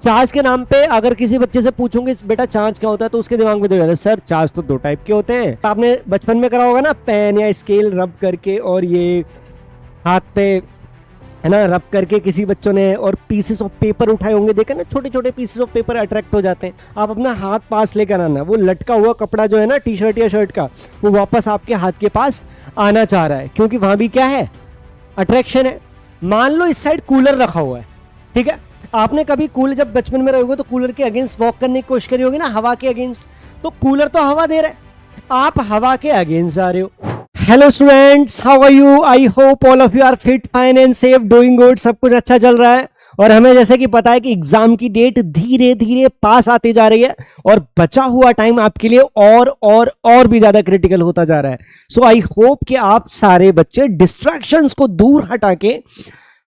Charge के नाम पे अगर किसी बच्चे से पूछूंगी बेटा चार्ज क्या होता है तो उसके दिमाग में तो सर चार्ज तो दो टाइप के होते हैं। आपने बचपन में करा होगा ना, पेन या स्केल रब करके और ये हाथ पे है ना रब करके किसी बच्चों ने, और पीसेस ऑफ पेपर उठाए होंगे, देखे ना छोटे छोटे पीसेस ऑफ पेपर अट्रैक्ट हो जाते हैं। आप अपना हाथ पास लेकर आना, वो लटका हुआ कपड़ा जो है ना टी शर्ट या शर्ट का, वो वापस आपके हाथ के पास आना चाह रहा है, क्योंकि वहां भी क्या है, अट्रैक्शन है। मान लो इस साइड कूलर रखा हुआ है, ठीक है, आपने कभी कूलर जब बचपन में रहोगे तो कूलर के अगेंस्ट वॉक करने की कोशिश करी होगी ना, हवा के अगेंस्ट, तो कूलर तो हवा दे रहा है, आप हवा के अगेंस्ट जा रहे हो। Hello students, how are you? I hope all of you are fit, fine and safe, doing good, सब कुछ अच्छा चल रहा है। और हमें जैसे कि पता है कि एग्जाम की डेट धीरे धीरे पास आती जा रही है और बचा हुआ टाइम आपके लिए और भी ज्यादा क्रिटिकल होता जा रहा है। सो आई होप कि आप सारे बच्चे डिस्ट्रैक्शंस को दूर हटा के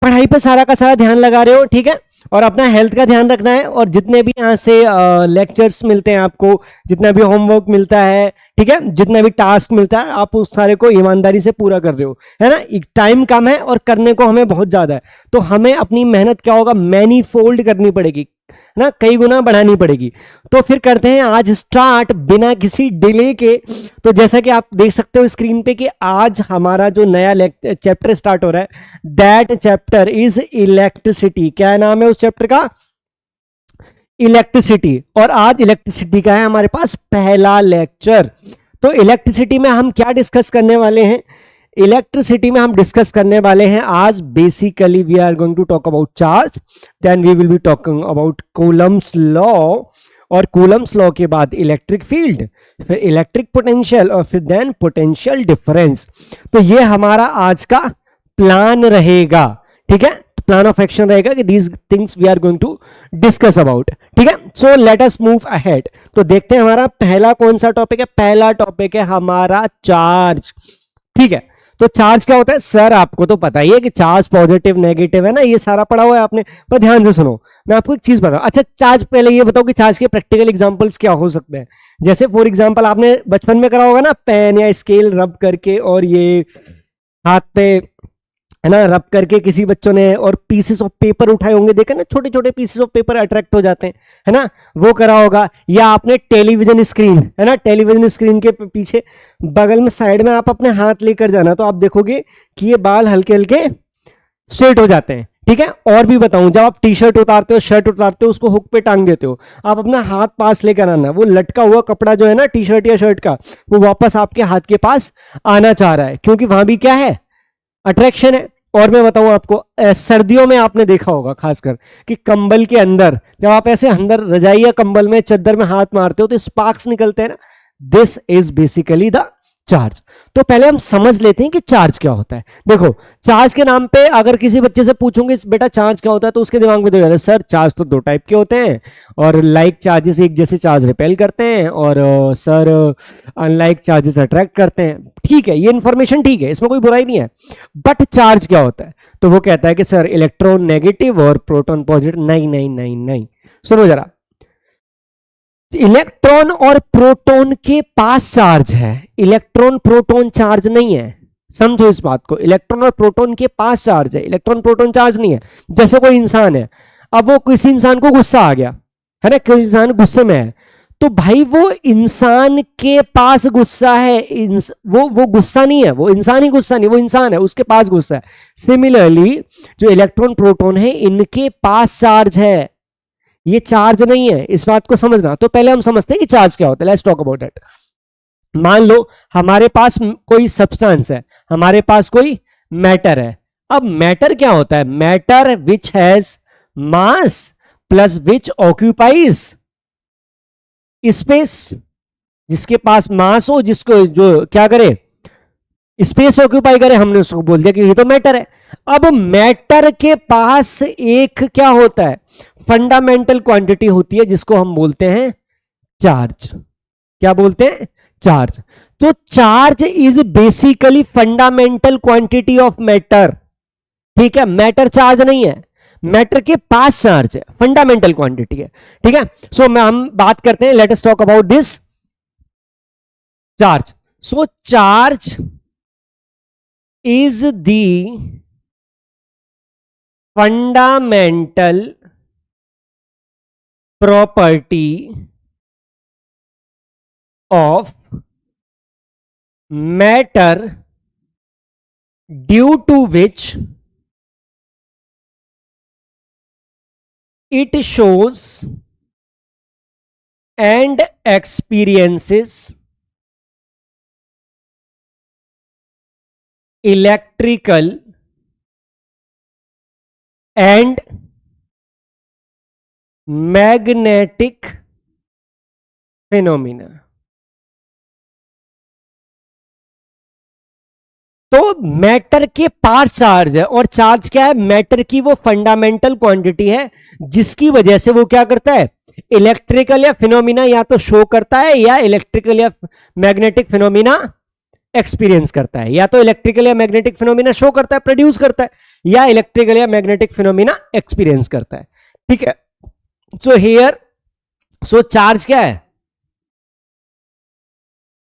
पढ़ाई पे सारा का सारा ध्यान लगा रहे हो, ठीक है, और अपना हेल्थ का ध्यान रखना है। और जितने भी यहाँ से लेक्चर्स मिलते हैं आपको, जितना भी होमवर्क मिलता है, ठीक है, जितना भी टास्क मिलता है, आप उस सारे को ईमानदारी से पूरा कर रहे हो, है ना। टाइम कम है और करने को हमें बहुत ज्यादा है, तो हमें अपनी मेहनत क्या होगा, मैनी फोल्ड करनी पड़ेगी ना, कई गुना बढ़ानी पड़ेगी। तो फिर करते हैं आज स्टार्ट बिना किसी डिले के। तो जैसा कि आप देख सकते हो स्क्रीन पे कि आज हमारा जो नया चैप्टर स्टार्ट हो रहा है, दैट चैप्टर इज इलेक्ट्रिसिटी। क्या नाम है उस चैप्टर का? इलेक्ट्रिसिटी। और आज इलेक्ट्रिसिटी का है हमारे पास पहला लेक्चर। तो इलेक्ट्रिसिटी में हम क्या डिस्कस करने वाले हैं? इलेक्ट्रिसिटी में हम डिस्कस करने वाले हैं आज basically we are going to talk about charge, then we will be talking about coulomb's law, और कूलम्स लॉ के बाद इलेक्ट्रिक फील्ड, फिर इलेक्ट्रिक पोटेंशियल, और फिर देन पोटेंशियल डिफरेंस। तो ये हमारा आज का प्लान रहेगा, ठीक है, प्लान ऑफ एक्शन रहेगा कि these things we are going to discuss about, ठीक है। So let us move ahead. तो देखते हैं हमारा पहला कौन सा टॉपिक है। पहला टॉपिक है हमारा चार्ज, ठीक है। तो चार्ज क्या होता है? सर आपको तो पता ही है कि चार्ज पॉजिटिव नेगेटिव है ना, ये सारा पढ़ा हुआ है आपने, पर ध्यान से सुनो, मैं आपको एक चीज बताऊं। अच्छा चार्ज, पहले ये बताओ कि चार्ज के प्रैक्टिकल एग्जांपल्स क्या हो सकते हैं। जैसे फॉर एग्जांपल आपने बचपन में करा होगा ना, पेन या स्केल रब करके और ये हाथ पे है ना रब करके किसी बच्चों ने, और पीसेस ऑफ पेपर उठाए होंगे, देखे ना छोटे छोटे पीसेस ऑफ पेपर अट्रैक्ट हो जाते हैं, है ना, वो करा होगा। या आपने टेलीविजन स्क्रीन, है ना, टेलीविजन स्क्रीन के पीछे बगल में साइड में आप अपने हाथ लेकर जाना, तो आप देखोगे कि ये बाल हल्के हल्के स्ट्रेट हो जाते हैं, ठीक है। और भी बताऊं, जब आप टी शर्ट उतारते हो, शर्ट उतारते हो, उसको हुक पे टांग देते हो, आप अपना हाथ पास लेकर आना, वो लटका हुआ कपड़ा जो है ना टी शर्ट या शर्ट का, वो वापस आपके हाथ के पास आना चाह रहा है, क्योंकि वहां भी क्या है, अट्रैक्शन है। और मैं बताऊं आपको, सर्दियों में आपने देखा होगा खासकर कि कंबल के अंदर जब आप ऐसे अंदर रजाई या कंबल में चद्दर में हाथ मारते हो तो स्पार्क्स निकलते हैं ना, this is basically the charge. तो पहले हम समझ लेते हैं कि चार्ज क्या होता है। देखो, चार्ज के नाम पे अगर किसी बच्चे से पूछूंगे बेटा चार्ज क्या होता है तो उसके दिमाग में तो सर चार्ज तो दो टाइप के होते हैं, और लाइक चार्जेस एक जैसे चार्ज रिपेल करते हैं, और सर अनलाइक चार्जेस अट्रैक्ट करते हैं। ठीक है, ये इंफॉर्मेशन ठीक है, इसमें कोई बुराई नहीं है, बट चार्ज क्या होता है? तो वो कहता है कि सर इलेक्ट्रॉन नेगेटिव और प्रोटॉन पॉजिटिव। नहीं नहीं नहीं नहीं, सुनो जरा, इलेक्ट्रॉन और प्रोटॉन के पास चार्ज है, इलेक्ट्रॉन प्रोटॉन चार्ज नहीं है, समझो इस बात को। इलेक्ट्रॉन और प्रोटॉन के पास चार्ज है, इलेक्ट्रॉन प्रोटॉन चार्ज नहीं है। जैसे कोई इंसान है, अब वो किसी इंसान को गुस्सा आ गया, है ना, कोई इंसान गुस्से में है, तो भाई वो इंसान के पास गुस्सा है, वो गुस्सा नहीं है, वो इंसान ही गुस्सा नहीं, वो इंसान है, उसके पास गुस्सा है। सिमिलरली जो इलेक्ट्रॉन प्रोटॉन है, इनके पास चार्ज है, ये चार्ज नहीं है, इस बात को समझना। तो पहले हम समझते हैं कि चार्ज क्या होता है, लेट्स टॉक अबाउट इट। मान लो हमारे पास कोई सब्सटेंस है, हमारे पास कोई मैटर है। अब मैटर क्या होता है? Matter which has mass plus which occupies space, जिसके पास मास हो, जिसको जो क्या करे, स्पेस ऑक्यूपाई करे, हमने उसको बोल दिया कि ये तो मैटर है। अब मैटर के पास एक क्या होता है, फंडामेंटल क्वांटिटी होती है, जिसको हम बोलते हैं चार्ज। क्या बोलते हैं? चार्ज। तो charge is basically fundamental quantity of matter, ठीक है। मैटर चार्ज नहीं है, मैटर के पास चार्ज है, फंडामेंटल क्वांटिटी है, ठीक है। सो हम बात करते हैं, let us talk about this charge. So charge is the fundamental property of matter due to which it shows and experiences electrical and magnetic phenomena। तो मैटर के पास चार्ज है, और चार्ज क्या है? मैटर की वो फंडामेंटल क्वांटिटी है जिसकी वजह से वो क्या करता है? इलेक्ट्रिकल या फिनोमिना या तो शो करता है, या इलेक्ट्रिकल या मैग्नेटिक फिनोमिना एक्सपीरियंस करता है। या तो इलेक्ट्रिकल या मैग्नेटिक फिनोमिना शो करता है, प्रोड्यूस करता है, या इलेक्ट्रिकल या मैग्नेटिक फिनोमिना एक्सपीरियंस करता है। ठीक है, सो हियर सो चार्ज क्या है?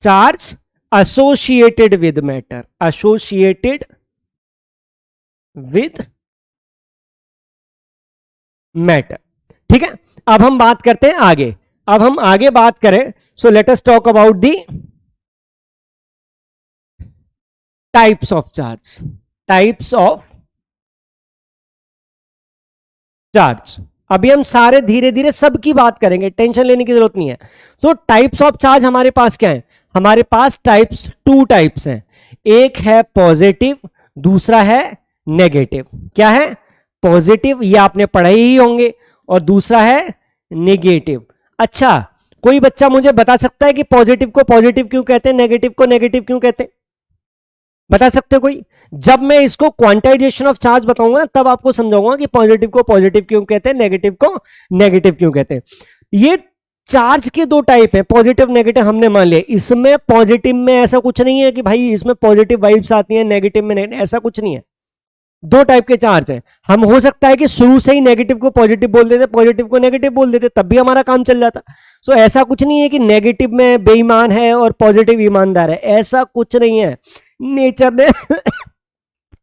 Charge associated with matter, associated with matter। ठीक है, अब हम बात करते हैं आगे। अब हम आगे बात करें, सो let us talk about the types of charge. Types of charge अभी हम सारे धीरे धीरे सबकी बात करेंगे, टेंशन लेने की जरूरत नहीं है। सो टाइप्स ऑफ चार्ज हमारे पास क्या है? हमारे पास टाइप्स, टू टाइप्स हैं। एक है पॉजिटिव, दूसरा है नेगेटिव। क्या है? पॉजिटिव, ये आपने पढ़े ही होंगे, और दूसरा है नेगेटिव। अच्छा, कोई बच्चा मुझे बता सकता है कि पॉजिटिव को पॉजिटिव क्यों कहते हैं, नेगेटिव को नेगेटिव क्यों कहते हैं? बता सकते हो कोई? जब मैं इसको क्वांटाइजेशन ऑफ चार्ज बताऊंगा ना, तब आपको समझाऊंगा कि पॉजिटिव को पॉजिटिव क्यों कहते हैं, नेगेटिव को नेगेटिव क्यों कहते हैं। ये चार्ज के दो टाइप है, पॉजिटिव नेगेटिव, हमने मान लिया। इसमें पॉजिटिव में ऐसा कुछ नहीं है कि भाई इसमें पॉजिटिव वाइब्स आती हैं, नेगेटिव में नेगेटिव, ऐसा कुछ नहीं है। दो टाइप के चार्ज है। हम हो सकता है कि शुरू से ही नेगेटिव को पॉजिटिव बोल देते, पॉजिटिव को नेगेटिव बोल देते, तब भी हमारा काम चल जाता। सो ऐसा कुछ नहीं है कि नेगेटिव में बेईमान है और पॉजिटिव ईमानदार है, ऐसा कुछ नहीं है।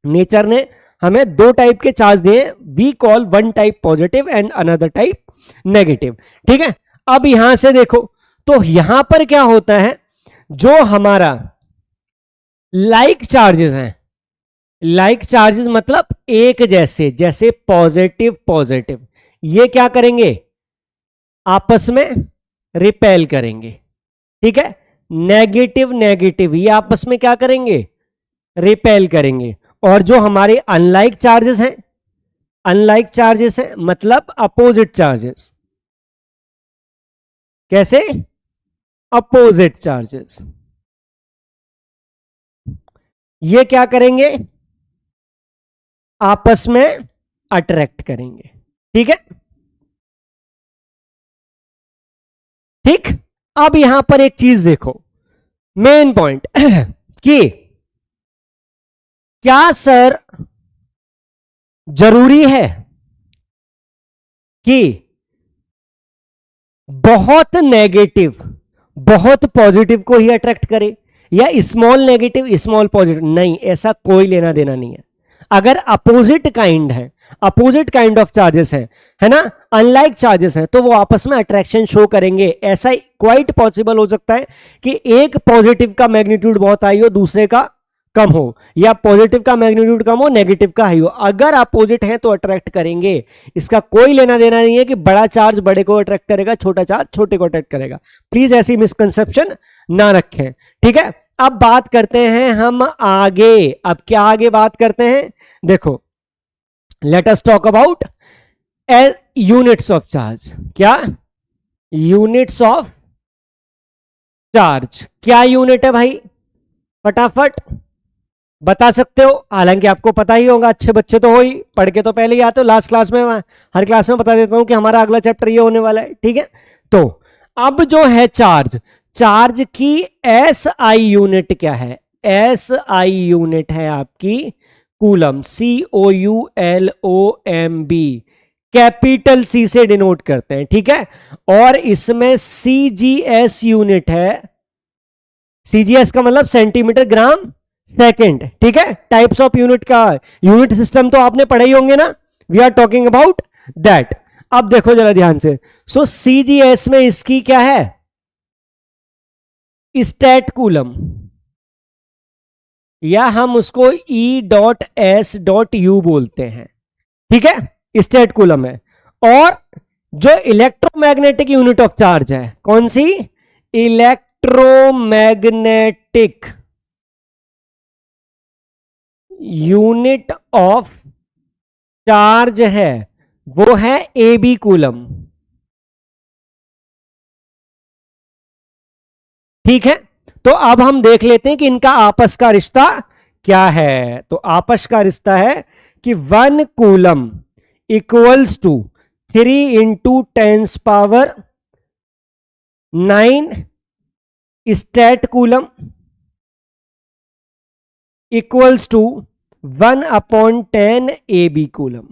नेचर ने हमें दो टाइप के चार्ज दिए, we call one type positive and another type negative. ठीक है, अब यहां से देखो, तो यहां पर क्या होता है? जो हमारा लाइक चार्जेस हैं, लाइक चार्जेस मतलब एक जैसे, जैसे पॉजिटिव पॉजिटिव, ये क्या करेंगे? आपस में रिपेल करेंगे। ठीक है, नेगेटिव नेगेटिव, ये आपस में क्या करेंगे? रिपेल करेंगे। और जो हमारे अनलाइक चार्जेस हैं, अनलाइक चार्जेस हैं मतलब अपोजिट चार्जेस। कैसे? अपोजिट चार्जेस, ये क्या करेंगे? आपस में अट्रैक्ट करेंगे। ठीक है, ठीक। अब यहां पर एक चीज देखो, मेन पॉइंट कि क्या सर जरूरी है कि बहुत नेगेटिव बहुत पॉजिटिव को ही अट्रैक्ट करे, या स्मॉल नेगेटिव स्मॉल पॉजिटिव? नहीं, ऐसा कोई लेना देना नहीं है। अगर अपोजिट काइंड है, अपोजिट काइंड ऑफ चार्जेस है ना, अनलाइक चार्जेस हैं, तो वो आपस में अट्रैक्शन शो करेंगे। ऐसा क्वाइट पॉसिबल हो सकता है कि एक पॉजिटिव का मैग्नीट्यूड बहुत हाई हो, दूसरे का कम हो, या पॉजिटिव का मैग्नीट्यूड कम हो, नेगेटिव का हाई हो। अगर अपोजिट है तो अट्रैक्ट करेंगे। इसका कोई लेना देना नहीं है कि बड़ा चार्ज बड़े को अट्रैक्ट करेगा, छोटा चार्ज छोटे को अट्रैक्ट करेगा। प्लीज ऐसी मिसकंसेप्शन ना रखें। ठीक है, अब बात करते हैं हम आगे। अब क्या आगे बात करते हैं? देखो, let us talk about units of charge. क्या? Units of charge. क्या यूनिट है भाई? फटाफट बता सकते हो? हालांकि आपको पता ही होगा, अच्छे बच्चे तो हो ही, पढ़ के तो पहले ही आते हो। लास्ट क्लास में, हर क्लास में बता देता हूं कि हमारा अगला चैप्टर ये होने वाला है। ठीक है, तो अब जो है चार्ज, चार्ज की एस आई यूनिट क्या है? एस आई यूनिट है आपकी कूलम, COULOMB, कैपिटल सी से डिनोट करते हैं। ठीक है, और इसमें CGS यूनिट है। CGS का मतलब सेंटीमीटर ग्राम सेकंड। ठीक है, टाइप्स ऑफ यूनिट का यूनिट सिस्टम तो आपने पढ़े ही होंगे ना, we are talking about that. अब देखो जरा ध्यान से, सो CGS में इसकी क्या है, स्टैट कूलम, या हम उसको E.S.U बोलते हैं, ठीक है, स्टैट कूलम है। और जो इलेक्ट्रोमैग्नेटिक यूनिट ऑफ चार्ज है, कौन सी, इलेक्ट्रोमैग्नेटिक यूनिट ऑफ चार्ज है, वो है AB कूलम, ठीक है। तो अब हम देख लेते हैं कि इनका आपस का रिश्ता क्या है। तो आपस का रिश्ता है कि 1 coulomb equals to 3 into 10⁻9 stat coulomb equals to 1/10 AB coulomb,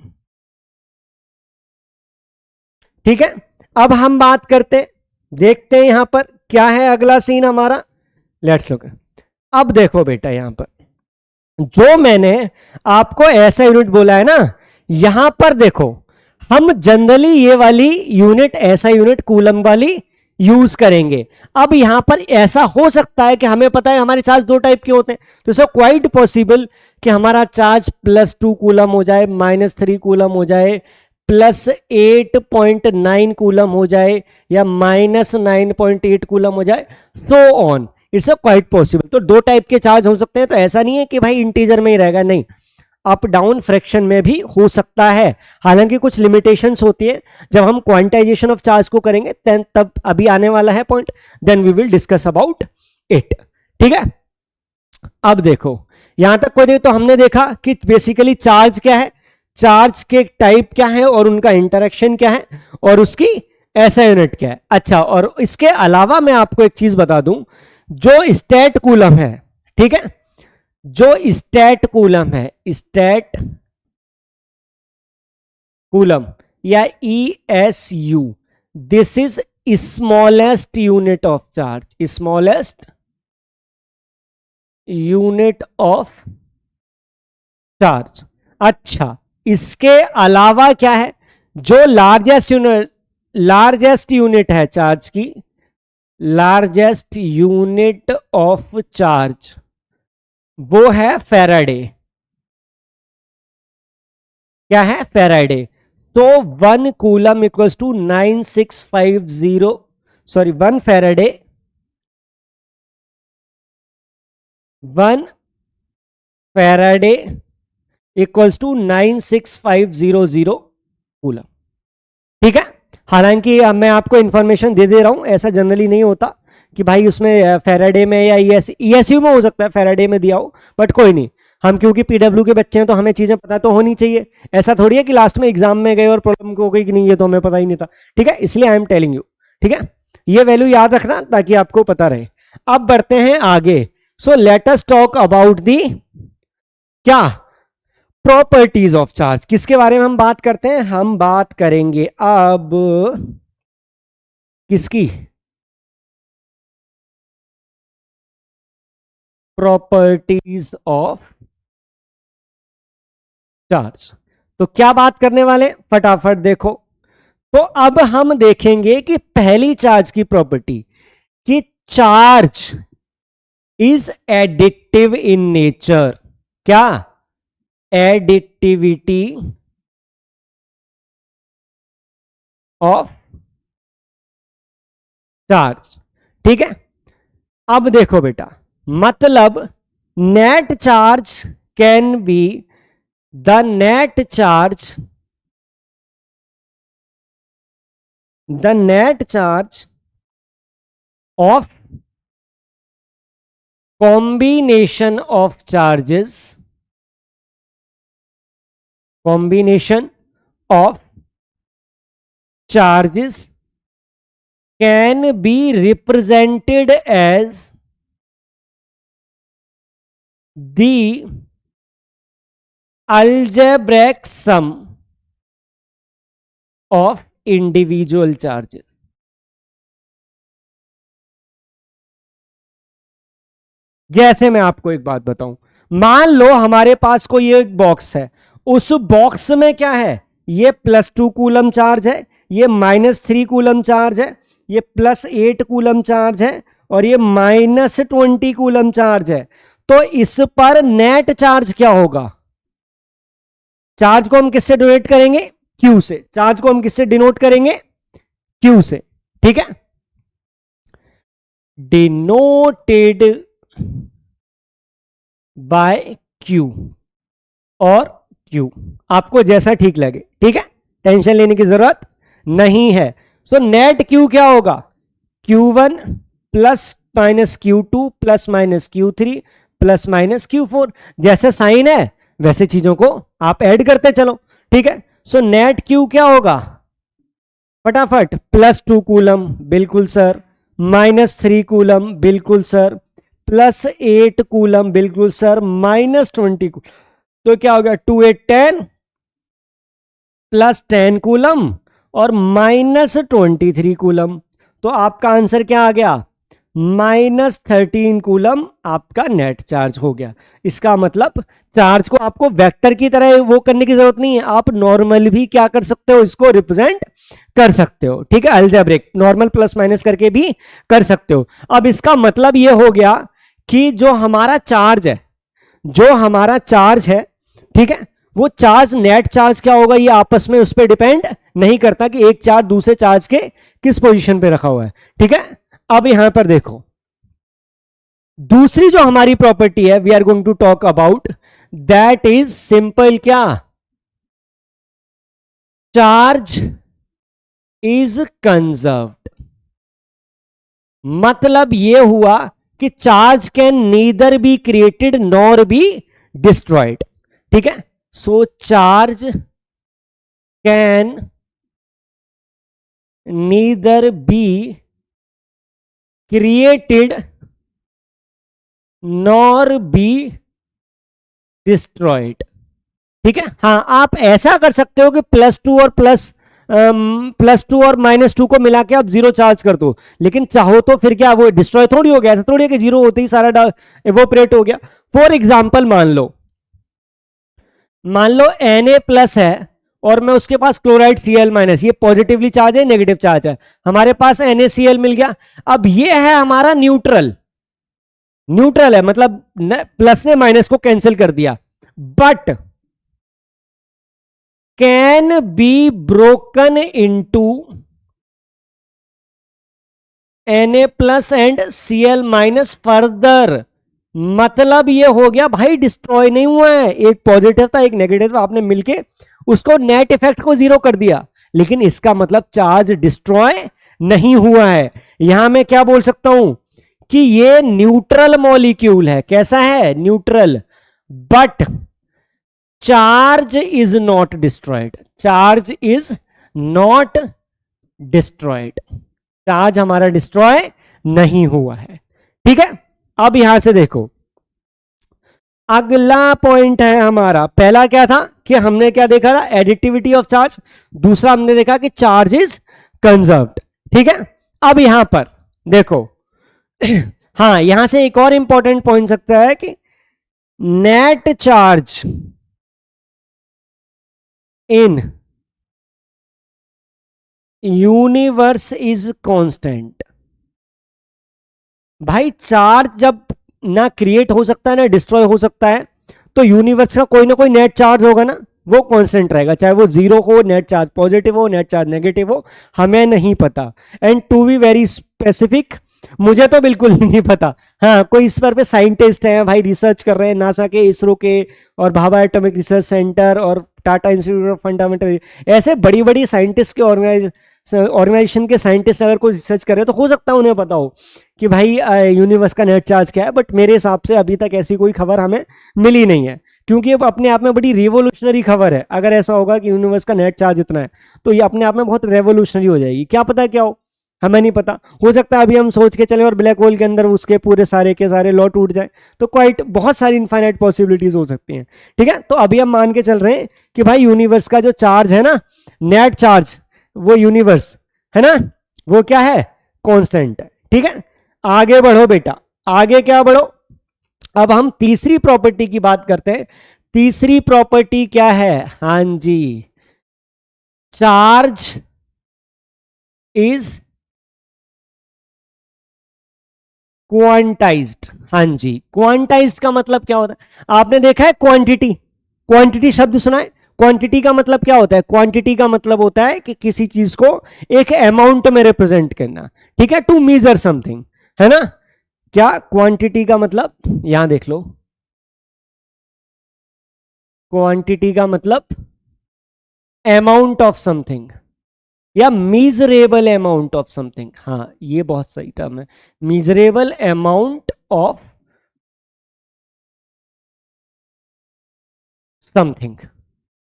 ठीक है। अब हम बात करते, देखते हैं यहां पर क्या है अगला सीन हमारा, लेट्स लुक। अब देखो बेटा, यहां पर जो मैंने आपको ऐसा यूनिट बोला है ना, यहां पर देखो, हम जनरली ये वाली यूनिट, ऐसा यूनिट कूलम वाली यूज करेंगे। अब यहां पर ऐसा हो सकता है कि हमें पता है हमारे चार्ज 2 टाइप के होते हैं, तो सो क्वाइट पॉसिबल कि हमारा चार्ज +2 कूलम हो जाए, -3 कूलम हो जाए, +8.9 कूलम हो जाए, या -9.8 कूलम हो जाए, so on, it's a quite possible. तो 2 टाइप के चार्ज हो सकते हैं, तो ऐसा नहीं है कि भाई इंटीजर में ही रहेगा, नहीं, अप डाउन फ्रैक्शन में भी हो सकता है। हालांकि कुछ लिमिटेशंस होती है, जब हम क्वांटाइजेशन ऑफ चार्ज को करेंगे तब अभी आने वाला है point, then we will discuss about it, ठीक है। अब देखो यहां तक कोई, तो हमने देखा कि बेसिकली चार्ज क्या है, चार्ज के टाइप क्या है, और उनका इंटरेक्शन क्या है, और उसकी ऐसा यूनिट क्या है। अच्छा, और इसके अलावा मैं आपको एक चीज बता दूं, जो स्टैट कूलम है, ठीक है, जो स्टैट कूलम है, स्टैट कूलम या ESU, this is smallest unit of charge, smallest unit of charge. अच्छा, इसके अलावा क्या है, जो लार्जेस्ट यूनिट है चार्ज की, लार्जेस्ट यूनिट ऑफ चार्ज, वो है फैराडे, क्या है, फैराडे। तो 1 coulomb equals to 9650, sorry 1 faraday, 1 faraday equals to 96500 coulomb, ठीक है। हालांकि अब मैं आपको इंफॉर्मेशन दे रहा हूं, ऐसा जनरली नहीं होता कि भाई उसमें फैराडे में या ESU में हो सकता है फैराडे में दिया हो, बट कोई नहीं, हम क्योंकि PW के बच्चे हैं तो हमें चीजें पता तो होनी चाहिए। ऐसा थोड़ी है कि लास्ट में एग्जाम में गए और प्रॉब्लम हो गई कि नहीं, ये तो हमें पता ही नहीं था, ठीक है, इसलिए आई एम टेलिंग यू, ठीक है। ये वैल्यू याद रखना ताकि आपको पता रहे। अब बढ़ते हैं आगे। सो let us talk about the क्या, प्रॉपर्टीज ऑफ चार्ज। किसके बारे में हम बात करते हैं, हम बात करेंगे अब किसकी, प्रॉपर्टीज ऑफ चार्ज। तो क्या बात करने वाले, फटाफट देखो। तो अब हम देखेंगे कि पहली चार्ज की प्रॉपर्टी, कि charge is additive in nature, क्या, एडिटिविटी ऑफ चार्ज, ठीक है। अब देखो बेटा, मतलब net charge can be the net charge, the net charge of combination of charges, combination of charges can be represented as the algebraic sum of individual charges। जैसे मैं आपको एक बात बताऊं, मान लो हमारे पास कोई एक बॉक्स है, उस बॉक्स में क्या है, ये +2 कूलम चार्ज है, ये -3 कूलम चार्ज है, ये +8 कूलम चार्ज है और ये -20 कूलम चार्ज है। तो इस पर नेट चार्ज क्या होगा? चार्ज को हम किससे डिनोट करेंगे? Q से। चार्ज को हम किससे डिनोट करेंगे? Q से। ठीक है, डिनोटेड बाय Q और Q, आपको जैसा ठीक लगे। ठीक है, टेंशन लेने की जरूरत नहीं है। सो नेट Q क्या होगा? Q1 plus minus Q2 plus minus Q3 plus minus Q4। जैसे साइन है वैसे चीजों को आप ऐड करते चलो। ठीक है, सो नेट Q क्या होगा? फटाफट, +2 कूलम, बिल्कुल सर, -3 कूलम, बिल्कुल सर, +8 कूलम, बिल्कुल सर, -20 कूलम। तो क्या हो गया? 2 8 10 +10 कूलम और -23 कूलम। तो आपका आंसर क्या आ गया? -13 कूलम आपका नेट चार्ज हो गया। इसका मतलब चार्ज को आपको वेक्टर की तरह वो करने की जरूरत नहीं है, आप नॉर्मल भी क्या कर सकते हो? इसको रिप्रेजेंट कर सकते हो। ठीक है, अलजेब्रिक नॉर्मल प्लस माइनस करके भी कर सकते हो। अब इसका मतलब ये हो गया कि जो हमारा चार्ज है, जो हमारा चार्ज है, ठीक है, वो चार्ज नेट चार्ज क्या होगा ये आपस में उस पर डिपेंड नहीं करता कि एक चार्ज दूसरे चार्ज के किस पोजीशन पे रखा हुआ है। ठीक है, अब यहां पर देखो, दूसरी जो हमारी प्रॉपर्टी है we are going to talk about, that is simple क्या? Charge is conserved. मतलब यह हुआ कि charge can neither be created nor be destroyed. ठीक है, so charge can neither be created nor be destroyed. ठीक है, हाँ, आप ऐसा कर सकते हो कि +2 और +2 और -2 को मिला के आप 0 चार्ज कर दो, लेकिन चाहो तो फिर क्या वो डिस्ट्रॉय थोड़ी हो गया? ऐसा थोड़ी है कि 0 होते ही सारा एवोपरेट हो गया। फॉर एग्जाम्पल मान लो Na+ है और मैं उसके पास क्लोराइड Cl-, ये पॉजिटिवली चार्ज है, नेगेटिव चार्ज है, हमारे पास NaCl मिल गया। अब ये है हमारा न्यूट्रल, न्यूट्रल है, मतलब प्लस ने माइनस को कैंसिल कर दिया। But can be broken into Na+ and Cl- further. मतलब ये हो गया भाई डिस्ट्रॉय नहीं हुआ है, एक पॉजिटिव था एक नेगेटिव था, आपने मिलके उसको नेट इफेक्ट को 0 कर दिया, लेकिन इसका मतलब चार्ज डिस्ट्रॉय नहीं हुआ है। यहां मैं क्या बोल सकता हूं कि ये न्यूट्रल मॉलिक्यूल है। कैसा है? Neutral. But charge is not destroyed, charge is not destroyed, charge हमारा डिस्ट्रॉय नहीं हुआ है। ठीक है, अब यहां से देखो, अगला पॉइंट है हमारा, पहला क्या था कि हमने क्या देखा था? Additivity of charge. दूसरा हमने देखा कि चार्ज इज कंजर्व्ड। ठीक है, अब यहां पर देखो हाँ, यहां से एक और इंपॉर्टेंट पॉइंट सकता है कि net charge in universe is constant. भाई चार्ज जब ना क्रिएट हो सकता है ना डिस्ट्रॉय हो सकता है, तो यूनिवर्स का कोई ना कोई नेट चार्ज होगा ना, वो कांस्टेंट रहेगा, चाहे वो 0 हो, नेट चार्ज पॉजिटिव हो, नेट चार्ज नेगेटिव हो, हमें नहीं पता। And to be very specific, मुझे तो बिल्कुल नहीं पता। हाँ, कोई इस पर पे साइंटिस्ट हैं भाई, रिसर्च कर रहे हैं, नासा के, इसरो के और भाभा एटॉमिक रिसर्च सेंटर और टाटा इंस्टीट्यूट ऑफ फंडामेंटल, ऐसे बड़ी बड़ी साइंटिस्ट के ऑर्गेनाइजेशन के साइंटिस्ट अगर कोई रिसर्च कर रहे हैं तो हो सकता है उन्हें पता हो कि भाई यूनिवर्स का नेट चार्ज क्या है। बट मेरे हिसाब से अभी तक ऐसी कोई खबर हमें मिली नहीं है, क्योंकि ये अपने आप में बड़ी रिवोल्यूशनरी खबर है। अगर ऐसा होगा कि यूनिवर्स का नेट चार्ज इतना है तो ये अपने आप में बहुत रेवोल्यूशनरी हो जाएगी। क्या पता क्या हो, हमें नहीं पता। हो सकता है अभी हम सोच के चलें और ब्लैक होल के अंदर उसके पूरे सारे के सारे लॉ टूट जाए, तो क्वाइट बहुत सारी इनफाइनाइट पॉसिबिलिटीज हो सकती हैं। ठीक है, तो अभी हम मान के चल रहे हैं कि भाई यूनिवर्स का जो चार्ज है ना, नेट चार्ज, वो यूनिवर्स है ना, वो क्या है? कांस्टेंट है। ठीक है, आगे बढ़ो बेटा, आगे क्या बढ़ो। अब हम तीसरी प्रॉपर्टी की बात करते हैं। तीसरी प्रॉपर्टी क्या है? हां जी, चार्ज इज क्वांटाइज्ड। हाँ जी, क्वांटाइज्ड का मतलब क्या होता है? आपने देखा है क्वांटिटी, क्वांटिटी शब्द सुना है? क्वांटिटी का मतलब क्या होता है? क्वांटिटी का मतलब होता है कि किसी चीज को एक अमाउंट में रिप्रेजेंट करना, ठीक है, टू मेजर समथिंग, है ना? क्या क्वांटिटी का मतलब, यहां देख लो, क्वांटिटी का मतलब अमाउंट ऑफ समथिंग या मीजरेबल अमाउंट ऑफ समथिंग। हाँ, ये बहुत सही टर्म है, मीजरेबल अमाउंट ऑफ समथिंग,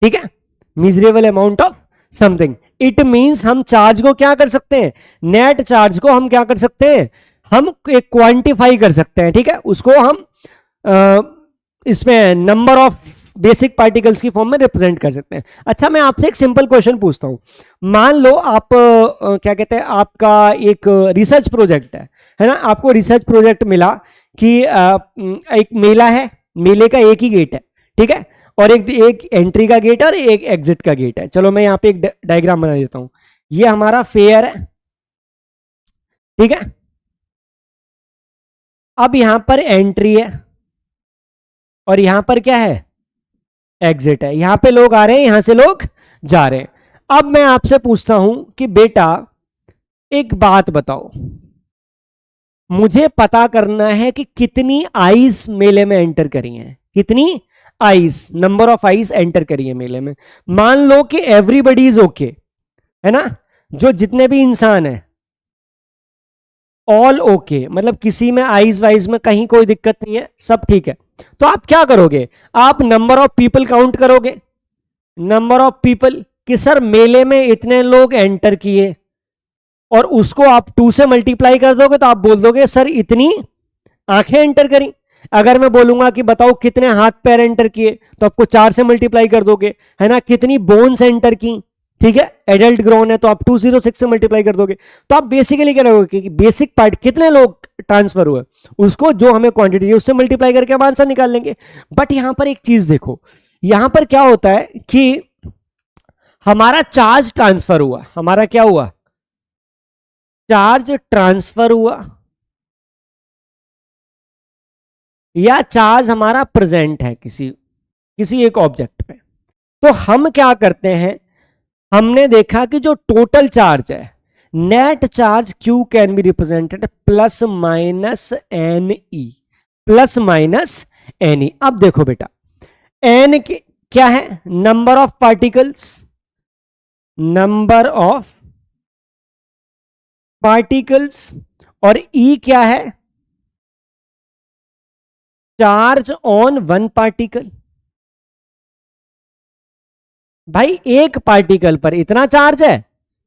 ठीक है, measurable amount of something. It means हम चार्ज को क्या कर सकते हैं, नेट चार्ज को हम क्या कर सकते हैं, हम एक क्वांटिफाई कर सकते हैं, ठीक है, उसको हम इसमें नंबर ऑफ बेसिक पार्टिकल्स की फॉर्म में रिप्रेजेंट कर सकते हैं। अच्छा, मैं आपसे एक सिंपल क्वेश्चन पूछता हूं। मान लो आप क्या कहते हैं, आपका एक रिसर्च प्रोजेक्ट है ना, आपको रिसर्च प्रोजेक्ट मिला कि एक मेला है, मेले का एक ही गेट है, ठीक है, और एक एंट्री का गेट और एक एग्जिट का गेट है। चलो मैं यहाँ पे एक डायग्राम बना देता हूं। ये हमारा फेयर है, ठीक है, अब यहां पर एंट्री है और यहां पर क्या है, एग्जिट है। यहां पे लोग आ रहे हैं, यहां से लोग जा रहे हैं। अब मैं आपसे पूछता हूं कि बेटा एक बात बताओ, मुझे पता करना है कि कितनी आइस मेले में एंटर करी हैं, कितनी ice, number of ice enter करी है मेले में। मान लो कि एवरीबडी इज ओके, है ना, जो जितने भी इंसान है ऑल ओके, मतलब किसी में आइज वाइज में कहीं कोई दिक्कत नहीं है, सब ठीक है। तो आप क्या करोगे, आप नंबर ऑफ पीपल काउंट करोगे, नंबर ऑफ पीपल कि सर मेले में इतने लोग एंटर किए, और उसको आप 2 से मल्टीप्लाई कर दोगे तो आप बोल दोगे सर इतनी आंखें एंटर करी। अगर मैं बोलूंगा कि बताओ कितने हाथ पैर एंटर किए, तो आपको 4 से मल्टीप्लाई कर दोगे, है ना, कितनी बोन्स एंटर की, ठीक है, एडल्ट ग्रोन है तो आप 206 से मल्टीप्लाई कर दोगे। तो आप बेसिकली क्या करोगे कि बेसिक पार्ट कितने लोग ट्रांसफर हुए, उसको जो हमें क्वांटिटी चाहिए उससे मल्टीप्लाई करके हम आंसर निकाल लेंगे। बट यहां पर एक चीज देखो, यहां पर क्या होता है कि हमारा चार्ज ट्रांसफर हुआ, हमारा क्या हुआ, चार्ज ट्रांसफर हुआ, या चार्ज हमारा प्रेजेंट है किसी किसी एक ऑब्जेक्ट पे। तो हम क्या करते हैं, हमने देखा कि जो टोटल चार्ज है, net charge Q can be represented plus minus N E, plus minus N E. अब देखो बेटा, एन क्या है, number of particles, number of particles, और ई क्या है, चार्ज ऑन वन पार्टिकल। भाई एक पार्टिकल पर इतना चार्ज है,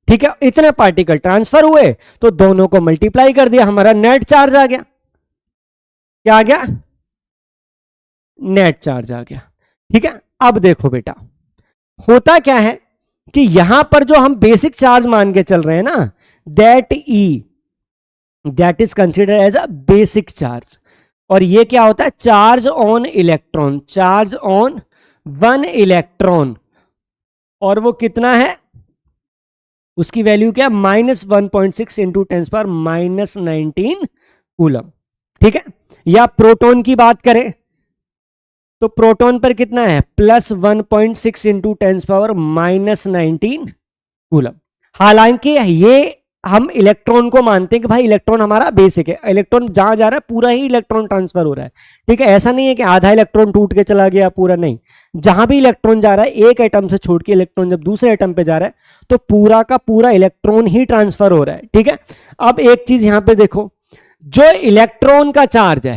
ठीक है, इतने पार्टिकल ट्रांसफर हुए तो दोनों को मल्टीप्लाई कर दिया, हमारा नेट चार्ज आ गया। क्या आ गया, नेट चार्ज आ गया, ठीक है। अब देखो बेटा, होता क्या है कि यहां पर जो हम बेसिक चार्ज मान के चल रहे हैं ना, that E, that is consider as a basic charge. और ये क्या होता है, charge on electron, charge on one electron, और वो कितना है, उसकी वैल्यू क्या, -1.6 इंटू 10⁻⁻19 कूलम, ठीक है। या प्रोटॉन की बात करें तो प्रोटॉन पर कितना है, +1.6 इंटू 10⁻⁻19 कूलम। हालांकि ये हम इलेक्ट्रॉन को मानते हैं कि भाई इलेक्ट्रॉन हमारा बेसिक है, इलेक्ट्रॉन जहां जा रहा है पूरा ही इलेक्ट्रॉन ट्रांसफर हो रहा है, ठीक है, ऐसा नहीं है कि आधा इलेक्ट्रॉन टूट के चला गया पूरा, नहीं, जहां भी इलेक्ट्रॉन जा रहा है, एक एटम से छोड़ के इलेक्ट्रॉन जब दूसरे एटम पे जा रहा है तो पूरा का पूरा इलेक्ट्रॉन ही ट्रांसफर हो रहा है, ठीक है। अब एक चीज यहां पे देखो, जो इलेक्ट्रॉन का चार्ज है,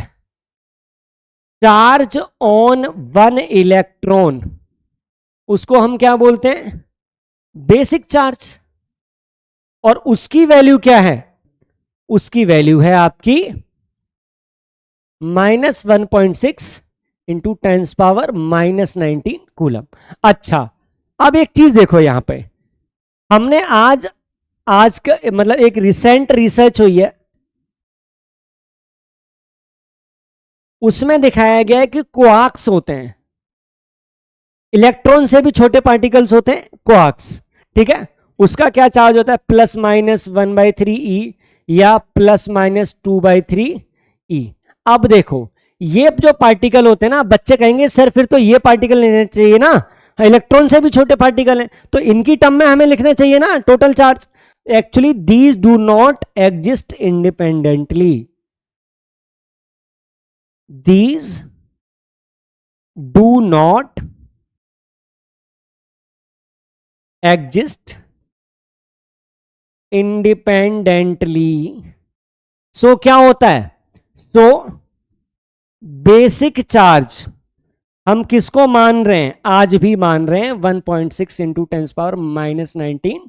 चार्ज ऑन वन इलेक्ट्रॉन, उसको हम क्या बोलते हैं, बेसिक चार्ज। और उसकी वैल्यू क्या है, उसकी वैल्यू है आपकी -1.6 इंटू 10⁻⁻19 कूलम। अच्छा, अब एक चीज देखो यहां पे, हमने आज आज का मतलब एक रिसेंट रिसर्च हुई है, उसमें दिखाया गया है कि क्वार्क्स होते हैं, इलेक्ट्रॉन से भी छोटे पार्टिकल्स होते हैं क्वार्क्स, ठीक है, उसका क्या चार्ज होता है, प्लस माइनस 1/3 ई या प्लस माइनस 2/3 ई। अब देखो ये जो पार्टिकल होते हैं ना, बच्चे कहेंगे सर फिर तो ये पार्टिकल लेने चाहिए ना, इलेक्ट्रॉन से भी छोटे पार्टिकल हैं, तो इनकी टर्म में हमें लिखने चाहिए ना total charge. Actually these do not exist independently, these do not exist independently. So क्या होता है, सो बेसिक चार्ज हम किसको मान रहे हैं, आज भी मान रहे हैं 1.6 इंटू 10⁻⁻19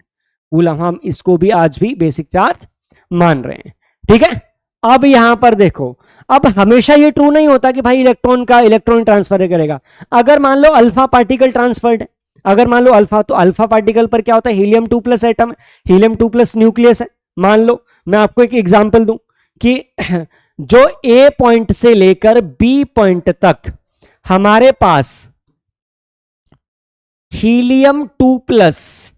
कूलम, हम इसको भी आज भी बेसिक चार्ज मान रहे हैं। ठीक है, अब यहां पर देखो, अब हमेशा ये ट्रू नहीं होता कि भाई इलेक्ट्रॉन का इलेक्ट्रॉन ट्रांसफर करेगा। अगर मान लो अल्फा पार्टिकल ट्रांसफर्ड है, अगर मान लो अल्फा, तो अल्फा पार्टिकल पर क्या होता है, हीलियम 2+ एटम है, हीलियम 2+ न्यूक्लियस है। मान लो मैं आपको एक एग्जांपल दूं कि जो ए पॉइंट से लेकर बी पॉइंट तक हमारे पास हीलियम 2+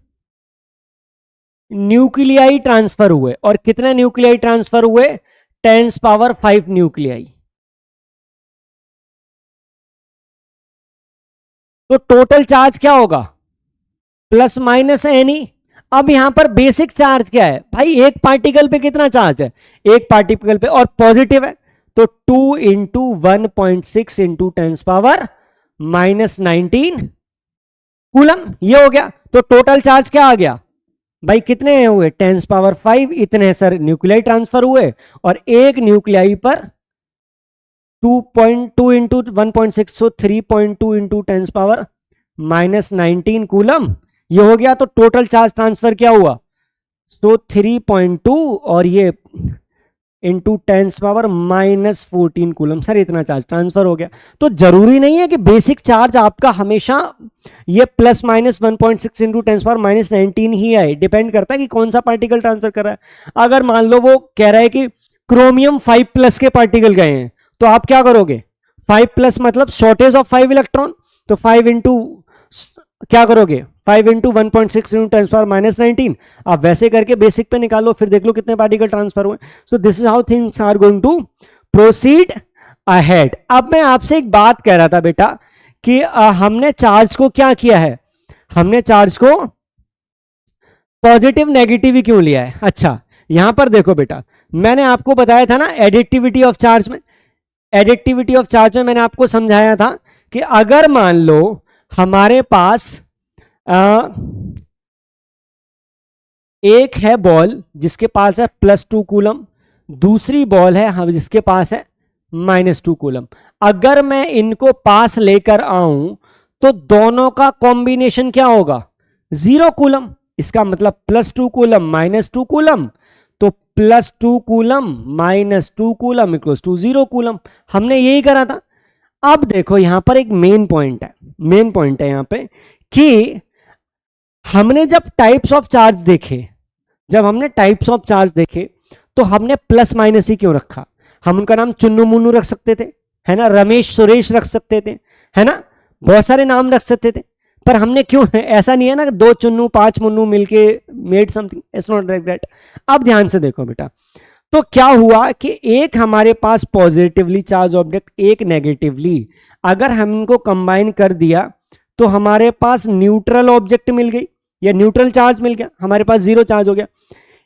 न्यूक्लियाई ट्रांसफर हुए, और कितने न्यूक्लियाई ट्रांसफर हुए, 10⁵ न्यूक्लियाई। तो टोटल चार्ज क्या होगा, प्लस माइनस एनी। अब यहां पर बेसिक चार्ज क्या है भाई, एक पार्टिकल पे कितना चार्ज है, एक पार्टिकल पे, और पॉजिटिव है, तो 2 इंटू 1.6 इंटू 10⁻⁻19 कूलम, ये हो गया। तो टोटल चार्ज क्या आ गया भाई, कितने हुए, 10⁵, इतने सर न्यूक्लियाई ट्रांसफर हुए, और एक न्यूक्लियाई पर 2.2 इंटू 1.6, सो 3.2 इंटू 10⁻⁻19 कूलम, ये हो गया। तो टोटल चार्ज ट्रांसफर क्या हुआ, सो 3.2 और ये इंटू 10⁻⁻14 कूलम, सर इतना चार्ज ट्रांसफर हो गया। तो जरूरी नहीं है कि बेसिक चार्ज आपका हमेशा ये प्लस माइनस 1.6 इंटू 10⁻⁻19 ही है, डिपेंड करता है कि कौन सा पार्टिकल ट्रांसफर कर रहा है। अगर मान लो वो कह रहा है कि क्रोमियम 5+ के पार्टिकल गए हैं, तो आप क्या करोगे, 5+ मतलब शॉर्टेज ऑफ 5 इलेक्ट्रॉन, तो 5 इंटू क्या करोगे, 5 इंटू 1.6 इंटू 10⁻⁻19, आप वैसे करके बेसिक पे निकालो, फिर देख लो कितने पार्टिकल ट्रांसफर हुए। So this is how things are going to proceed ahead. अब मैं आपसे एक बात कह रहा था बेटा कि हमने चार्ज को क्या किया है, हमने चार्ज को पॉजिटिव नेगेटिव ही क्यों लिया है। अच्छा यहां पर देखो बेटा, मैंने आपको बताया था ना एडिटिविटी ऑफ चार्ज में, एडिटिविटी ऑफ चार्ज में मैंने आपको समझाया था कि अगर मान लो हमारे पास एक है बॉल जिसके पास है +2 कूलम, दूसरी बॉल है हम जिसके पास है -2 कूलम। अगर मैं इनको पास लेकर आऊं तो दोनों का कॉम्बिनेशन क्या होगा, 0 कूलम। इसका मतलब +2 कूलम -2 कूलम, तो +2 coulomb -2 coulomb equals to 0 coulomb. हमने यही करा था। अब देखो यहां पर एक मेन पॉइंट है, मेन पॉइंट है यहां पे कि हमने जब टाइप्स ऑफ चार्ज देखे, जब हमने टाइप्स ऑफ चार्ज देखे तो हमने प्लस माइनस ही क्यों रखा। हम उनका नाम चुन्नू मुन्नू रख सकते थे, है ना, रमेश सुरेश रख सकते थे, है ना, बहुत सारे नाम रख सकते थे, पर हमने क्यों, ऐसा नहीं है ना 2 चुन्नू 5 मुन्नू मिलके made something, it's not like that. अब ध्यान से देखो बेटा, तो क्या हुआ कि एक हमारे पास पॉजिटिवली चार्ज ऑब्जेक्ट, एक नेगेटिवली, अगर हम इनको कंबाइन कर दिया तो हमारे पास न्यूट्रल ऑब्जेक्ट मिल गई या न्यूट्रल चार्ज मिल गया, हमारे पास 0 चार्ज हो गया।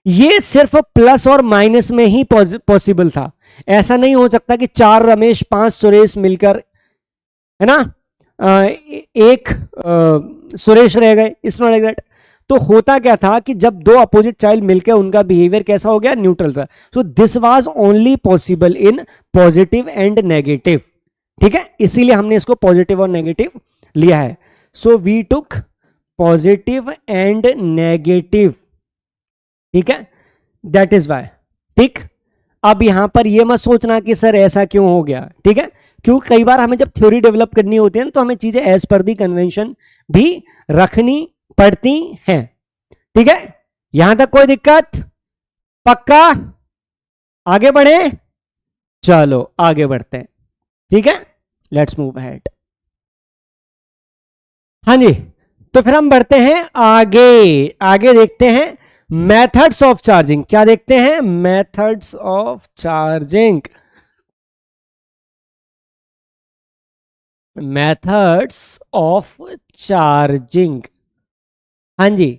ये सिर्फ प्लस और माइनस में ही पॉसिबल था। ऐसा नहीं हो सकता कि 4 रमेश 5 सुरेश मिलकर, है ना, एक सुरेश रह गए, इट्स नॉट लाइक दैट। तो होता क्या था कि जब 2 अपोजिट चाइल्ड मिलकर उनका बिहेवियर कैसा हो गया, न्यूट्रल था। So this was only possible in positive and negative. ठीक है, इसीलिए हमने इसको पॉजिटिव और नेगेटिव लिया है। So we took positive and negative, ठीक है, दैट इज वाई। ठीक, अब यहां पर यह मत सोचना कि सर ऐसा क्यों हो गया, ठीक है, क्योंकि कई बार हमें जब थ्योरी डेवलप करनी होती है ना, तो हमें चीजें एज पर दी कन्वेंशन भी रखनी पड़ती हैं। ठीक है, यहां तक कोई दिक्कत, पक्का, आगे बढ़े, चलो आगे बढ़ते हैं। ठीक है, लेट्स मूव अहेड। हाँ जी, तो फिर हम बढ़ते हैं आगे। आगे देखते हैं मेथड्स ऑफ चार्जिंग। क्या देखते हैं? Methods of charging. Methods of charging. हाँ जी,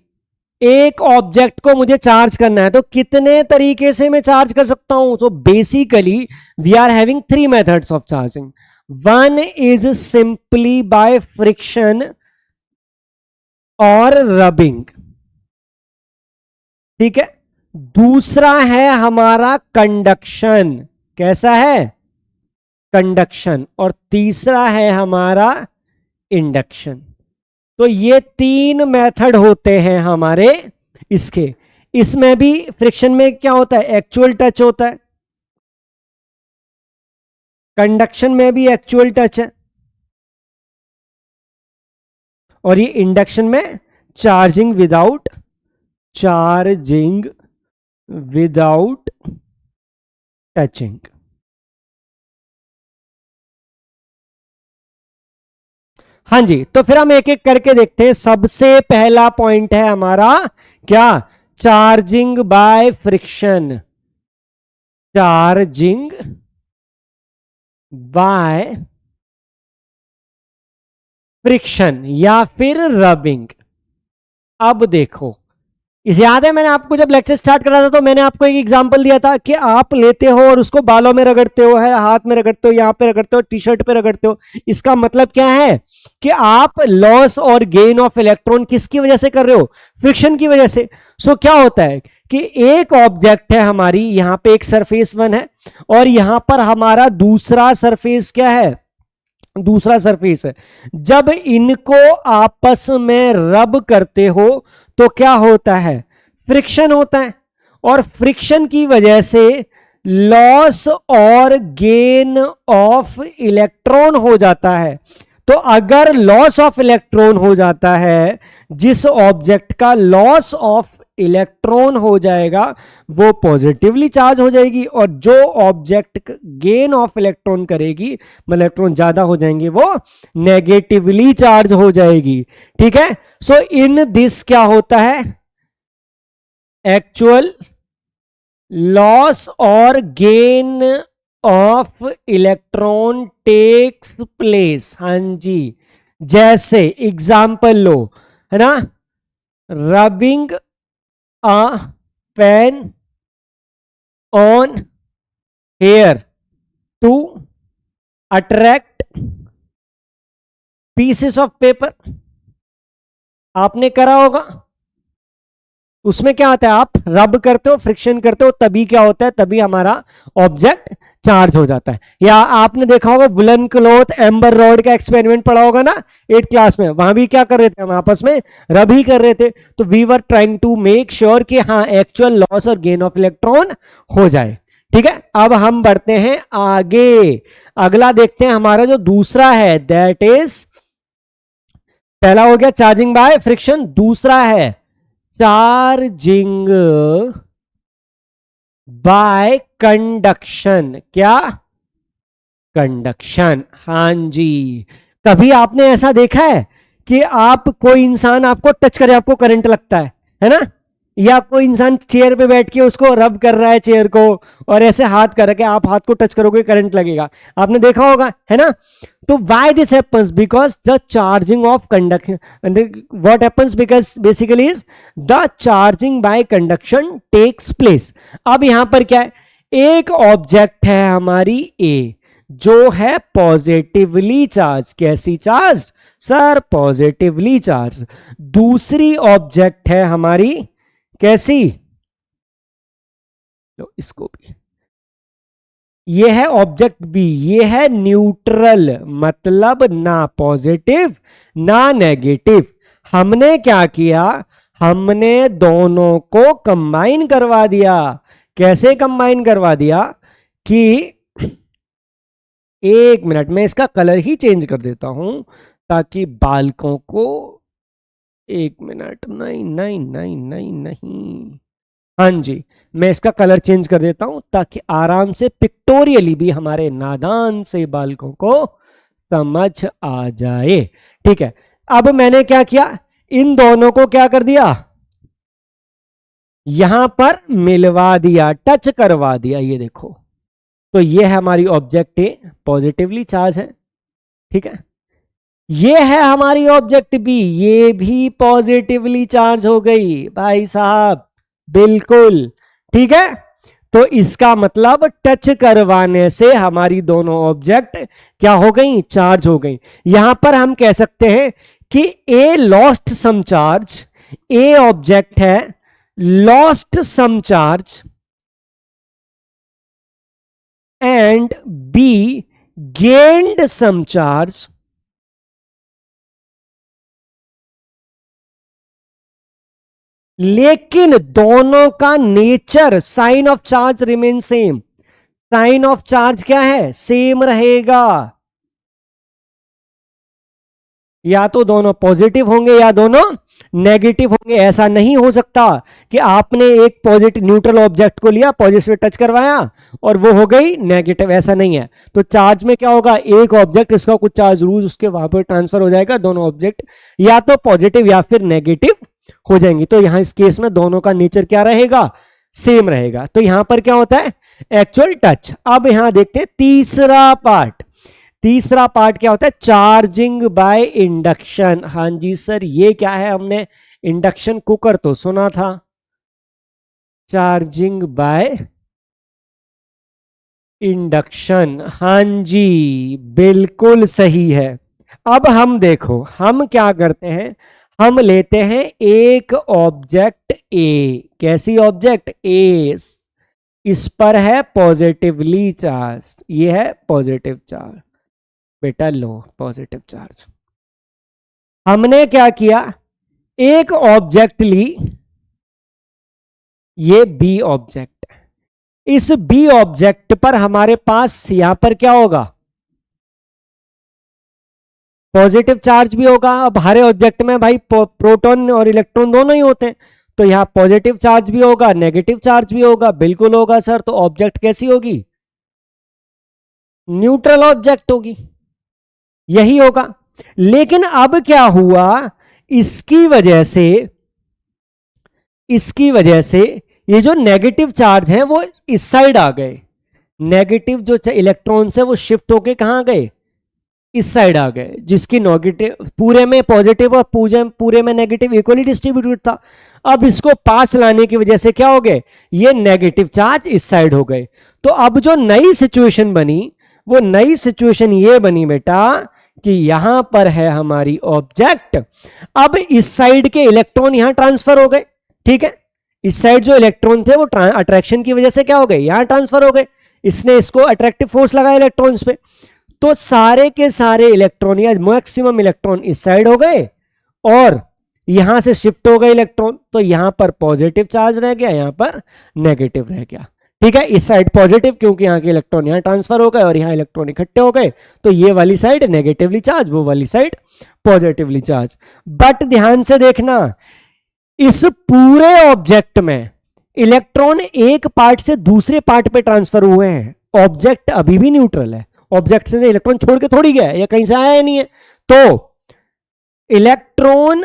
एक ऑब्जेक्ट को मुझे चार्ज करना है तो कितने तरीके से मैं चार्ज कर सकता हूं? So basically we are having three methods of charging. One is simply by friction और रबिंग, ठीक है। दूसरा है हमारा कंडक्शन। कैसा है? कंडक्शन। और तीसरा है हमारा इंडक्शन। तो ये तीन मेथड होते हैं हमारे इसके। इसमें भी फ्रिक्शन में क्या होता है? एक्चुअल टच होता है। कंडक्शन में भी एक्चुअल टच है। और ये इंडक्शन में चार्जिंग विदाउट टचिंग। हाँ जी, तो फिर हम एक एक करके देखते हैं। सबसे पहला पॉइंट है हमारा क्या? Charging by friction. Charging by friction या फिर रबिंग। अब देखो, इस याद है मैंने आपको जब लेक्चर स्टार्ट करा था तो मैंने आपको एक एग्जांपल दिया था कि आप लेते हो और उसको बालों में रगड़ते हो, है हाथ में रगड़ते हो, यहां पे रगड़ते हो, टी शर्ट पे रगड़ते हो। इसका मतलब क्या है कि आप लॉस और गेन ऑफ इलेक्ट्रॉन किसकी वजह से कर रहे हो? फ्रिक्शन की वजह से। सो क्या होता है कि एक ऑब्जेक्ट है हमारी, यहां पे एक सरफेस वन है और यहां पर हमारा दूसरा सरफेस क्या है? दूसरा सरफेस है। जब इनको आपस में रब करते हो तो क्या होता है? फ्रिक्शन होता है। और फ्रिक्शन की वजह से लॉस और गेन ऑफ इलेक्ट्रॉन हो जाता है। तो अगर लॉस ऑफ इलेक्ट्रॉन हो जाता है, जिस ऑब्जेक्ट का लॉस ऑफ इलेक्ट्रॉन हो जाएगा वो पॉजिटिवली चार्ज हो जाएगी, और जो ऑब्जेक्ट गेन ऑफ इलेक्ट्रॉन करेगी, मतलब इलेक्ट्रॉन ज्यादा हो जाएंगे, वो नेगेटिवली चार्ज हो जाएगी। ठीक है। सो इन दिस क्या होता है? एक्चुअल लॉस और gain of electron takes place. हाँ जी, जैसे एग्जाम्पल लो, है ना, rubbing a pen on hair to attract pieces of paper। आपने करा होगा। उसमें क्या होता है? आप रब करते हो, फ्रिक्शन करते हो, तभी क्या होता है? तभी हमारा ऑब्जेक्ट चार्ज हो जाता है। या आपने देखा होगा वुलन क्लॉथ एम्बर रॉड का एक्सपेरिमेंट पढ़ा होगा ना 8th क्लास में। वहां भी क्या कर रहे थे? हम आपस में रब ही कर रहे थे। तो we were trying to make sure कि हाँ एक्चुअल लॉस और गेन ऑफ इलेक्ट्रॉन हो जाए। ठीक है। अब हम बढ़ते हैं आगे। अगला देखते हैं हमारा जो दूसरा है, दैट इज, पहला हो गया चार्जिंग बाय फ्रिक्शन, दूसरा है चार्जिंग बाय कंडक्शन। क्या? कंडक्शन। हां जी, कभी आपने ऐसा देखा है कि आप, कोई इंसान आपको टच करे, आपको करंट लगता है ना? या कोई इंसान चेयर पे बैठ के उसको रब कर रहा है चेयर को, और ऐसे हाथ करके आप हाथ को टच करोगे करंट लगेगा। आपने देखा होगा, है ना? तो why this happens? Because the charging of conduction, what happens? Because basically is the charging by conduction takes place. अब यहां पर क्या है? एक ऑब्जेक्ट है हमारी ए, जो है पॉजिटिवली चार्ज। कैसी चार्ज सर? Positively charge. दूसरी ऑब्जेक्ट है हमारी कैसी? लो इसको भी, ये है ऑब्जेक्ट बी, ये है न्यूट्रल, मतलब ना पॉजिटिव ना नेगेटिव। हमने क्या किया? हमने दोनों को कंबाइन करवा दिया। कैसे कंबाइन करवा दिया? कि एक मिनट में इसका कलर ही चेंज कर देता हूं ताकि बालकों को, एक मिनट, नहीं नहीं नहीं नहीं नहीं, हाँ जी, मैं इसका कलर चेंज कर देता हूं ताकि आराम से पिक्टोरियली भी हमारे नादान से बालकों को समझ आ जाए। ठीक है। अब मैंने क्या किया? इन दोनों को क्या कर दिया, यहां पर मिलवा दिया, टच करवा दिया, ये देखो। तो ये है हमारी ऑब्जेक्ट ए, पॉजिटिवली चार्ज है, ठीक है। ये है हमारी ऑब्जेक्ट बी, ये भी पॉजिटिवली चार्ज हो गई भाई साहब, बिल्कुल ठीक है। तो इसका मतलब टच करवाने से हमारी दोनों ऑब्जेक्ट क्या हो गई, चार्ज हो गई। यहां पर हम कह सकते हैं कि A lost some charge, A object है lost some charge and B gained some charge, लेकिन दोनों का nature, sign of charge remain same. Sign of charge क्या है, सेम रहेगा। या तो दोनों पॉजिटिव होंगे या दोनों नेगेटिव होंगे। ऐसा नहीं हो सकता कि आपने एक पॉजिटिव न्यूट्रल ऑब्जेक्ट को लिया, पॉजिटिव टच करवाया और वो हो गई नेगेटिव, ऐसा नहीं है। तो चार्ज में क्या होगा, एक ऑब्जेक्ट, इसका कुछ चार्ज रूज उसके वहां पर ट्रांसफर हो जाएगा, दोनों ऑब्जेक्ट या तो पॉजिटिव या फिर नेगेटिव हो जाएंगी। तो यहां इस केस में दोनों का नेचर क्या रहेगा, सेम रहेगा। तो यहां पर क्या होता है, एक्चुअल टच। अब यहां देखते हैं तीसरा पार्ट। तीसरा पार्ट क्या होता है, चार्जिंग बाय इंडक्शन। हाँ जी सर, ये क्या है, हमने इंडक्शन कुकर तो सुना था। चार्जिंग बाय इंडक्शन, हाँ जी बिल्कुल सही है। अब हम देखो, हम क्या करते हैं, हम लेते हैं एक ऑब्जेक्ट ए। कैसी ऑब्जेक्ट ए, इस पर है पॉजिटिवली चार्ज, ये है पॉजिटिव चार्ज, बेटा लो पॉजिटिव चार्ज। हमने क्या किया, एक ऑब्जेक्ट ली, ये बी ऑब्जेक्ट। इस बी ऑब्जेक्ट पर हमारे पास यहां पर क्या होगा, पॉजिटिव चार्ज भी होगा। अब हरे ऑब्जेक्ट में भाई प्रोटॉन और इलेक्ट्रॉन दोनों ही होते हैं, तो यहां पॉजिटिव चार्ज भी होगा, नेगेटिव चार्ज भी होगा। बिल्कुल होगा सर। तो ऑब्जेक्ट कैसी होगी, न्यूट्रल ऑब्जेक्ट होगी, यही होगा। लेकिन अब क्या हुआ, इसकी वजह से ये जो नेगेटिव चार्ज है वो इस साइड आ गए। नेगेटिव जो इलेक्ट्रॉन है वो शिफ्ट होके कहां गए, इस साइड आ गए, जिसकी नेगेटिव पूरे में पॉजिटिव और पूरे में नेगेटिव इक्वली डिस्ट्रीब्यूटेड था। अब इसको पास लाने की वजह से क्या हो गए, ये नेगेटिव चार्ज इस साइड हो गए। तो अब जो नई सिचुएशन बनी, वो नई सिचुएशन ये बनी बेटा कि यहां पर है हमारी ऑब्जेक्ट। अब इस साइड के इलेक्ट्रॉन यहां ट्रांसफर हो गए, ठीक है। इस साइड जो इलेक्ट्रॉन थे वो अट्रैक्शन की वजह से क्या हो गए, यहां ट्रांसफर हो गए। इसने इसको अट्रैक्टिव फोर्स लगाया इलेक्ट्रॉन्स पे, तो सारे के सारे इलेक्ट्रॉन या मैक्सिमम इलेक्ट्रॉन इस साइड हो गए और यहां से शिफ्ट हो गए इलेक्ट्रॉन। तो यहां पर पॉजिटिव चार्ज रह गया, यहां पर नेगेटिव रह गया, ठीक है। इस साइड पॉजिटिव क्योंकि यहां के इलेक्ट्रॉन यहां ट्रांसफर हो गए और यहां इलेक्ट्रॉन इकट्ठे हो गए, तो ये वाली साइड नेगेटिवली चार्ज, वो वाली साइड पॉजिटिवली चार्ज। बट ध्यान से देखना, इस पूरे ऑब्जेक्ट में इलेक्ट्रॉन एक पार्ट से दूसरे पार्ट पे ट्रांसफर हुए हैं, ऑब्जेक्ट अभी भी न्यूट्रल है। ऑब्जेक्ट से इलेक्ट्रॉन छोड़ के थोड़ी गया है या कहीं से आया नहीं है। तो electron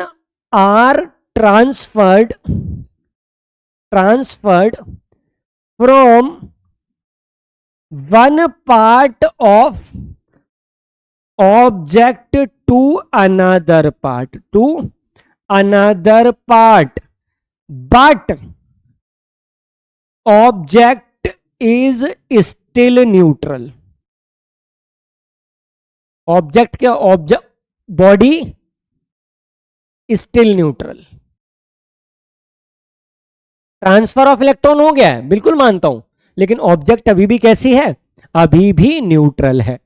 are transferred from one part of object to another part, but object is still neutral. Object क्या, object body still neutral. Transfer of electron हो गया है, बिल्कुल मानता हूं, लेकिन ऑब्जेक्ट अभी भी कैसी है, अभी भी न्यूट्रल है,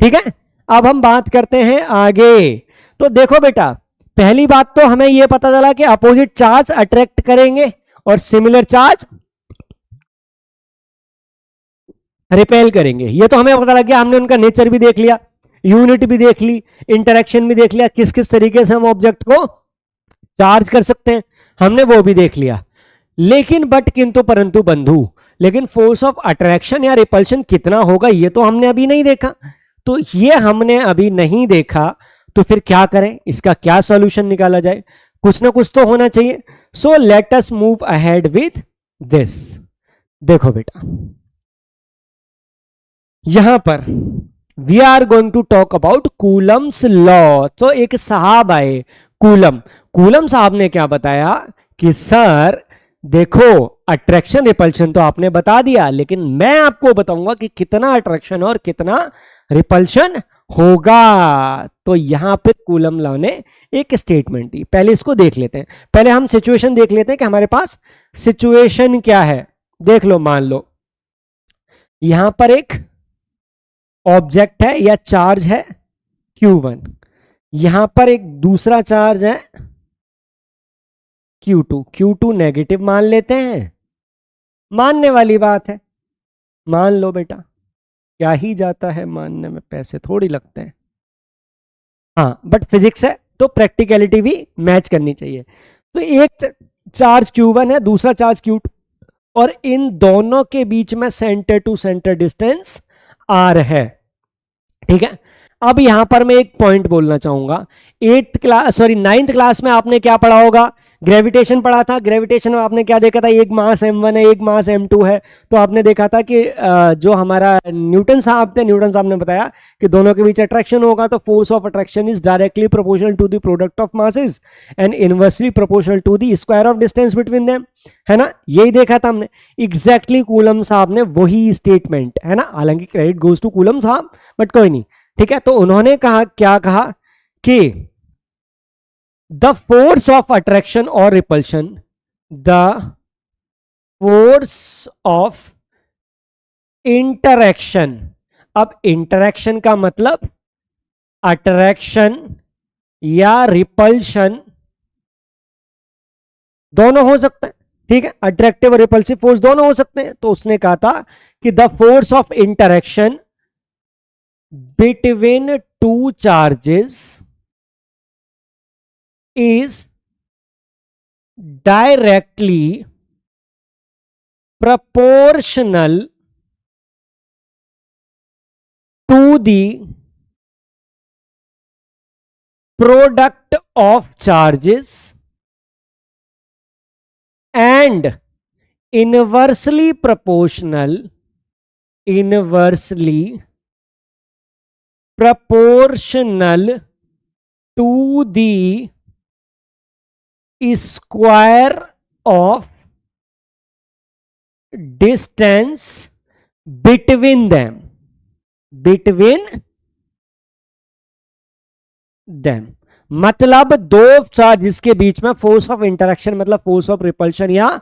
ठीक है। अब हम बात करते हैं आगे। तो देखो बेटा, पहली बात तो हमें यह पता चला कि अपोजिट चार्ज अट्रैक्ट करेंगे और सिमिलर चार्ज रिपेल करेंगे। ये तो हमें पता लग गया, हमने उनका नेचर भी देख लिया, यूनिट भी देख ली, इंटरेक्शन भी देख लिया, किस किस तरीके से हम ऑब्जेक्ट को चार्ज कर सकते हैं, हमने वो भी देख लिया। लेकिन बट किंतु परंतु बंधु, लेकिन फोर्स ऑफ अट्रैक्शन या रिपल्शन कितना होगा ये तो हमने अभी नहीं देखा। तो ये हमने अभी नहीं देखा, तो फिर क्या करें, इसका क्या सॉल्यूशन निकाला जाए। कुछ ना कुछ तो होना चाहिए. So let us move ahead with this. देखो बेटा, यहां पर we are going to talk about coulomb's law. तो एक साहब आए, कूलम साहब ने क्या बताया कि सर देखो, अट्रैक्शन रिपल्शन तो आपने बता दिया, लेकिन मैं आपको बताऊंगा कि कितना अट्रैक्शन और कितना रिपल्शन होगा. तो यहां पे कूलम लॉ ने एक स्टेटमेंट दी. पहले इसको देख लेते हैं, पहले हम सिचुएशन देख लेते हैं कि हमारे पास सिचुएशन क्या है. देख लो, मान लो यहां पर एक ऑब्जेक्ट है या चार्ज है Q1, यहां पर एक दूसरा चार्ज है Q2. Q2 नेगेटिव मान लेते हैं, मानने वाली बात है, मान लो बेटा, क्या ही जाता है मानने में, पैसे थोड़ी लगते हैं. हाँ, बट फिजिक्स है तो प्रैक्टिकलिटी भी मैच करनी चाहिए. तो एक चार्ज Q1 है, दूसरा चार्ज Q2, और इन दोनों के बीच में centre to centre distance R है. ठीक है. अब यहां पर मैं एक पॉइंट बोलना चाहूंगा. 9th क्लास में आपने क्या पढ़ा होगा, ग्रेविटेशन पढ़ा था. ग्रेविटेशन में आपने क्या देखा था, एक मास m1 है, एक मास m2 है. तो आपने देखा था कि जो हमारा न्यूटन साहब थे, न्यूटन साहब ने बताया कि दोनों के बीच अट्रैक्शन होगा, तो force of attraction is directly proportional to the product of masses and inversely proportional to the square of distance between them. है ना, यही देखा था हमने. एग्जैक्टली कूलम साहब ने वही स्टेटमेंट, है ना, हालांकि क्रेडिट गोज टू कूलम साहब, बट कोई नहीं. ठीक है, तो उन्होंने कहा, क्या कहा कि द फोर्स ऑफ अट्रैक्शन और repulsion, the force of interaction. अब इंटरैक्शन का मतलब अट्रैक्शन या रिपल्शन दोनों हो सकते हैं. ठीक है, अट्रैक्टिव और रिपल्सिव फोर्स दोनों हो सकते हैं. तो उसने कहा था कि the force of interaction between two charges is directly proportional to the product of charges and inversely proportional to the square of distance between them. मतलब दो चार्जेस के बीच में फोर्स ऑफ इंटरेक्शन मतलब फोर्स ऑफ रिपल्शन या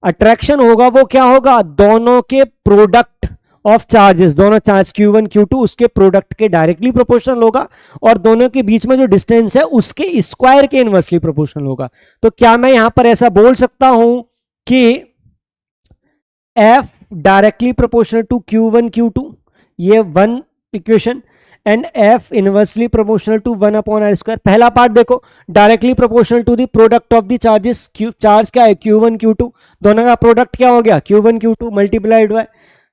attraction होगा, वो क्या होगा, दोनों के प्रोडक्ट ऑफ चार्जेस, दोनों चार्ज Q1 Q2 उसके प्रोडक्ट के डायरेक्टली प्रोपोर्शनल होगा, और दोनों के बीच में जो डिस्टेंस है उसके स्क्वायर के इनवर्सली प्रोपोर्शनल होगा. तो क्या मैं यहां पर ऐसा बोल सकता हूं कि F directly proportional to Q1 Q2, ये one equation, and F inversely proportional to 1/r². पहला पार्ट देखो, directly proportional to the product of the charges. Charge क्या है, Q1 Q2, दोनों का प्रोडक्ट क्या हो गया, Q1 Q2 मल्टीप्लाइड बाय,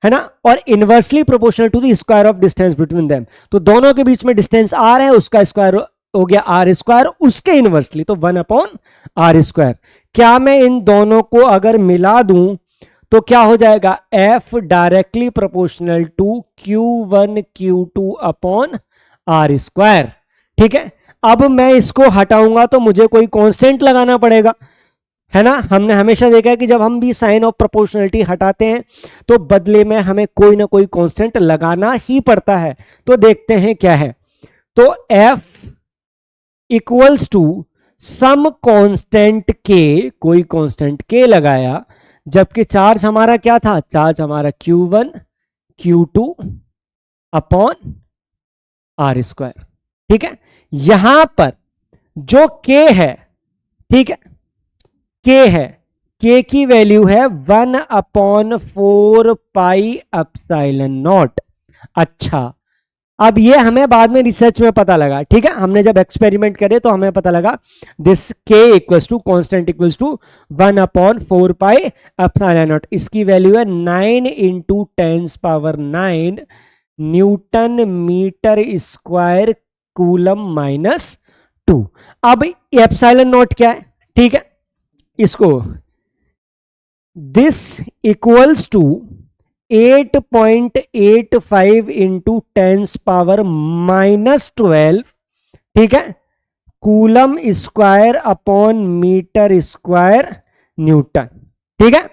है ना, और inversely proportional to the square of distance between them. तो दोनों के बीच में डिस्टेंस R है, उसका स्क्वायर हो गया R², उसके इनवर्सली तो 1/r². क्या मैं इन दोनों को अगर मिला दूं तो क्या हो जाएगा, F directly proportional to Q1 Q2/r². ठीक है, अब मैं इसको हटाऊंगा तो मुझे कोई कांस्टेंट लगाना पड़ेगा, है ना. हमने हमेशा देखा है कि जब हम भी साइन ऑफ प्रोपोर्शनलिटी हटाते हैं तो बदले में हमें कोई ना कोई कांस्टेंट लगाना ही पड़ता है. तो देखते हैं क्या है. तो F equals to some constant K, कोई कांस्टेंट K लगाया, जबकि चार्ज हमारा क्या था, चार्ज हमारा Q1 Q2/r². ठीक है, यहां पर जो K है, ठीक है, K है, K की वैल्यू है 1/4πε0. अच्छा, अब ये हमें बाद में रिसर्च में पता लगा. ठीक है, हमने जब एक्सपेरिमेंट करे तो हमें पता लगा this K equals to constant equals to 1/4πε0. इसकी वैल्यू है 9 × 10⁹ newton metre square coulomb minus 2। अब एप्सिलॉन नॉट क्या है, ठीक है, इसको दिस इक्वल्स टू 8.85 इंटू 10⁻⁻12, ठीक है, coulomb square upon metre square newton. ठीक है,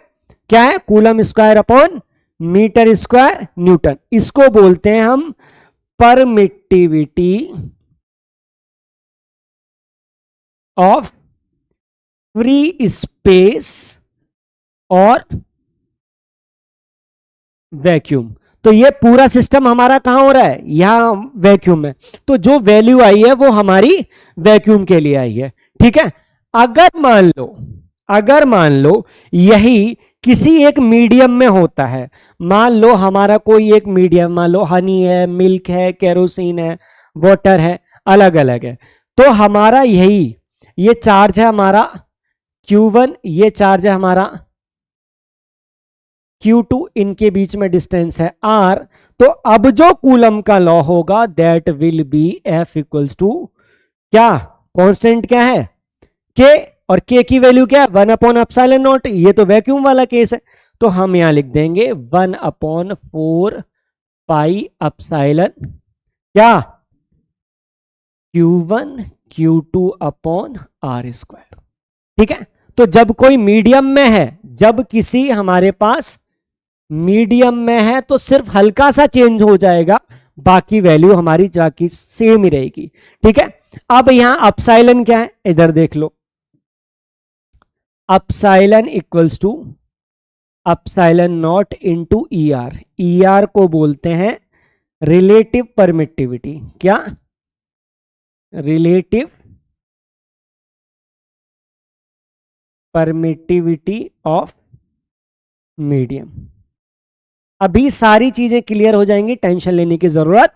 क्या है, coulomb square upon metre square newton. इसको बोलते हैं हम परमिटिविटी ऑफ फ्री स्पेस और वैक्यूम। तो ये पूरा सिस्टम हमारा कहां हो रहा है, यहां वैक्यूम में। तो जो वैल्यू आई है वो हमारी वैक्यूम के लिए आई है। ठीक है, अगर मान लो यही किसी एक मीडियम में होता है, मान लो हमारा कोई एक मीडियम, मान लो हनी है, मिल्क है, केरोसिन है, वाटर है, अलग अलग है, तो हमारा यही ये चार्ज है हमारा Q1, ये चार्ज है हमारा Q2, इनके बीच में डिस्टेंस है R। तो अब जो कूलम का लॉ होगा that will be F equals to क्या, कांस्टेंट क्या है K, और K की वैल्यू क्या है 1/ε0। ये तो वैक्यूम वाला केस है, तो हम यहां लिख देंगे 1/4πε क्या Q1 Q2 अपॉन R²। ठीक है, तो जब कोई मीडियम में है, जब किसी हमारे पास मीडियम में है तो सिर्फ हल्का सा चेंज हो जाएगा, बाकी वैल्यू हमारी जाकी सेम ही रहेगी। ठीक है, अब यहां अपसाइलन क्या है, इधर देख लो, epsilon equals to epsilon not into ER। ER को बोलते हैं रिलेटिव परमिटिविटी, क्या, रिलेटिव परमिटिविटी ऑफ मीडियम। अभी सारी चीजें क्लियर हो जाएंगी, टेंशन लेने की जरूरत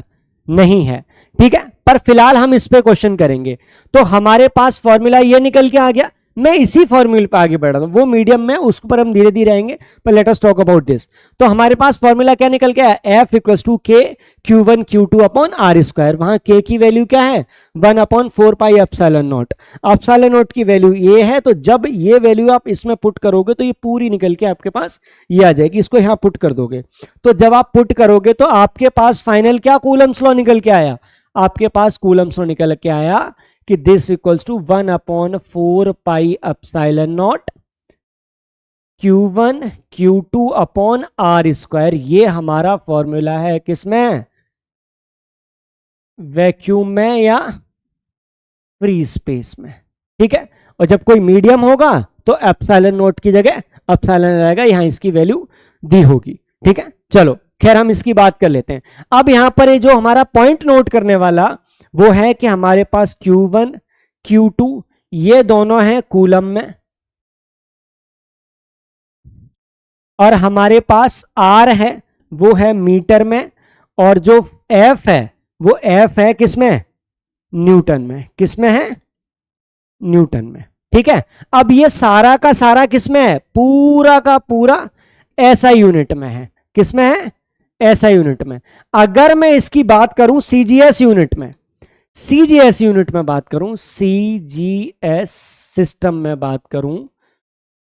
नहीं है। ठीक है, पर फिलहाल हम इस पे क्वेश्चन करेंगे। तो हमारे पास फॉर्मूला ये निकल के आ गया, मैं इसी फॉर्मूले पे आगे बढ़ रहा हूं, वो मीडियम में उस पर हम धीरे धीरे आएंगे, पर let us talk about this. तो हमारे पास फॉर्मूला क्या निकल के आया, F equals to K Q1 Q2 upon R²। वहां K की वैल्यू क्या है 1/4πε0। ε0 की वैल्यू ये है, तो जब ये वैल्यू आप इसमें पुट करोगे तो ये पूरी निकल के आपके पास ये आ जाएगी। इसको यहां पुट कर दोगे, तो जब आप पुट करोगे तो आपके पास फाइनल क्या कूलम्स लॉ निकल के आया, आपके पास कूलम्स लॉ निकल के आया कि this equals to 1/4πε0 Q1 Q2 upon R²। ये हमारा फॉर्मूला है किसमें, वैक्यूम में या फ्री स्पेस में। ठीक है, और जब कोई मीडियम होगा तो ε0 की जगह एप्सिलॉन आएगा, यहां इसकी वैल्यू दी होगी। ठीक है, चलो खैर हम इसकी बात कर लेते हैं। अब यहां पर ये जो हमारा पॉइंट नोट करने वाला वो है कि हमारे पास Q1 Q2 ये दोनों हैं कूलम में, और हमारे पास R है वो है मीटर में, और जो F है वो F है किसमें, न्यूटन में। किसमें है, न्यूटन में। ठीक है, अब ये सारा का सारा किसमें है, पूरा का पूरा SI यूनिट में है। किसमें है, SI यूनिट में। अगर मैं इसकी बात करूं CGS यूनिट में, CGS यूनिट में बात करूं, CGS सिस्टम में बात करूं,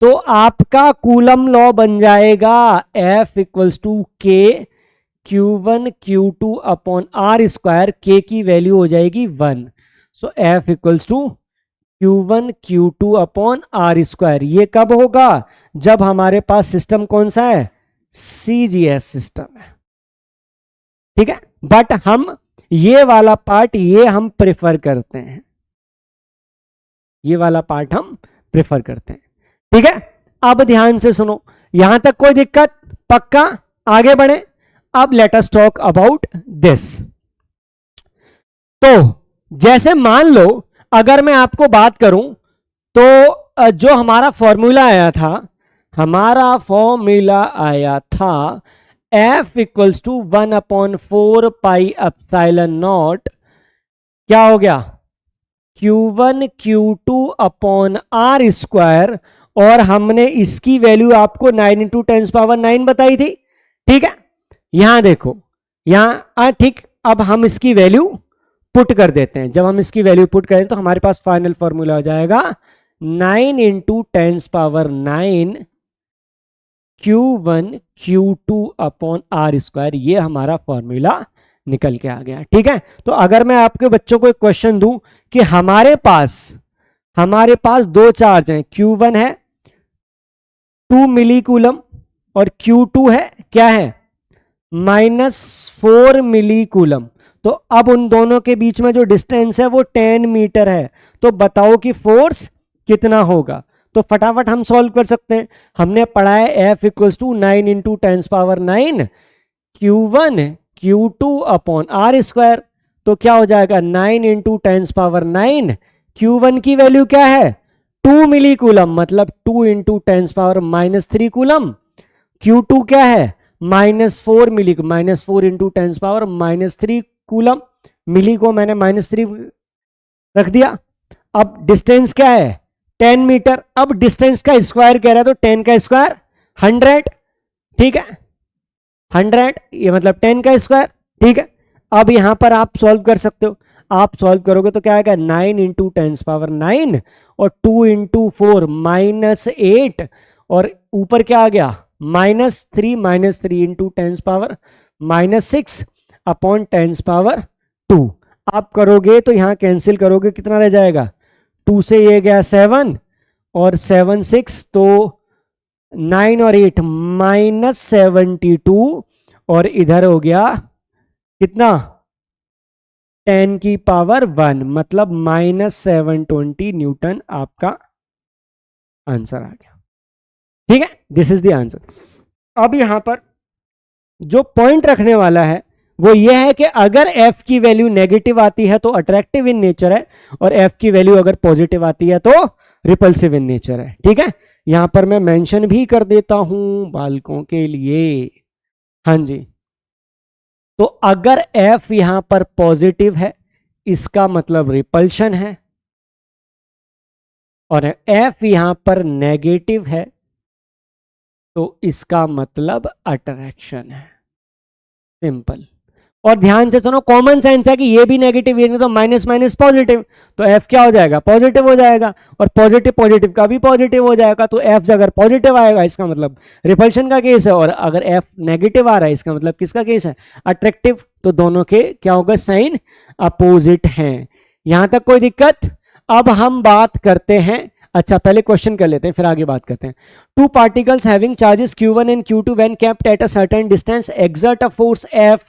तो आपका कूलम लॉ बन जाएगा F equals to K Q1 Q2 upon R²। K की वैल्यू हो जाएगी 1। So F equals to Q1 Q2 upon R²। ये कब होगा, जब हमारे पास सिस्टम कौन सा है, CGS सिस्टम है। ठीक है, बट हम ये वाला पार्ट ये हम प्रेफर करते हैं, ये वाला पार्ट हम प्रेफर करते हैं। ठीक है, अब ध्यान से सुनो, यहां तक कोई दिक्कत, पक्का, आगे बढ़े। अब late us talk about this. तो जैसे मान लो अगर मैं आपको बात करूं तो जो हमारा फॉर्मूला आया था, हमारा फॉर्मूला आया था F इक्वल्स टू 1/4πε0 क्या हो गया, Q1 Q2 अपॉन R², और हमने इसकी वैल्यू आपको 9 × 10⁻9 बताई थी। ठीक है, यहां देखो, यहां ठीक, अब हम इसकी वैल्यू पुट कर देते हैं, जब हम इसकी वैल्यू पुट करें तो हमारे पास फाइनल फॉर्मूला हो जाएगा 9 into 10⁹ Q1 Q2 upon R square. ये हमारा फॉर्मूला निकल के आ गया। ठीक है, तो अगर मैं आपके बच्चों को एक क्वेश्चन दूं कि हमारे पास दो चार्ज हैं, Q1 है 2 मिली कूलम और Q2 है क्या है -4 मिली कूलम। तो अब उन दोनों के बीच में जो डिस्टेंस है वो 10 मीटर है। तो बताओ कि फोर्स कितना होगा। तो फटाफट हम सॉल्व कर सकते हैं। हमने पढ़ा है F equals to 9 into 10⁹ Q1 Q2 upon R square. तो क्या हो जाएगा 9 इंटू 10⁹ Q1 की वैल्यू क्या है 2 मिली कूलम, मतलब 2 इंटू 10⁻³ कूलम। Q2 क्या है -4 मिली, -4 इंटू 10⁻³ कूलम। मिली को मैंने -3 रख दिया। अब डिस्टेंस क्या है 10 मीटर। अब डिस्टेंस का स्क्वायर कह रहा है तो 10 का स्क्वायर 100। ठीक है, 100 ये मतलब 10 का स्क्वायर। ठीक है, अब यहां पर आप सॉल्व कर सकते हो। आप सॉल्व करोगे तो क्या आएगा 9 इंटू 10⁹ और 2 इंटू 4 -8 और ऊपर क्या आ गया -3 इंटू 10⁻6 अपॉन 10⁻2। आप करोगे तो यहां कैंसिल करोगे कितना रह जाएगा 2 से ये गया 7 और 7 6 तो 9 और 8 -72 और इधर हो गया कितना 10⁻1 मतलब -720 न्यूटन आपका आंसर आ गया। ठीक है, दिस इज द आंसर। अब यहां पर जो पॉइंट रखने वाला है वो ये है कि अगर F की वैल्यू नेगेटिव आती है तो अट्रैक्टिव इन नेचर है और F की वैल्यू अगर पॉजिटिव आती है तो रिपल्सिव इन नेचर है। ठीक है, यहां पर मैं मेंशन भी कर देता हूं बालकों के लिए। हाँ जी, तो अगर F यहां पर पॉजिटिव है इसका मतलब रिपल्शन है और F यहां पर नेगेटिव है तो इसका मतलब अट्रैक्शन है। सिंपल। और ध्यान से सुनो, कॉमन सेंस है कि ये भी नेगेटिव ये नहीं तो माइनस माइनस पॉजिटिव, तो F क्या हो जाएगा पॉजिटिव हो जाएगा और पॉजिटिव पॉजिटिव का भी पॉजिटिव हो जाएगा। तो F से अगर पॉजिटिव आएगा इसका मतलब रिपल्शन का केस है और अगर F नेगेटिव आ रहा है इसका मतलब किसका केस है अट्रैक्टिव। तो दोनों के क्या होगा साइन अपोजिट हैं। यहां तक कोई दिक्कत। अब हम बात करते हैं, अच्छा पहले क्वेश्चन कर लेते हैं फिर आगे बात करते हैं। Two particles having charges Q1 and Q2 when kept at a certain distance exert a force F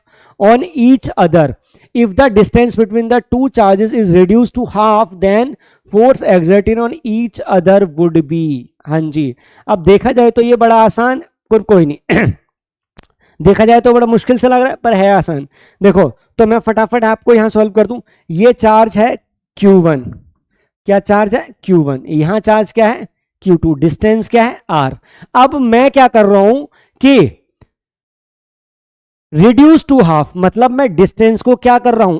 on each other. If the distance between the two charges is reduced to half, then force exerted on each other would be। हाँ जी, अब देखा जाए तो ये बड़ा आसान, कोई नहीं देखा जाए तो बड़ा मुश्किल से लग रहा है पर है आसान। देखो तो मैं फटाफट आपको यहां सॉल्व कर दूं। ये चार्ज है Q1, क्या चार्ज है Q1, यहां चार्ज क्या है Q2, डिस्टेंस क्या है R। अब मैं क्या कर रहा हूं कि रिड्यूस टू हाफ, मतलब मैं डिस्टेंस को क्या कर रहा हूं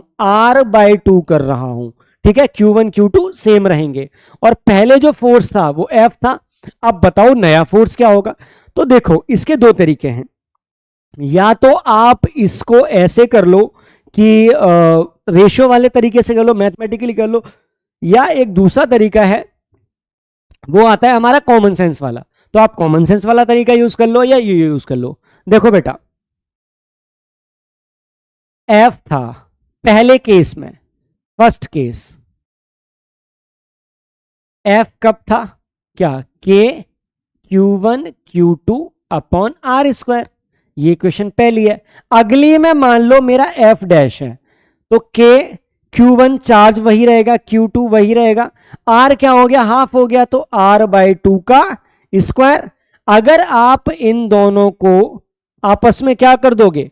R/2 कर रहा हूं। ठीक है, Q1 Q2 सेम रहेंगे और पहले जो फोर्स था वो F था। अब बताओ नया फोर्स क्या होगा। तो देखो इसके दो तरीके हैं, या तो आप इसको ऐसे कर लो कि रेशियो वाले तरीके से कर लो, मैथमेटिकली कर लो, या एक दूसरा तरीका है वो आता है हमारा कॉमन सेंस वाला। तो आप कॉमन सेंस वाला तरीका यूज कर लो या ये यूज कर लो। देखो बेटा F था पहले केस में, फर्स्ट केस F कब था क्या K Q1 Q2 upon R square. ये क्वेश्चन पहली है। अगली में मान लो मेरा F डैश है तो K Q1 चार्ज वही रहेगा, Q2 वही रहेगा, R क्या हो गया हाफ हो गया तो R/2 का स्क्वायर। अगर आप इन दोनों को आपस में क्या कर दोगे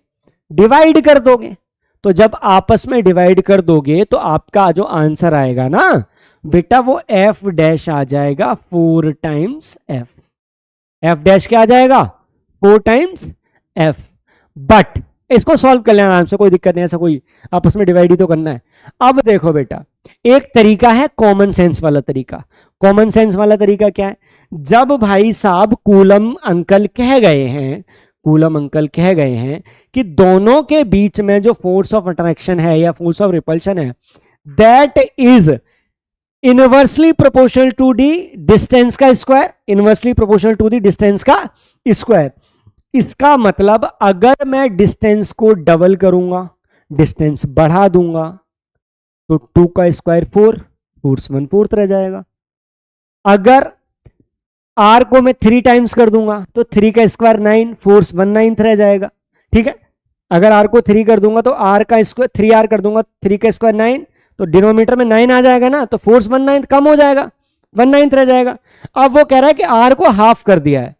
डिवाइड कर दोगे, तो जब आपस में डिवाइड कर दोगे तो आपका जो आंसर आएगा ना बेटा वो F डैश आ जाएगा 4 टाइम्स F। F डैश क्या आ जाएगा 4 टाइम्स F। बट इसको सॉल्व कर लेना आराम से, कोई दिक्कत नहीं, ऐसा कोई आपस में डिवाइड ही तो करना है। अब देखो बेटा एक तरीका है कॉमन सेंस वाला तरीका। कॉमन सेंस वाला तरीका क्या है, जब भाई साहब कूलम अंकल कह गए हैं, कूलम अंकल कह गए हैं कि दोनों के बीच में जो फोर्स ऑफ अट्रैक्शन है या फोर्स ऑफ रिपल्शन है, that is inversely proportional to the distance का square, inversely proportional to the distance का स्क्वायर। इसका मतलब अगर मैं डिस्टेंस को डबल करूंगा, डिस्टेंस बढ़ा दूंगा, तो 2 का स्क्वायर 4, फोर्स 1/4 रह जाएगा। अगर r को मैं 3 टाइम्स कर दूंगा तो 3 का स्क्वायर 9, फोर्स 1/9 रह जाएगा। ठीक है, अगर r को 3 कर दूंगा तो r का स्क्वायर 3r कर दूंगा, 3 का स्क्वायर 9, तो डिनोमीटर में 9 आ जाएगा ना, तो फोर्स 1/9 कम हो जाएगा, 1/9 रह जाएगा। अब वो कह रहा है कि r को हाफ कर दिया है।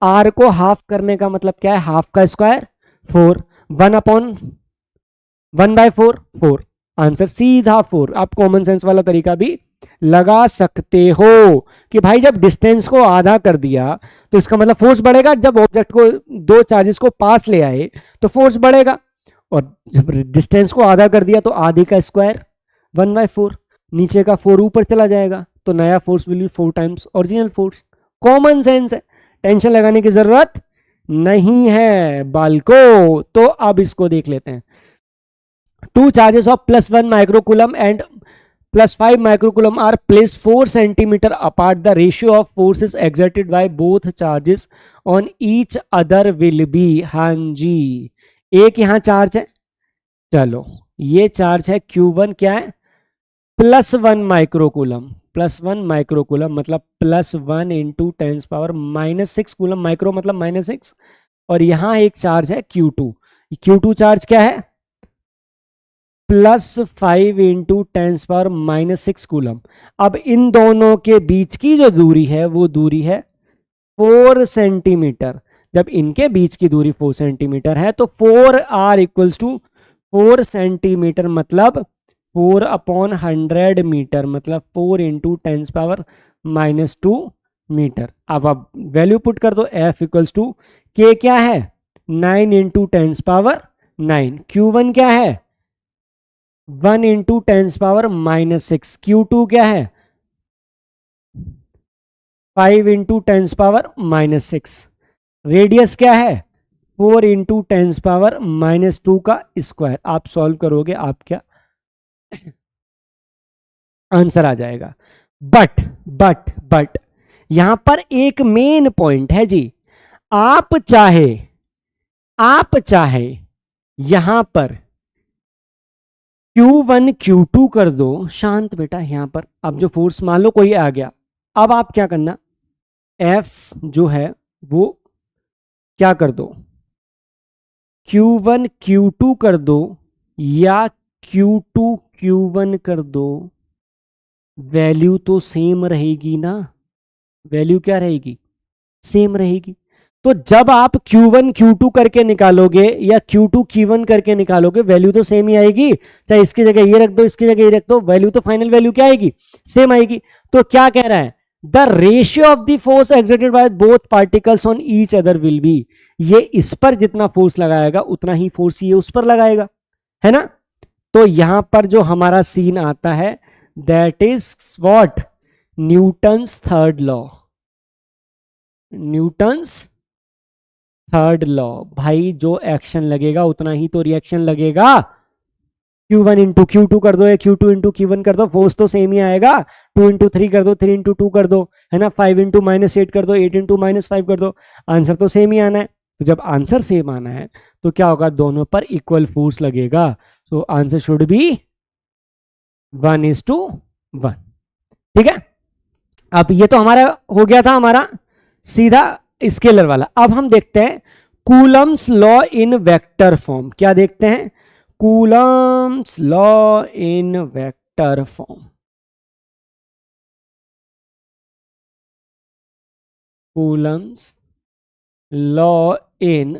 r को हाफ करने का मतलब क्या है? हाफ का स्क्वायर 4, 1/4, 4। आंसर सीधा 4। आप कॉमन सेंस वाला तरीका भी लगा सकते हो कि भाई जब डिस्टेंस को आधा कर दिया तो इसका मतलब फोर्स बढ़ेगा। जब ऑब्जेक्ट को, दो चार्जेस को पास ले आए तो फोर्स बढ़ेगा, और जब डिस्टेंस को आधा कर दिया तो आधे का स्क्वायर 1/4, नीचे का 4 ऊपर चला जाएगा, तो नया force will be 4 times original force. Common sense है, टेंशन लगाने की जरूरत नहीं है बालको। तो अब इसको देख लेते हैं। 2 charges of +1 microcoulomb and +5 microcoulomb are placed 4 centimeter apart. The ratio of forces exerted by both charges on each other will be, हाँ जी, एक यहां चार्ज है, चलो ये चार्ज है Q1, क्या है? +1 माइक्रोकूलम, +1 माइक्रोकूलम मतलब +1 इंटू 10⁻⁻6 कूलम, माइक्रो मतलब -6, और यहां एक चार्ज है Q2। Q2 चार्ज क्या है? +5 इंटू 10⁻⁻6 कूलम। अब इन दोनों के बीच की जो दूरी है वो दूरी है 4 सेंटीमीटर। जब इनके बीच की दूरी 4 सेंटीमीटर है तो 4r इक्वल्स टू 4 सेंटीमीटर मतलब 4/100 मीटर, मतलब 4 इंटू 10⁻⁻2 मीटर। अब आप वैल्यू पुट कर दो, F इक्वल्स टू K क्या है? 9 इंटू 10⁻9। Q1 क्या है? 1 इंटू 10⁻⁻6। Q2 क्या है? 5 इंटू 10⁻⁻6। रेडियस क्या है? 4 इंटू 10⁻⁻2 का स्क्वायर। आप सॉल्व करोगे, आप क्या आंसर आ जाएगा। बट यहां पर एक मेन पॉइंट है जी। आप चाहे यहां पर Q1 Q2 कर दो, शांत बेटा। यहां पर अब जो फोर्स मान लो कोई आ गया, अब आप क्या करना, F जो है वो क्या कर दो, Q1 Q2 कर दो या Q2 Q1 कर दो, वैल्यू तो सेम रहेगी ना। वैल्यू क्या रहेगी? सेम रहेगी। तो जब आप Q1 Q2 करके निकालोगे या Q2 Q1 करके निकालोगे, वैल्यू तो सेम ही आएगी। चाहे इसकी जगह ये रख दो, इसकी जगह ये रख दो, वैल्यू तो फाइनल वैल्यू क्या आएगी? सेम आएगी। तो क्या कह रहा है? The ratio of the force exerted by both particles on each other will be, ये इस पर जितना फोर्स लगाएगा उतना ही फोर्स ये उस पर लगाएगा, है ना। तो यहां पर जो हमारा सीन आता है that is what? Newton's third law. Newton's third law. भाई जो एक्शन लगेगा उतना ही तो रिएक्शन लगेगा। Q1 इंटू Q2 कर दो या Q2 इंटू Q1 कर दो, फोर्स तो सेम ही आएगा। 2 इंटू 3 कर दो, 3 इंटू 2 कर दो, है ना। 5 इंटू -8 कर दो, 8 इंटू -5 कर दो, आंसर तो सेम ही आना है। तो जब आंसर सेम आना है तो क्या होगा? दोनों पर इक्वल फोर्स लगेगा। तो आंसर शुड बी 1:1। ठीक है। अब ये तो हमारा हो गया था, हमारा सीधा स्केलर वाला। अब हम देखते हैं Coulomb's law in vector form. क्या देखते हैं? Coulomb's law in vector form. Coulomb's law in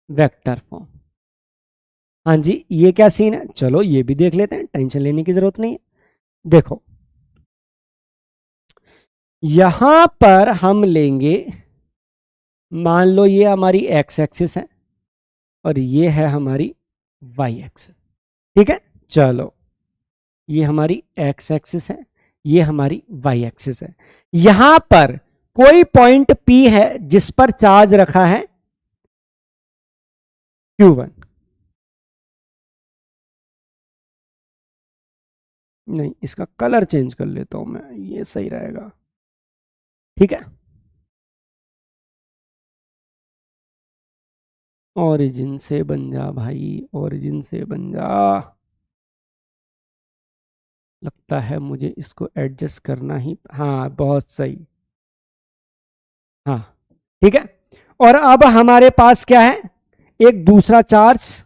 vector form. हाँ जी, ये क्या सीन है? चलो ये भी देख लेते हैं, टेंशन लेने की जरूरत नहीं है। देखो यहां पर हम लेंगे, मान लो ये हमारी एक्स एक्सिस है और ये है हमारी वाई एक्सिस। ठीक है, चलो ये हमारी एक्स एक्सिस है, ये हमारी वाई एक्सिस है। यहां पर कोई पॉइंट P है जिस पर चार्ज रखा है Q1, नहीं इसका कलर चेंज कर लेता हूं मैं, ये सही रहेगा, ठीक है। ओरिजिन से बन जा भाई, ओरिजिन से बन जा। लगता है मुझे इसको एडजस्ट करना ही, हाँ बहुत सही, हाँ ठीक है। और अब हमारे पास क्या है, एक दूसरा चार्ज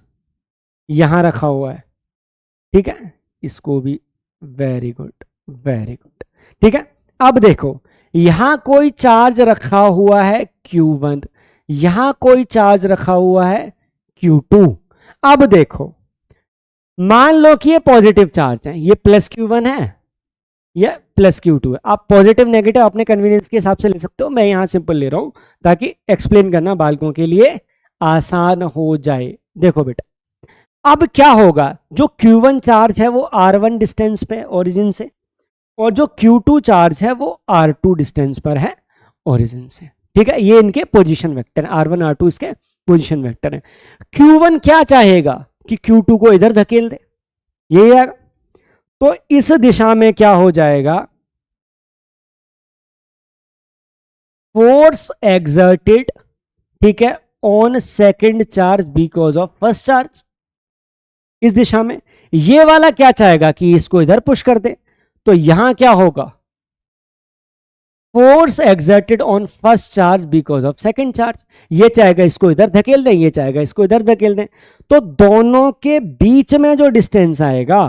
यहां रखा हुआ है, ठीक है, इसको भी, वेरी गुड वेरी गुड, ठीक है। अब देखो यहां कोई चार्ज रखा हुआ है Q1, यहां कोई चार्ज रखा हुआ है Q2। अब देखो मान लो कि ये पॉजिटिव चार्ज है, ये प्लस Q1 है, ये प्लस Q2 है। आप पॉजिटिव नेगेटिव अपने कन्वीनियंस के हिसाब से ले सकते हो, मैं यहां सिंपल ले रहा हूं ताकि एक्सप्लेन करना बालकों के लिए आसान हो जाए। देखो बेटा अब क्या होगा, जो Q1 चार्ज है वो R1 डिस्टेंस पे ओरिजिन से, और जो Q2 चार्ज है वो R2 डिस्टेंस पर है ओरिजिन से, ठीक है। ये इनके पोजीशन वेक्टर है, R1 R2 इसके पोजीशन वेक्टर है। Q1 क्या चाहेगा कि Q2 को इधर धकेल दे, ये आएगा, तो इस दिशा में क्या हो जाएगा, फोर्स एक्सर्टेड, ठीक है, on second charge because of first charge, इस दिशा में। ये वाला क्या चाहेगा कि इसको इधर पुश कर दे, तो यहां क्या होगा, force exerted on first charge because of second charge. ये चाहेगा इसको इधर धकेल दें, ये चाहेगा इसको इधर धकेल दें, तो दोनों के बीच में जो डिस्टेंस आएगा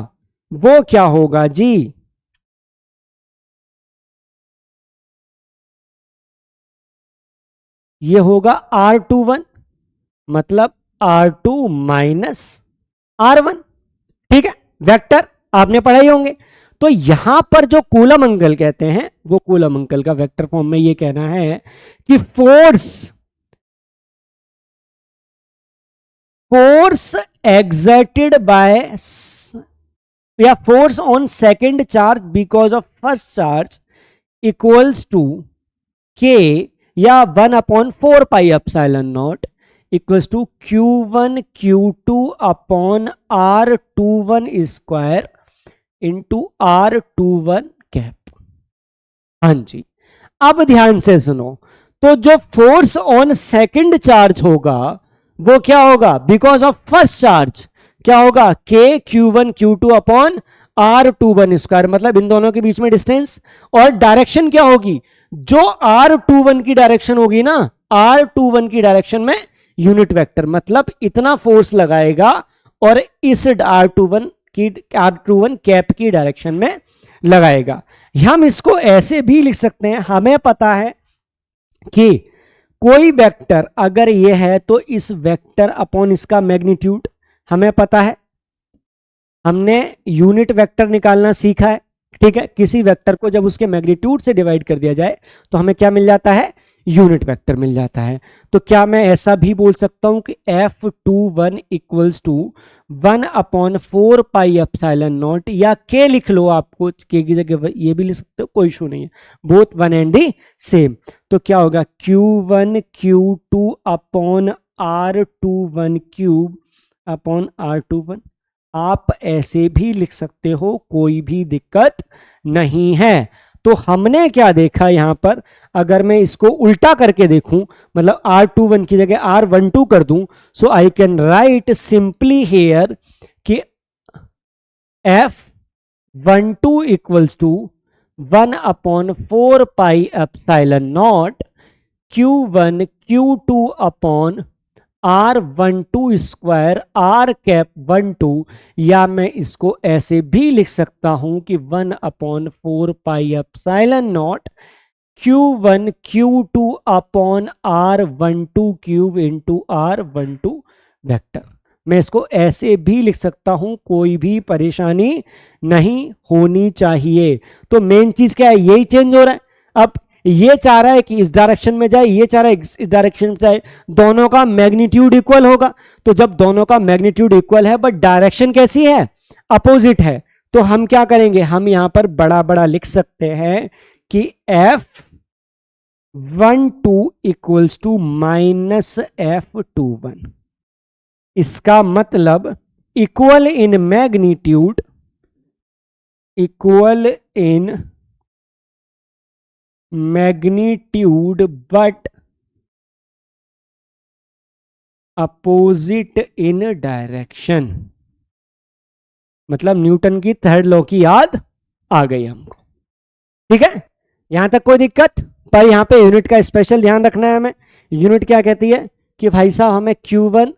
वो क्या होगा जी, ये होगा R21, मतलब R2 माइनस R1, ठीक है। वेक्टर आपने पढ़ाई होंगे। तो यहां पर जो कूलम अंकल कहते हैं, वो कूलम अंकल का वेक्टर फॉर्म में ये कहना है कि फोर्स एक्सर्टेड बाय, या force on second charge because of first charge equals to K, या 1/4 pi epsilon naught equals to Q1 Q2 upon R21 square into R21 cap. हाँ जी, अब ध्यान से सुनो, तो जो फोर्स ऑन सेकंड चार्ज होगा वो क्या होगा, बिकॉज ऑफ फर्स्ट चार्ज क्या होगा, K Q1 Q2 upon R21 square, मतलब इन दोनों के बीच में डिस्टेंस, और डायरेक्शन क्या होगी, जो R21 की डायरेक्शन होगी ना, R21 की डायरेक्शन में यूनिट वेक्टर, मतलब इतना फोर्स लगाएगा और इस R21 कैप की डायरेक्शन में लगाएगा। हम इसको ऐसे भी लिख सकते हैं, हमें पता है कि कोई वेक्टर अगर ये है तो इस वेक्टर अपॉन इसका मैग्नीट्यूड हमें पता है, हमने यूनिट वेक्टर निकालना सीखा है, ठीक है। किसी वेक्टर को जब उसके मैग्नीट्यूड से डिवाइड कर दिया जाए तो हमें क्या मिल जाता है, यूनिट वेक्टर मिल जाता है। तो क्या मैं ऐसा भी बोल सकता हूं कि F21 equals to 1/4 pi epsilon naught, या K लिख लो, आपको K की जगह ये भी लिख सकते हो, कोई इशू नहीं है, both one and the same. तो क्या होगा, Q1 Q2 upon R21 cube upon R21। आप ऐसे भी लिख सकते हो, कोई भी दिक्कत नहीं है। तो हमने क्या देखा यहां पर, अगर मैं इसको उल्टा करके देखूं, मतलब R21 की जगह R12 कर दूं, so I can write simply here कि F12 equals to 1/4 pi epsilon not Q1 Q2 upon R12 square R cap 12, या मैं इसको ऐसे भी लिख सकता हूं कि 1/4 pi epsilon not Q1 Q2 upon R12 cube into R12 vector. मैं इसको ऐसे भी लिख सकता हूं, कोई भी परेशानी नहीं होनी चाहिए। तो मेन चीज क्या है, यही चेंज हो रहा है। अब ये चाह रहा है कि इस डायरेक्शन में जाए, ये चाह रहा है इस डायरेक्शन में जाए, दोनों का मैग्नीट्यूड इक्वल होगा। तो जब दोनों का मैग्नीट्यूड इक्वल है बट डायरेक्शन कैसी है, अपोजिट है, तो हम क्या करेंगे, हम यहां पर बड़ा बड़ा लिख सकते हैं कि F12 equals to minus F21। इसका मतलब equal in magnitude, equal in magnitude but opposite in direction. मतलब न्यूटन की थर्ड लॉ की याद आ गई हमको। ठीक है, यहां तक कोई दिक्कत? पर यहां पे यूनिट का स्पेशल ध्यान रखना है हमें। यूनिट क्या कहती है कि भाई साहब हमें Q1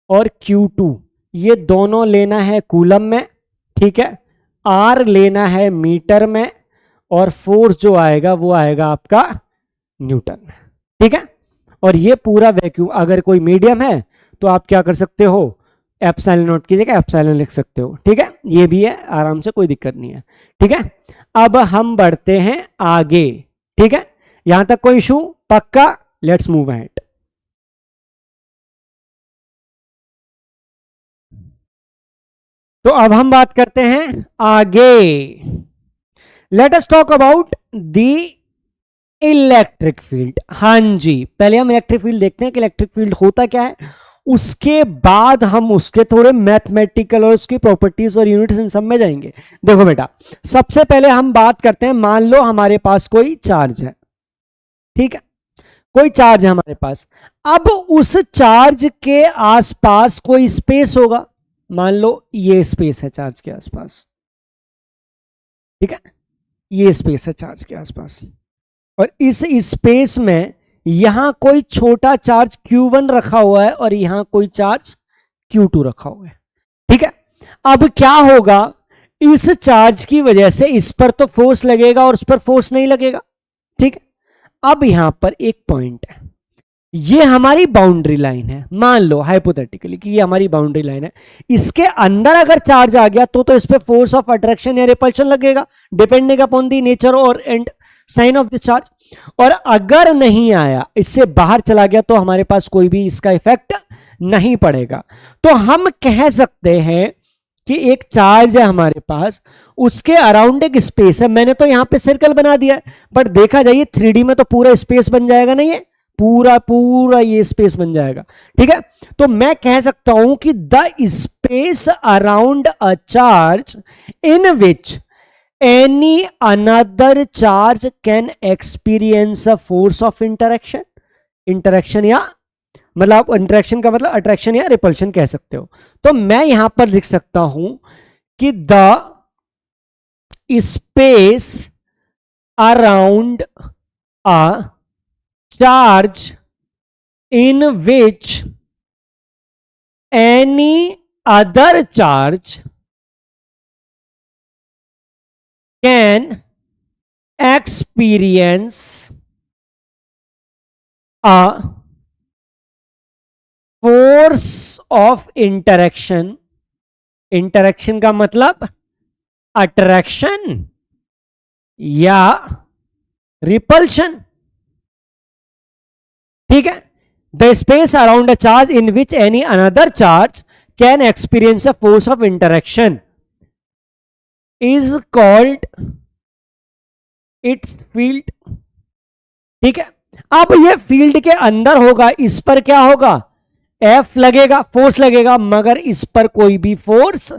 और Q2 ये दोनों लेना है कूलम में, ठीक है, R लेना है मीटर में, और फोर्स जो आएगा वो आएगा आपका न्यूटन में। ठीक है, और ये पूरा वैक्यूम, अगर कोई मीडियम है तो आप क्या कर सकते हो, एप्सिलॉन नॉट की जगह एप्सिलॉन लिख सकते हो। ठीक है, ये भी है आराम से, कोई दिक्कत नहीं है। ठीक है, अब हम बढ़ते हैं आगे। ठीक है, यहां तक कोई इशू? पक्का? Let's move ahead. तो अब हम बात करते हैं आगे। Late us talk about the electric field. हाँ जी, पहले हम इलेक्ट्रिक फील्ड देखते हैं कि इलेक्ट्रिक फील्ड होता क्या है, उसके बाद हम उसके थोड़े मैथमेटिकल और उसकी प्रॉपर्टीज और यूनिट्स इन सब में जाएंगे। देखो बेटा, सबसे पहले हम बात करते हैं, मान लो हमारे पास कोई चार्ज है, ठीक है, कोई चार्ज है हमारे पास। अब उस चार्ज के आसपास कोई स्पेस होगा, मान लो ये स्पेस है चार्ज के आसपास, ठीक है, ये स्पेस है चार्ज के आसपास, और इस स्पेस में यहां कोई छोटा चार्ज Q1 रखा हुआ है और यहां कोई चार्ज Q2 रखा हुआ है। ठीक है, अब क्या होगा, इस चार्ज की वजह से इस पर तो फोर्स लगेगा और उस पर फोर्स नहीं लगेगा। ठीक है, अब यहां पर एक पॉइंट है, ये हमारी बाउंड्री लाइन है, मान लो हाइपोथेटिकली कि ये हमारी बाउंड्री लाइन है, इसके अंदर अगर चार्ज आ गया तो इस पे फोर्स ऑफ अट्रैक्शन या रिपल्शन लगेगा, डिपेंडिंग अपॉन द नेचर और and sign of the charge. और अगर नहीं आया, इससे बाहर चला गया, तो हमारे पास कोई भी इसका इफेक्ट नहीं पड़ेगा। तो हम कह सकते हैं कि एक चार्ज है हमारे पास, उसके अराउंड एक स्पेस है, मैंने तो यहां पे सर्कल बना दिया है, बट देखा जाइए 3D में तो पूरा स्पेस बन जाएगा, नहीं है, पूरा पूरा ये स्पेस बन जाएगा। ठीक है, तो मैं कह सकता हूं कि the space around a charge in which any another charge can experience a force of interaction, interaction या मतलब इंटरेक्शन का मतलब अट्रैक्शन या रिपल्शन कह सकते हो। तो मैं यहां पर लिख सकता हूं कि the space around a charge in which any other charge can experience a force of interaction, interaction का मतलब attraction या repulsion। ठीक है, the space around a charge in which any another charge can experience a force of interaction is called its field। ठीक है, अब ये field के अंदर होगा, इस पर क्या होगा, F लगेगा, फोर्स लगेगा, मगर इस पर कोई भी फोर्स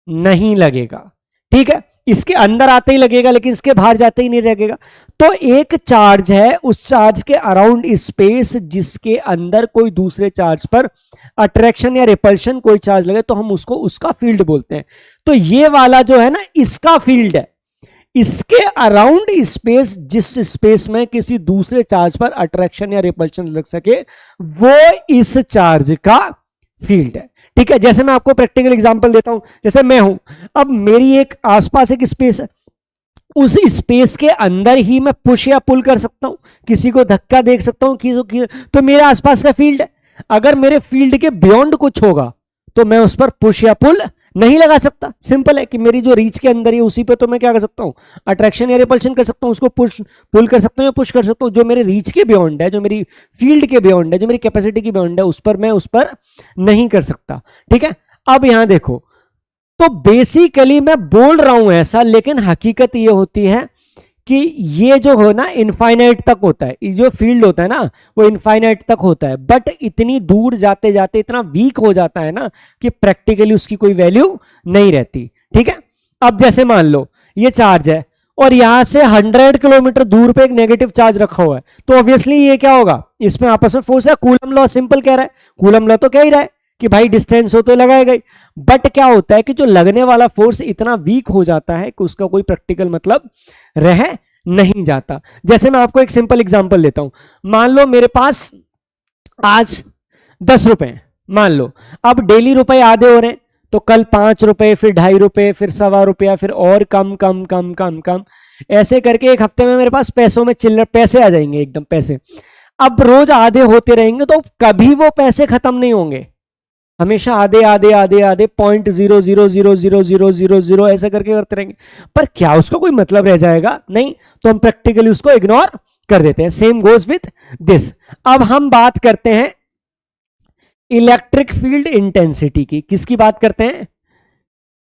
नहीं लगेगा। ठीक है, इसके अंदर आते ही लगेगा लेकिन इसके बाहर जाते ही नहीं लगेगा। तो एक चार्ज है, उस चार्ज के अराउंड स्पेस जिसके अंदर कोई दूसरे चार्ज पर अट्रैक्शन या रिपल्शन कोई चार्ज लगे, तो हम उसको उसका फील्ड बोलते हैं। तो ये वाला जो है ना, इसका फील्ड है, इसके अराउंड स्पेस जिस स्पेस में किसी दूसरे चार्ज पर अट्रैक्शन या रिपल्शन लग सके, वो इस चार्ज का फील्ड है। ठीक है, जैसे मैं आपको प्रैक्टिकल एग्जांपल देता हूं, जैसे मैं हूं, अब मेरी एक आसपास एक स्पेस है, उस स्पेस के अंदर ही मैं पुश या पुल कर सकता हूं, किसी को धक्का दे सकता हूं, तो मेरे आसपास का फील्ड है। अगर मेरे फील्ड के बियॉन्ड कुछ होगा तो मैं उस पर पुश या पुल नहीं लगा सकता। सिंपल है कि मेरी जो रीच के अंदर है उसी पे तो मैं क्या कर सकता हूं, अट्रैक्शन या रिपल्शन कर सकता हूं, उसको पुश पुल कर सकता हूं या पुश कर सकता हूं। जो मेरे रीच के बियॉन्ड है, जो मेरी फील्ड के बियॉन्ड है, जो मेरी कैपेसिटी के बियॉन्ड है, उस पर मैं उस पर नहीं कर सकता। ठीक है, अब यहां देखो, तो बेसिकली मैं बोल रहा हूं ऐसा, लेकिन हकीकत ये होती है कि ये जो हो ना इनफाइनाइट तक होता है, जो फील्ड होता है ना वो इनफाइनाइट तक होता है, बट इतनी दूर जाते जाते इतना वीक हो जाता है ना कि प्रैक्टिकली उसकी कोई वैल्यू नहीं रहती। ठीक है, अब जैसे मान लो ये चार्ज है और यहां से 100 किलोमीटर दूर पे एक नेगेटिव चार्ज रखा हुआ है, तो ऑब्वियसली ये क्या होगा, इसमें आपस में फोर्स है। कूलम लॉ सिंपल कह रहा है, कूलम लॉ तो कह ही रहा है कि भाई डिस्टेंस हो तो लगाएगा ही, बट क्या होता है कि जो लगने वाला फोर्स इतना वीक हो जाता है कि उसका कोई प्रैक्टिकल मतलब रह नहीं जाता। जैसे मैं आपको एक सिंपल एग्जांपल देता हूं, मान लो मेरे पास आज 10 रुपए हैं, मान लो, अब डेली रुपए आधे हो रहे हैं, तो कल 5 रुपए, फिर 2.5 रुपए, फिर ₹1.25, फिर और कम कम कम कम कम, ऐसे करके एक हफ्ते में मेरे पास पैसों में चिल्लर पैसे आ जाएंगे, एकदम पैसे। अब रोज आधे होते रहेंगे तो कभी वो पैसे खत्म नहीं होंगे, हमेशा आधे आधे आधे आधे 0.00000000 ऐसा करके करते रहेंगे, पर क्या उसका कोई मतलब रह जाएगा? नहीं, तो हम प्रैक्टिकली उसको इग्नोर कर देते हैं। Same goes with this. अब हम बात करते हैं इलेक्ट्रिक फील्ड इंटेंसिटी की। किसकी बात करते हैं?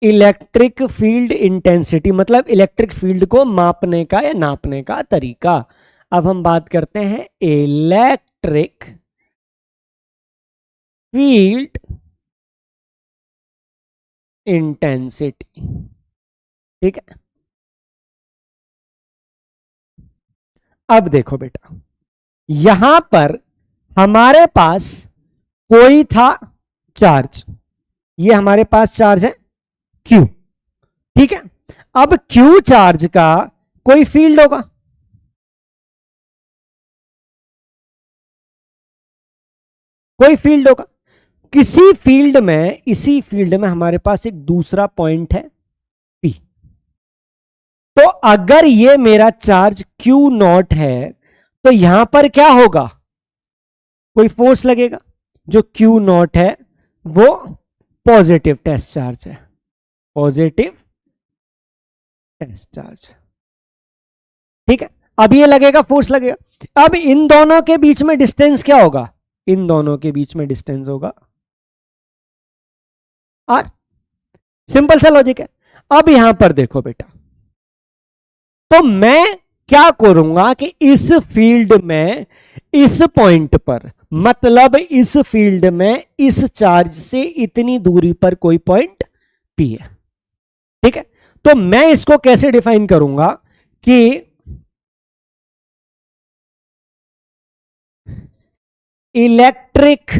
इलेक्ट्रिक फील्ड इंटेंसिटी, मतलब इलेक्ट्रिक फील्ड को मापने का या नापने का तरीका। अब हम बात करते हैं इलेक्ट्रिक फील्ड इंटेंसिटी। ठीक है, अब देखो बेटा, यहां पर हमारे पास कोई था चार्ज, ये हमारे पास चार्ज है Q। ठीक है, अब Q चार्ज का कोई फील्ड होगा, कोई फील्ड होगा किसी फील्ड में, इसी फील्ड में हमारे पास एक दूसरा पॉइंट है P। तो अगर ये मेरा चार्ज Q नॉट है तो यहां पर क्या होगा, कोई फोर्स लगेगा, जो Q नॉट है वो पॉजिटिव टेस्ट चार्ज है, पॉजिटिव टेस्ट चार्ज। ठीक है, अब ये लगेगा, फोर्स लगेगा। अब इन दोनों के बीच में डिस्टेंस क्या होगा, इन दोनों के बीच में डिस्टेंस होगा R। सिंपल सा लॉजिक है। अब यहां पर देखो बेटा, तो मैं क्या करूंगा कि इस फील्ड में, इस पॉइंट पर, मतलब इस फील्ड में इस चार्ज से इतनी दूरी पर कोई पॉइंट P है। ठीक है, तो मैं इसको कैसे डिफाइन करूंगा कि electric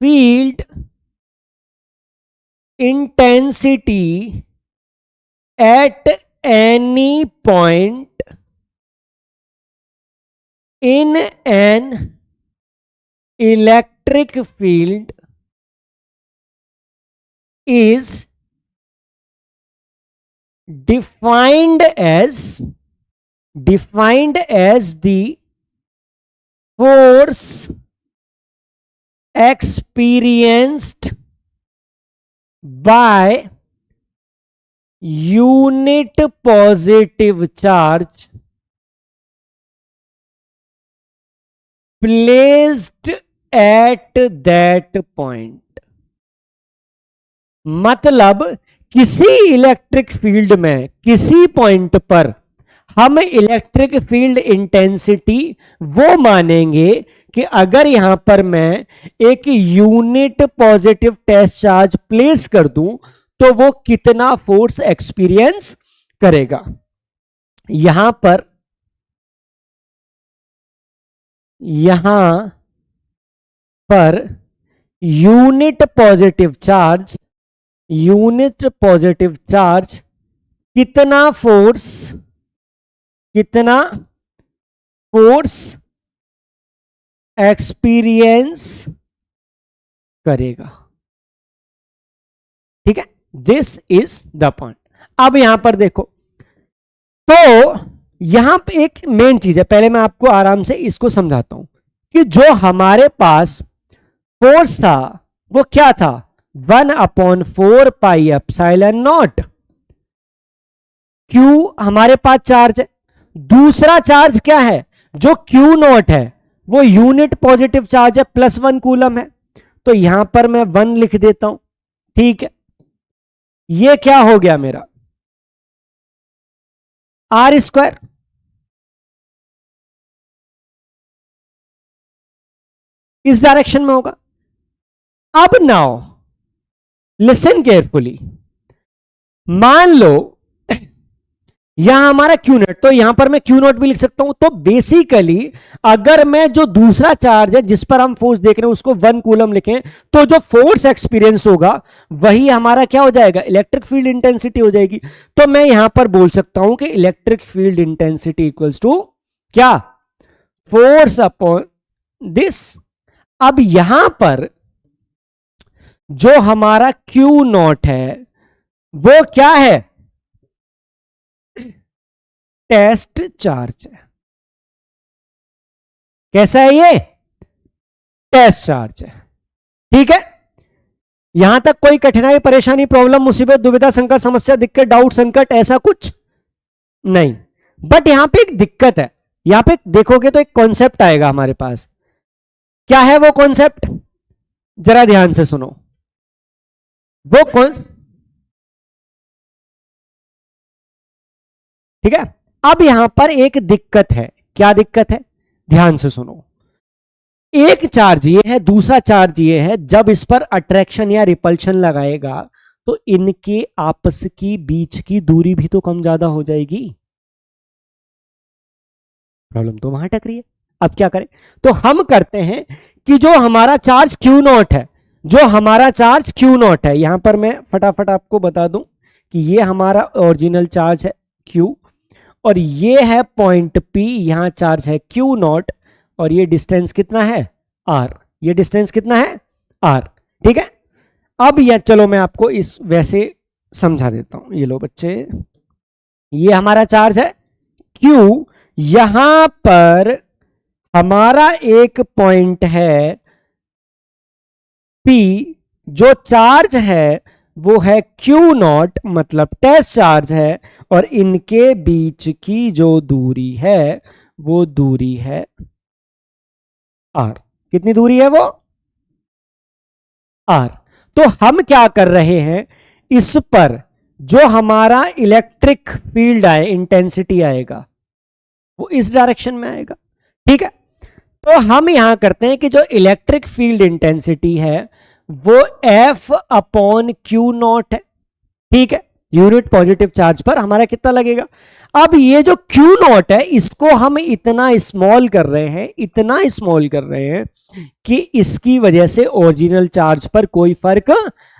field intensity at any point in an electric field is defined as the force experienced by unit positive charge placed at that point। मतलब किसी इलेक्ट्रिक फील्ड में किसी पॉइंट पर हम इलेक्ट्रिक फील्ड इंटेंसिटी वो मानेंगे कि अगर यहां पर मैं एक unit positive test charge place कर दूं तो वो कितना फोर्स एक्सपीरियंस करेगा। यहां पर यूनिट पॉजिटिव चार्ज कितना फोर्स एक्सपीरियंस करेगा। ठीक है, दिस इज द पॉइंट। अब यहां पर देखो, तो यहां पे एक मेन चीज है, पहले मैं आपको आराम से इसको समझाता हूं कि जो हमारे पास फोर्स था वो क्या था, 1/4 पाई एप्सिलॉन नॉट। Q हमारे पास चार्ज है, दूसरा चार्ज क्या है, जो Q नॉट है वो यूनिट पॉजिटिव चार्ज है, +1 कूलम है, तो यहां पर मैं 1 लिख देता हूं। ठीक है, ये क्या हो गया मेरा आर स्क्वायर, इस डायरेक्शन में होगा। अब नाउ लिसन केयरफुली, मान लो यहां हमारा क्यू नॉट, तो यहां पर मैं क्यू नॉट भी लिख सकता हूं। तो बेसिकली अगर मैं जो दूसरा चार्ज है जिस पर हम फोर्स देख रहे हैं उसको 1 कूलम लिखें, तो जो फोर्स एक्सपीरियंस होगा वही हमारा क्या हो जाएगा, इलेक्ट्रिक फील्ड इंटेंसिटी हो जाएगी। तो मैं यहां पर बोल सकता हूं कि electric field intensity equals to क्या, फोर्स अपॉन दिस। अब यहां पर जो हमारा क्यू नॉट है वो क्या है, टेस्ट चार्ज है। कैसा है ये, टेस्ट चार्ज है। ठीक है, यहां तक कोई कठिनाई, परेशानी, प्रॉब्लम, मुसीबत, दुविधा, संकट, समस्या, दिक्कत, डाउट, संकट, ऐसा कुछ नहीं। बट यहां पे एक दिक्कत है, यहां पे देखोगे तो एक कॉन्सेप्ट आएगा हमारे पास। क्या है वो कॉन्सेप्ट, जरा ध्यान से सुनो। वो कौन, ठीक है, अब यहां पर एक दिक्कत है। क्या दिक्कत है, ध्यान से सुनो। एक चार्ज ये है, दूसरा चार्ज ये है, जब इस पर अट्रैक्शन या रिपल्शन लगाएगा तो इनके आपस की बीच की दूरी भी तो कम ज्यादा हो जाएगी। प्रॉब्लम तो वहां टक रही है। अब क्या करें, तो हम करते हैं कि जो हमारा चार्ज क्यू नॉट है, जो हमारा चार्ज क्यू नॉट है, यहां पर मैं फटाफट आपको बता दूं कि ये हमारा ओरिजिनल चार्ज है क्यू, और ये है पॉइंट पी, यहां चार्ज है क्यू नॉट, और ये डिस्टेंस कितना है आर, ये डिस्टेंस कितना है आर। ठीक है, अब यह चलो मैं आपको इस वैसे समझा देता हूं। ये लो बच्चे, ये हमारा चार्ज है क्यू, यहां पर हमारा एक पॉइंट है पी, जो चार्ज है वो है क्यू नॉट, मतलब टेस्ट चार्ज है, और इनके बीच की जो दूरी है वो दूरी है आर। कितनी दूरी है वो, आर। तो हम क्या कर रहे हैं, इस पर जो हमारा इलेक्ट्रिक फील्ड आए, इंटेंसिटी आएगा, वो इस डायरेक्शन में आएगा। ठीक है, तो हम यहां करते हैं कि जो इलेक्ट्रिक फील्ड इंटेंसिटी है वो एफ अपॉन क्यू नॉट है। ठीक है, यूनिट पॉजिटिव चार्ज पर हमारा कितना लगेगा। अब ये जो क्यू नॉट है इसको हम इतना स्मॉल कर रहे हैं, इतना स्मॉल कर रहे हैं कि इसकी वजह से ओरिजिनल चार्ज पर कोई फर्क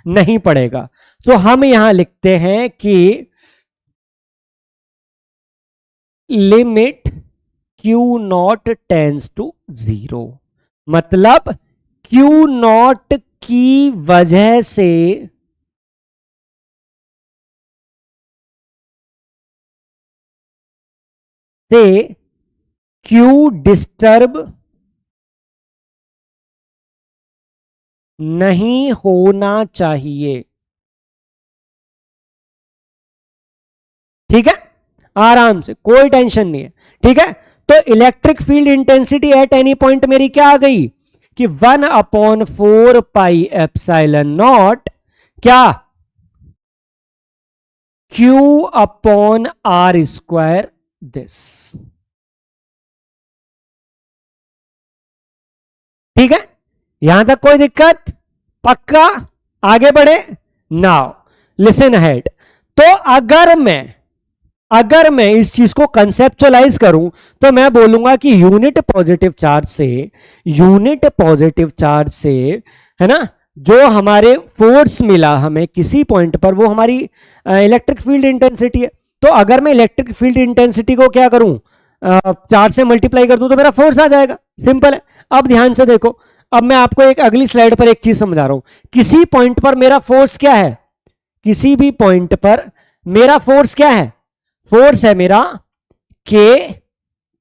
नहीं पड़ेगा। तो हम यहां लिखते हैं कि limit Q naught tends to 0, मतलब क्यू नॉट की वजह से क्यू डिस्टर्ब नहीं होना चाहिए। ठीक है, आराम से, कोई टेंशन नहीं है। ठीक है, तो electric field intensity at any point मेरी क्या आ गई कि 1/4 पाई एप्सिलॉन नॉट क्या, Q upon R square this. ठीक है, यहां तक कोई दिक्कत, पक्का, आगे बढ़े। नाउ लिसन हेड, तो अगर मैं इस चीज को कंसेप्चुअलाइज करूं तो मैं बोलूंगा कि यूनिट पॉजिटिव चार्ज से है ना, जो हमारे फोर्स मिला हमें किसी पॉइंट पर वो हमारी इलेक्ट्रिक फील्ड इंटेंसिटी है। तो अगर मैं इलेक्ट्रिक फील्ड इंटेंसिटी को क्या करूं, चार से मल्टीप्लाई कर दूं तो मेरा फोर्स आ जाएगा, सिंपल है। अब ध्यान से देखो, अब मैं आपको एक अगली स्लाइड पर एक चीज समझा रहा हूं। किसी पॉइंट पर मेरा फोर्स क्या है, किसी भी पॉइंट पर मेरा फोर्स क्या है, फोर्स है मेरा K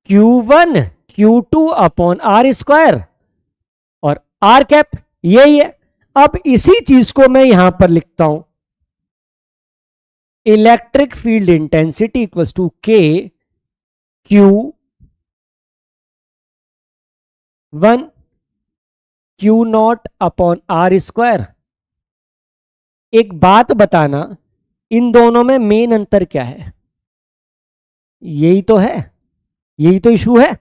Q1 Q2 upon R square, और आर कैप यही है। अब इसी चीज को मैं यहां पर लिखता हूं, electric field intensity equals to K Q1 Q naught upon R square एक बात बताना, इन दोनों में मेन अंतर क्या है? यही तो है, यही तो इशू है।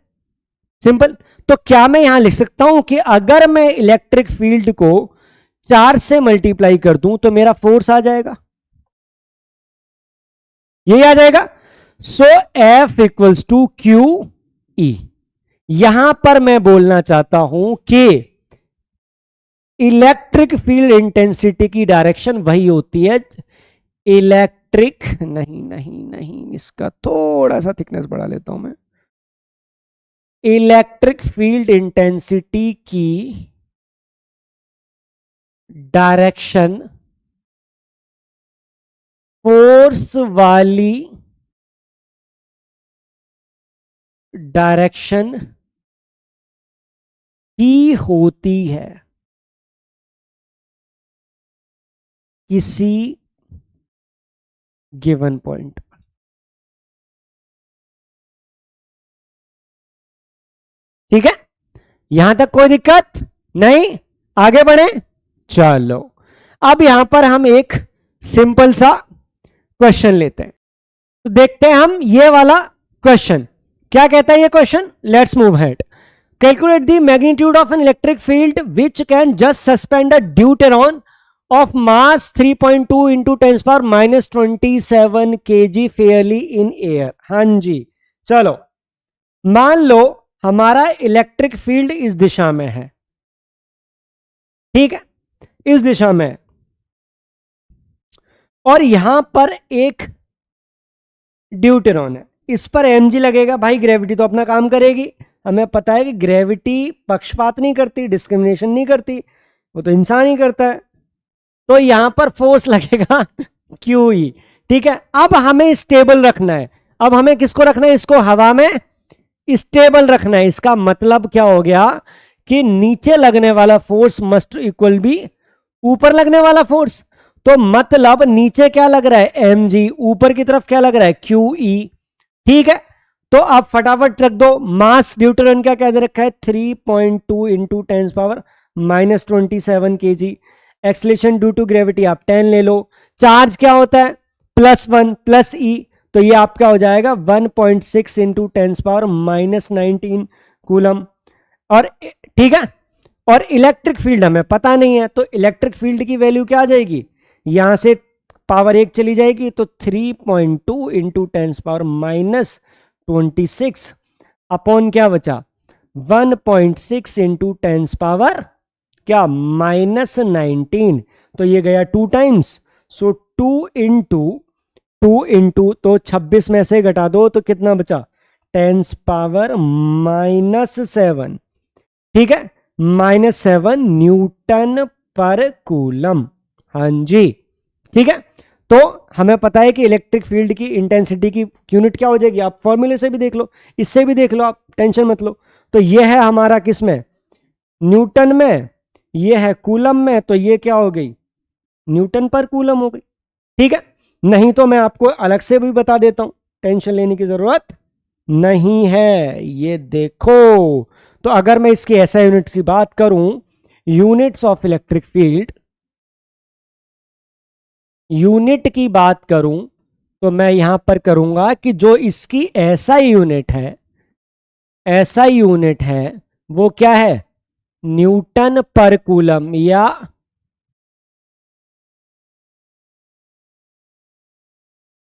सिंपल। तो क्या मैं यहां लिख सकता हूं कि अगर मैं इलेक्ट्रिक फील्ड को 4 से मल्टीप्लाई कर दूं तो मेरा फोर्स आ जाएगा, यही आ जाएगा। So F equals to Q E. यहां पर मैं बोलना चाहता हूं कि इलेक्ट्रिक फील्ड इंटेंसिटी की डायरेक्शन वही होती है, इलेक्ट्रिक नहीं नहीं नहीं, इसका थोड़ा सा थिकनेस बढ़ा लेता हूं मैं। इलेक्ट्रिक फील्ड इंटेंसिटी की डायरेक्शन फोर्स वाली डायरेक्शन ही होती है किसी गिवन पॉइंट पर। ठीक है, यहां तक कोई दिक्कत नहीं, आगे बढ़े। चलो अब यहां पर हम एक सिंपल सा क्वेश्चन लेते हैं, तो देखते हैं हम ये वाला क्वेश्चन क्या कहता है। ये question, let's move head. Calculate the magnitude of an electric field which can just suspend a deuteron of mass 3.2 into 10⁻⁻27 kg Fairlie in air. हाँ जी, चलो मान लो हमारा इलेक्ट्रिक फील्ड इस दिशा में है, ठीक है, इस दिशा में है, और यहां पर एक ड्यूटेरॉन है, इस पर mg लगेगा। भाई ग्रेविटी तो अपना काम करेगी, हमें पता है कि ग्रेविटी पक्षपात नहीं करती, डिस्क्रिमिनेशन नहीं करती, वो तो इंसान ही करता है। तो यहां पर फोर्स लगेगा QE, ठीक है। अब हमें स्टेबल रखना है, अब हमें किसको रखना है? इसको हवा में स्टेबल रखना है। इसका मतलब क्या हो गया कि नीचे लगने वाला फोर्स मस्ट इक्वल बी ऊपर लगने वाला फोर्स। तो मतलब नीचे क्या लग रहा है? mg, ऊपर की तरफ क्या लग रहा है? QE, ठीक है। तो आप फटाफट रख दो, मास ड्यूटेरॉन का क्या दे रखा है? 3.2 into 10⁻⁻27 kg। Acceleration due to gravity आप 10 ले लो। चार्ज क्या होता है? +1 प्लस ई, तो ये आपका हो जाएगा 1.6 इंटू 10⁻⁻19 कूलम। और ठीक है, और इलेक्ट्रिक फील्ड हमें पता नहीं है, तो इलेक्ट्रिक फील्ड की वैल्यू क्या आ जाएगी? यहां से पावर 1 चली जाएगी, तो 3.2 इंटू 10⁻⁻26 अपॉन क्या बचा? 1.6 इंटू 10⁻, क्या, -19। तो ये गया 2 टाइम्स, सो 2 इंटू तो 26 में से घटा दो तो कितना बचा? 10⁻⁻7, ठीक है, -7 न्यूटन पर कूलम। हाँ जी, ठीक है। तो हमें पता है कि इलेक्ट्रिक फील्ड की इंटेंसिटी की यूनिट क्या हो जाएगी, आप फॉर्मूले से भी देख लो, इससे भी देख लो, आप टेंशन मत लो। तो ये है हमारा किस में? न्यूटन में। ये है कूलम में, तो ये क्या हो गई? न्यूटन पर कूलम हो गई, ठीक है। नहीं तो मैं आपको अलग से भी बता देता हूं, टेंशन लेने की जरूरत नहीं है। ये देखो, तो अगर मैं इसकी SI यूनिट्स की बात करूं, units of electric field, unit की बात करूं, तो मैं यहां पर करूंगा कि जो इसकी SI यूनिट है, SI यूनिट है वो क्या है? न्यूटन पर कूलम या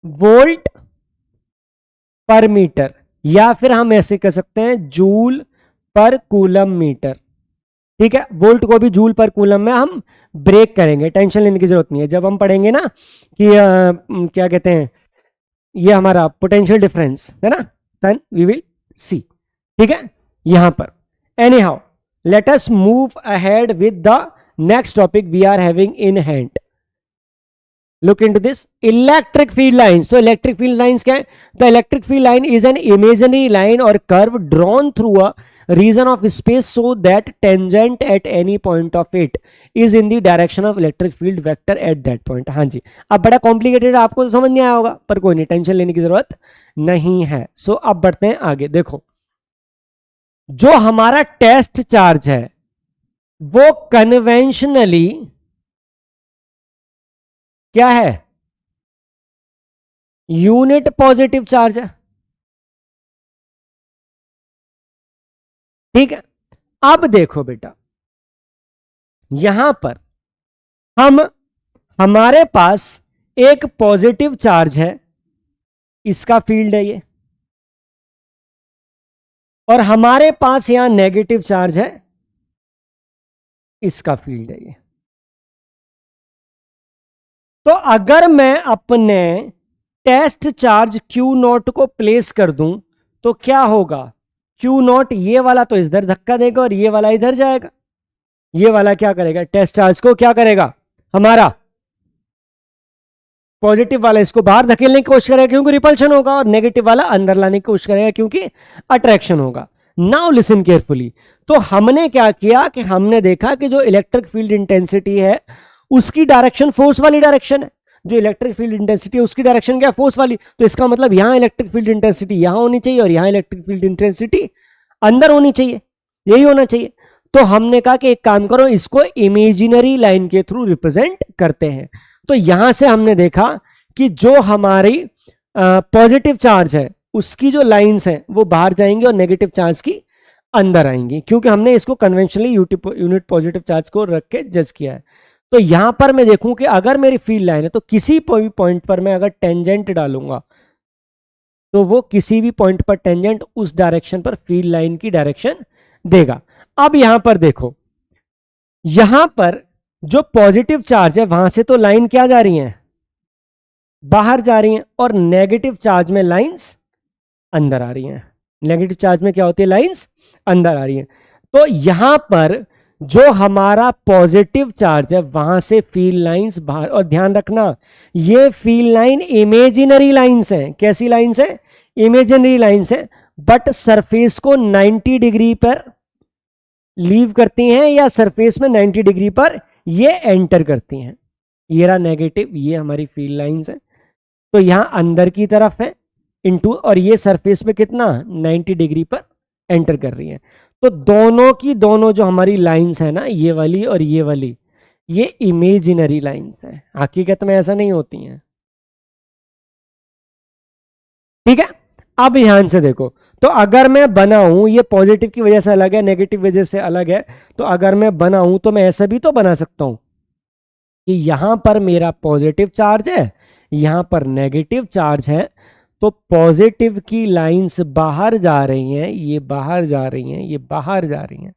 वोल्ट पर मीटर, या फिर हम ऐसे कह सकते हैं जूल पर कूलम मीटर, ठीक है। वोल्ट को भी जूल पर कूलम में हम ब्रेक करेंगे, टेंशन लेने की जरूरत नहीं है। जब हम पढ़ेंगे ना कि क्या कहते हैं, ये हमारा पोटेंशियल डिफरेंस है ना, देन वी विल सी, ठीक है, यहां पर। Anyhow, let us move ahead with the next topic we are having in hand. Look into this electric field lines. तो इलेक्ट्रिक फील्ड लाइंस क्या है? The electric field line is an imaginary line or curve drawn through a region of space so that tangent at any point of it is in the direction of electric field vector at that point. हाँ जी, अब बड़ा complicated आपको तो समझ नहीं आया होगा, पर कोई नहीं, टेंशन लेने की जरूरत नहीं है। सो अब बढ़ते हैं आगे। देखो, जो हमारा टेस्ट चार्ज है वो कन्वेंशनली क्या है, यूनिट पॉजिटिव चार्ज है। ठीक है, अब देखो बेटा, यहां पर हमारे पास एक पॉजिटिव चार्ज है, इसका फील्ड है ये, और हमारे पास यहां नेगेटिव चार्ज है, इसका फील्ड है ये। तो अगर मैं अपने टेस्ट चार्ज Q नॉट को प्लेस कर दूं तो क्या होगा, Q नॉट ये वाला तो इधर धक्का देगा और ये वाला इधर जाएगा। ये वाला क्या करेगा, टेस्ट चार्ज को क्या करेगा, हमारा पॉजिटिव वाला इसको बाहर धकेलने की कोशिश करेगा क्योंकि रिपल्शन होगा, और नेगेटिव वाला अंदर लाने की कोशिश करेगा क्योंकि अट्रैक्शन होगा। Now listen carefully. तो हमने क्या किया कि हमने देखा कि जो इलेक्ट्रिक फील्ड इंटेंसिटी है उसकी डायरेक्शन फोर्स वाली डायरेक्शन है, जो इलेक्ट्रिक फील्ड इंटेंसिटी है उसकी डायरेक्शन क्या, फोर्स वाली। तो इसका मतलब यहां इलेक्ट्रिक फील्ड इंटेंसिटी यहां होनी चाहिए और यहां इलेक्ट्रिक फील्ड इंटेंसिटी अंदर होनी चाहिए, यही होना चाहिए। तो हमने कहा कि एक काम करो, इसको इमेजिनरी लाइन के थ्रू रिप्रेजेंट करते हैं। तो यहां से हमने देखा कि जो हमारी पॉजिटिव चार्ज है उसकी जो लाइंस हैं वो बाहर जाएंगी और नेगेटिव चार्ज की अंदर आएंगी, क्योंकि हमने इसको कन्वेंशनली यूनिट पॉजिटिव चार्ज को रख के जज किया है। तो यहां पर मैं देखूं कि अगर मेरी फील्ड लाइन है तो किसी भी पॉइंट पर मैं अगर टेंजेंट डालूंगा तो वो किसी भी पॉइंट पर टेंजेंट उस डायरेक्शन पर फील्ड लाइन की डायरेक्शन देगा। अब यहां पर देखो, यहां पर जो पॉजिटिव चार्ज है वहां से तो लाइन क्या जा रही है, बाहर जा रही हैं, और नेगेटिव चार्ज में लाइंस अंदर आ रही हैं। नेगेटिव चार्ज में क्या होती है, लाइंस अंदर आ रही हैं। तो यहां पर जो हमारा पॉजिटिव चार्ज है वहां से फील्ड लाइंस बाहर, और ध्यान रखना ये फील्ड लाइन इमेजिनरी लाइंस हैं। कैसी लाइंस हैं, इमेजिनरी लाइंस हैं, बट सरफेस को 90 डिग्री पर लीव करती हैं या सरफेस में 90 डिग्री पर ये एंटर करती हैं। ये रहा नेगेटिव, ये हमारी फील्ड लाइंस है। तो यहां अंदर की तरफ है इनटू, और ये सरफेस पे कितना 90 डिग्री पर एंटर कर रही है। तो दोनों की दोनों जो हमारी लाइंस है ना, ये वाली और ये वाली, ये इमेजिनरी लाइंस है, हकीकत में ऐसा नहीं होती हैं। ठीक है, अब ध्यान से देखो, तो अगर मैं बनाऊं, ये पॉजिटिव की वजह से अलग है, नेगेटिव वजह से अलग है, तो अगर मैं बनाऊं तो मैं ऐसा भी तो बना सकता हूं कि यहां पर मेरा पॉजिटिव चार्ज है, यहां पर नेगेटिव चार्ज है, तो पॉजिटिव की लाइंस बाहर जा रही हैं, ये बाहर जा रही हैं, ये बाहर जा रही हैं,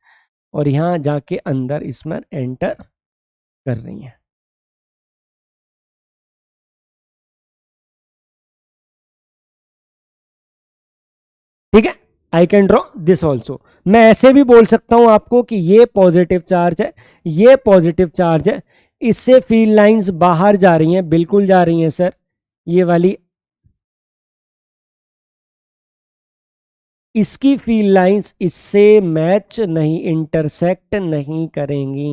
और यहां जाके अंदर इसमें एंटर कर रही हैं। ठीक है, I can draw this also. मैं ऐसे भी बोल सकता हूं आपको कि ये पॉजिटिव चार्ज है, ये पॉजिटिव चार्ज है, इससे फील्ड लाइंस बाहर जा रही हैं, बिल्कुल जा रही हैं सर, ये वाली, इसकी फील्ड लाइंस इससे मैच नहीं, इंटरसेक्ट नहीं करेंगी,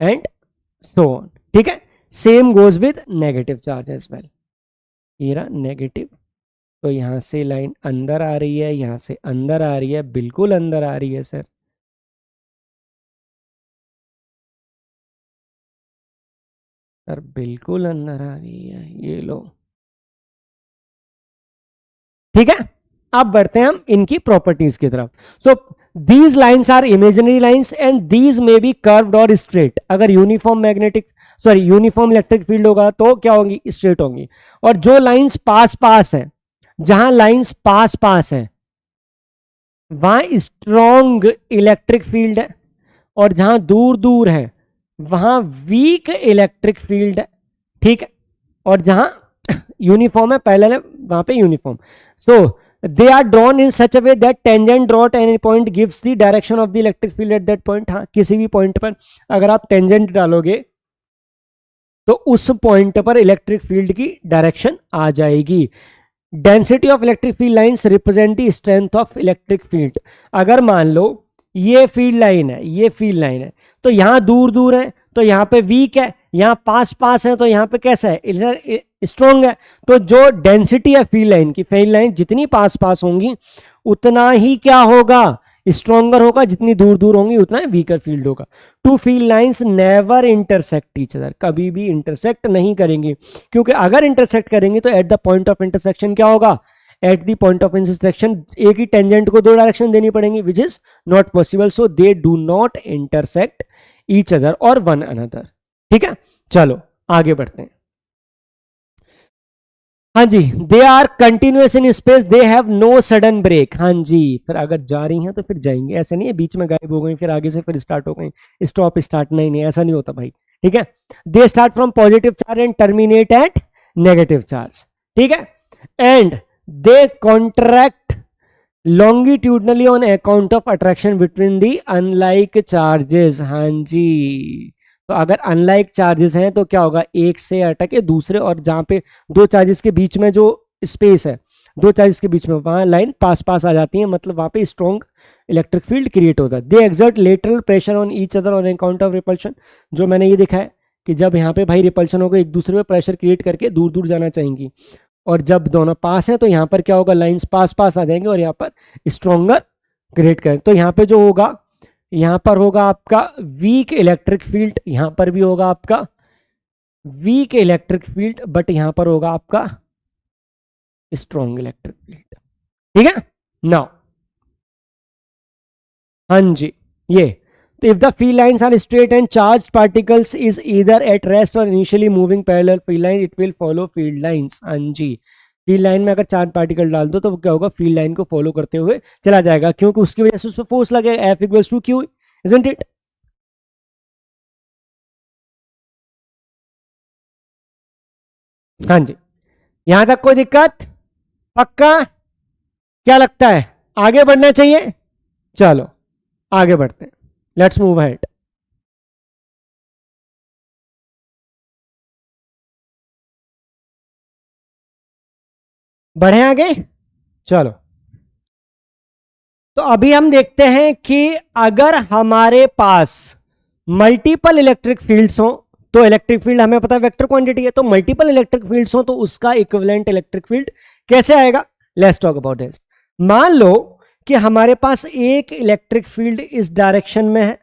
एंड सो ऑन। ठीक है, same goes with negative charge as well. ये रहा नेगेटिव, तो यहां से लाइन अंदर आ रही है, यहां से अंदर आ रही है, बिल्कुल अंदर आ रही है सर। सर बिल्कुल अंदर आ रही है, ये लो। ठीक है, अब बढ़ते हैं हम इनकी प्रॉपर्टीज की तरफ। So these lines are imaginary lines and these may be curved और स्ट्रेट। अगर यूनिफॉर्म यूनिफॉर्म इलेक्ट्रिक फील्ड होगा तो क्या होंगी, स्ट्रेट होंगी। और जो लाइंस पास पास है, जहां लाइंस पास पास है वहां स्ट्रॉन्ग इलेक्ट्रिक फील्ड है, और जहां दूर दूर है वहां वीक इलेक्ट्रिक फील्ड है। ठीक है, और जहां यूनिफॉर्म है पहले वहां पे uniform. So they are drawn in such a way that tangent drawn at any point gives the direction of the electric field at that point. हाँ, किसी भी पॉइंट पर अगर आप टेंजेंट डालोगे तो उस पॉइंट पर इलेक्ट्रिक फील्ड की डायरेक्शन आ जाएगी। Density of electric field lines represent the strength of electric field. अगर मान लो ये फील्ड लाइन है, ये फील्ड लाइन है, तो यहां दूर दूर है तो यहां पे वीक है, यहां पास पास है तो यहां पे कैसा है, स्ट्रॉन्ग है। तो जो डेंसिटी है फील्ड लाइन की, फील्ड लाइन जितनी पास पास होंगी उतना ही क्या होगा, स्ट्रॉन्गर होगा, जितनी दूर दूर होंगी उतना वीकर फील्ड होगा। Two field lines never intersect each other, कभी भी इंटरसेक्ट नहीं करेंगे, क्योंकि अगर इंटरसेक्ट करेंगे तो at the point of intersection क्या होगा, at the point of intersection एक ही टेंजेंट को दो डायरेक्शन देनी पड़ेंगी, which is not possible, so they do not intersect each other or one another. ठीक है, चलो आगे बढ़ते हैं। हाँ जी, they are continuous in space, they have no sudden break. हाँ जी, फिर अगर जा रही हैं तो फिर जाएंगे, ऐसा नहीं है बीच में गायब हो गई फिर आगे से फिर स्टार्ट हो गई, स्टॉप स्टार्ट, नहीं नहीं ऐसा नहीं होता भाई। ठीक है, they start from positive charge and terminate at negative charge. ठीक है, and they contract longitudinally on account of attraction between the unlike charges. हाँ जी, तो अगर अनलाइक चार्जेस हैं तो क्या होगा, एक से अटके दूसरे, और जहां पे दो चार्जेस के बीच में जो स्पेस है, दो चार्जेस के बीच में, वहां लाइन पास पास आ जाती है, मतलब वहां पे स्ट्रॉन्ग इलेक्ट्रिक फील्ड क्रिएट होता है। They exert lateral pressure on each other on account of repulsion. जो मैंने ये देखा है कि जब यहाँ पे भाई रिपल्शन होगा, एक दूसरे पे प्रेशर क्रिएट करके दूर दूर जाना चाहेंगी, और जब दोनों पास हैं तो यहाँ पर क्या होगा, लाइन्स पास पास आ जाएंगे और यहाँ पर स्ट्रॉन्गर क्रिएट करें। तो यहाँ पे जो होगा, यहाँ पर होगा आपका वीक इलेक्ट्रिक फील्ड, यहाँ पर भी होगा आपका वीक इलेक्ट्रिक फील्ड, बट यहाँ पर होगा आपका स्ट्रॉन्ग इलेक्ट्रिक फील्ड। ठीक है, नाउ हाँ जी, ये तो if the field lines are straight and charge particles is either at rest or initially moving parallel field line, it will follow field lines. हाँ जी, फील्ड लाइन में अगर चार्ज पार्टिकल डाल दो तो क्या होगा, फील्ड लाइन को फॉलो करते हुए चला जाएगा, क्योंकि उसकी वजह से उस पर फोर्स लगेगा, F equals to Q, isn't it. हाँ जी, यहां तक कोई दिक्कत, पक्का? क्या लगता है आगे बढ़ना चाहिए? चलो आगे बढ़ते हैं, लेट्स मूव अहेड। बढ़े आगे, चलो। तो अभी हम देखते हैं कि अगर हमारे पास मल्टीपल इलेक्ट्रिक फील्ड्स हो, तो इलेक्ट्रिक फील्ड हमें पता है वेक्टर क्वांटिटी है, तो मल्टीपल इलेक्ट्रिक फील्ड्स हो तो उसका इक्विवेलेंट इलेक्ट्रिक फील्ड कैसे आएगा, लेट्स टॉक अबाउट दिस। मान लो कि हमारे पास एक इलेक्ट्रिक फील्ड इस डायरेक्शन में है,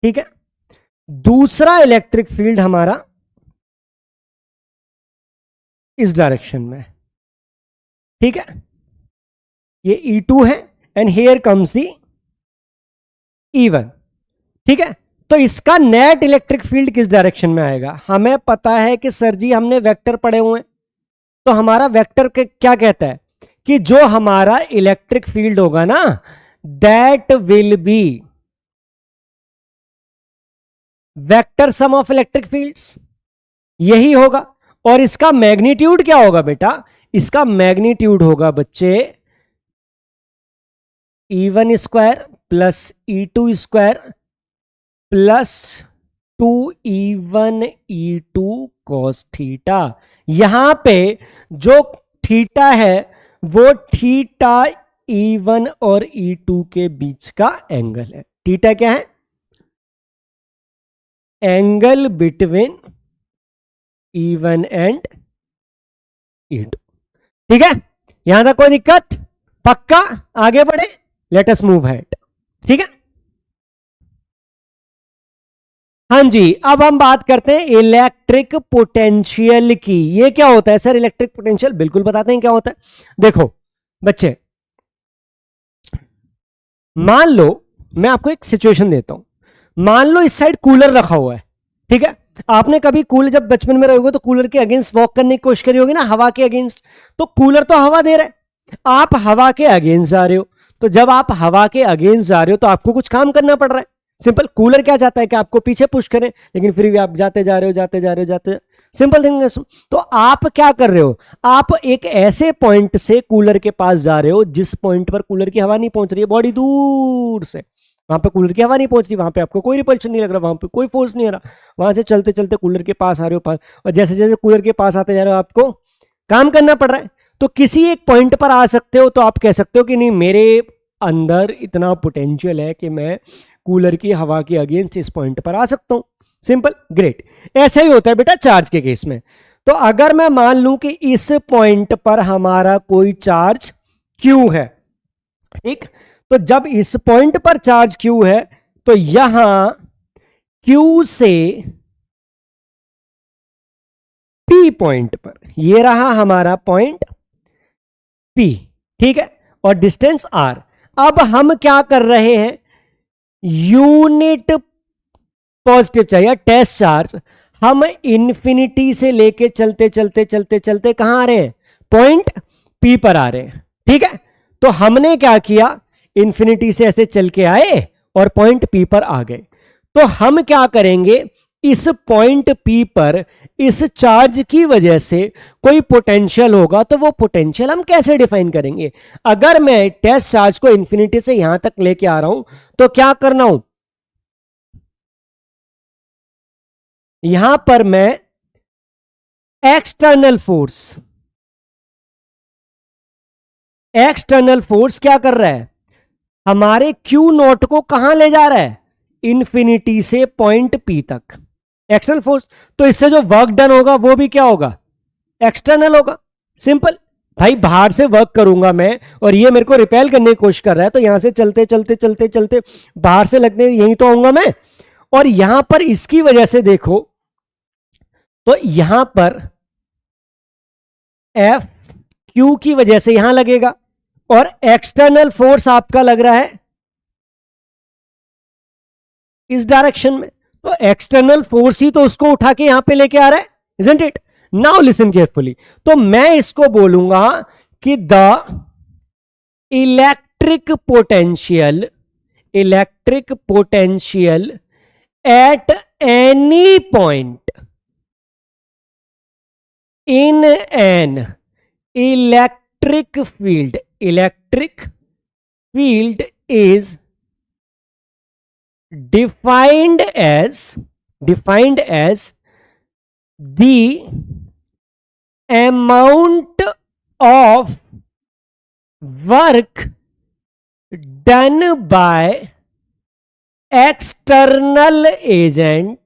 ठीक है, दूसरा इलेक्ट्रिक फील्ड हमारा इस डायरेक्शन में, ठीक है, ये E2 है and here comes the E1। ठीक है, तो इसका नेट इलेक्ट्रिक फील्ड किस डायरेक्शन में आएगा, हमें पता है कि सर जी हमने वेक्टर पढ़े हुए हैं, तो हमारा वेक्टर क्या कहता है कि जो हमारा इलेक्ट्रिक फील्ड होगा ना, that will B vector sum of electric fields, यही होगा। और इसका मैग्नीट्यूड क्या होगा बेटा, इसका मैग्नीट्यूड होगा बच्चे E1 square plus E2 square plus 2E1 E2 cos theta. यहां पे जो थीटा है वो थीटा E1 और E2 के बीच का एंगल है। थीटा क्या है, angle between E1 and E2। ठीक है, यहां तक कोई दिक्कत, पक्का? आगे बढ़े, लेट अस मूव अहेड। ठीक है, हाँ जी, अब हम बात करते हैं इलेक्ट्रिक पोटेंशियल की। ये क्या होता है सर इलेक्ट्रिक पोटेंशियल, बिल्कुल बताते हैं क्या होता है। देखो बच्चे, मान लो मैं आपको एक सिचुएशन देता हूं, मान लो इस साइड कूलर रखा हुआ है, ठीक है, आपने कभी कूलर जब बचपन में रहोगे तो कूलर के अगेंस्ट वॉक करने की कोशिश करी होगी ना, हवा के अगेंस्ट, तो कूलर तो हवा दे रहा है, आप हवा के अगेंस्ट जा रहे हो, तो जब आप हवा के अगेंस्ट जा रहे हो तो आपको कुछ काम करना पड़ रहा है। सिंपल, कूलर क्या चाहता है कि आपको पीछे पुश करें, लेकिन फिर भी आप जाते जा रहे हो, जाते जा रहे हो, जाते, सिंपल थिंग है। तो आप क्या कर रहे हो, आप एक ऐसे पॉइंट से कूलर के पास जा रहे हो जिस पॉइंट पर कूलर की हवा नहीं पहुंच रही है, बॉडी दूर से, वहां पे कूलर की हवा नहीं पहुंच रही, वहां पे आपको कोई रिपल्शन नहीं लग रहा, वहां पे कोई फोर्स नहीं आ रहा, वहां से चलते चलते कूलर के पास आ रहे हो, और जैसे जैसे कूलर के पास आते जा रहे हो आपको काम करना पड़ रहा है। तो किसी एक पॉइंट पर आ सकते हो तो आप कह सकते हो कि नहीं, मेरे अंदर इतना पोटेंशियल है कि मैं कूलर की हवा के अगेंस्ट इस पॉइंट पर आ सकता हूं। Simple, great. ऐसा ही होता है बेटा चार्ज के केस में। तो अगर मैं मान लूं कि इस पॉइंट पर हमारा कोई चार्ज Q है, ठीक, तो जब इस पॉइंट पर चार्ज Q है तो यहां Q से P पॉइंट पर, ये रहा हमारा पॉइंट P, ठीक है, और डिस्टेंस R। अब हम क्या कर रहे हैं, यूनिट पॉजिटिव चाहिए, टेस्ट चार्ज। हम इंफिनिटी से लेके चलते चलते चलते चलते कहां आ रहे हैं, पॉइंट P पर आ रहे हैं, ठीक है। तो हमने क्या किया, इंफिनिटी से ऐसे चल के आए और पॉइंट P पर आ गए। तो हम क्या करेंगे, इस पॉइंट P पर इस चार्ज की वजह से कोई पोटेंशियल होगा, तो वो पोटेंशियल हम कैसे डिफाइन करेंगे। अगर मैं टेस्ट चार्ज को इंफिनिटी से यहां तक लेके आ रहा हूं तो क्या करना हूं, यहां पर मैं एक्सटर्नल फोर्स क्या कर रहा है, हमारे Q नॉट को कहां ले जा रहा है, इंफिनिटी से पॉइंट P तक, एक्सटर्नल फोर्स। तो इससे जो वर्क डन होगा वो भी क्या होगा, एक्सटर्नल होगा। सिंपल भाई, बाहर से वर्क करूंगा मैं और ये मेरे को रिपेल करने की कोशिश कर रहा है, तो यहां से चलते चलते चलते चलते बाहर से लगने यहीं तो आऊंगा मैं। और यहां पर इसकी वजह से देखो, तो यहां पर एफ क्यू की वजह से यहां लगेगा, और एक्सटर्नल फोर्स आपका लग रहा है इस डायरेक्शन में, तो एक्सटर्नल फोर्स ही तो उसको उठा के यहां पे लेके आ रहा है, isn't it. Now listen carefully, तो मैं इसको बोलूंगा कि the electric potential at any point in an electric field is defined as the amount of work done by external agent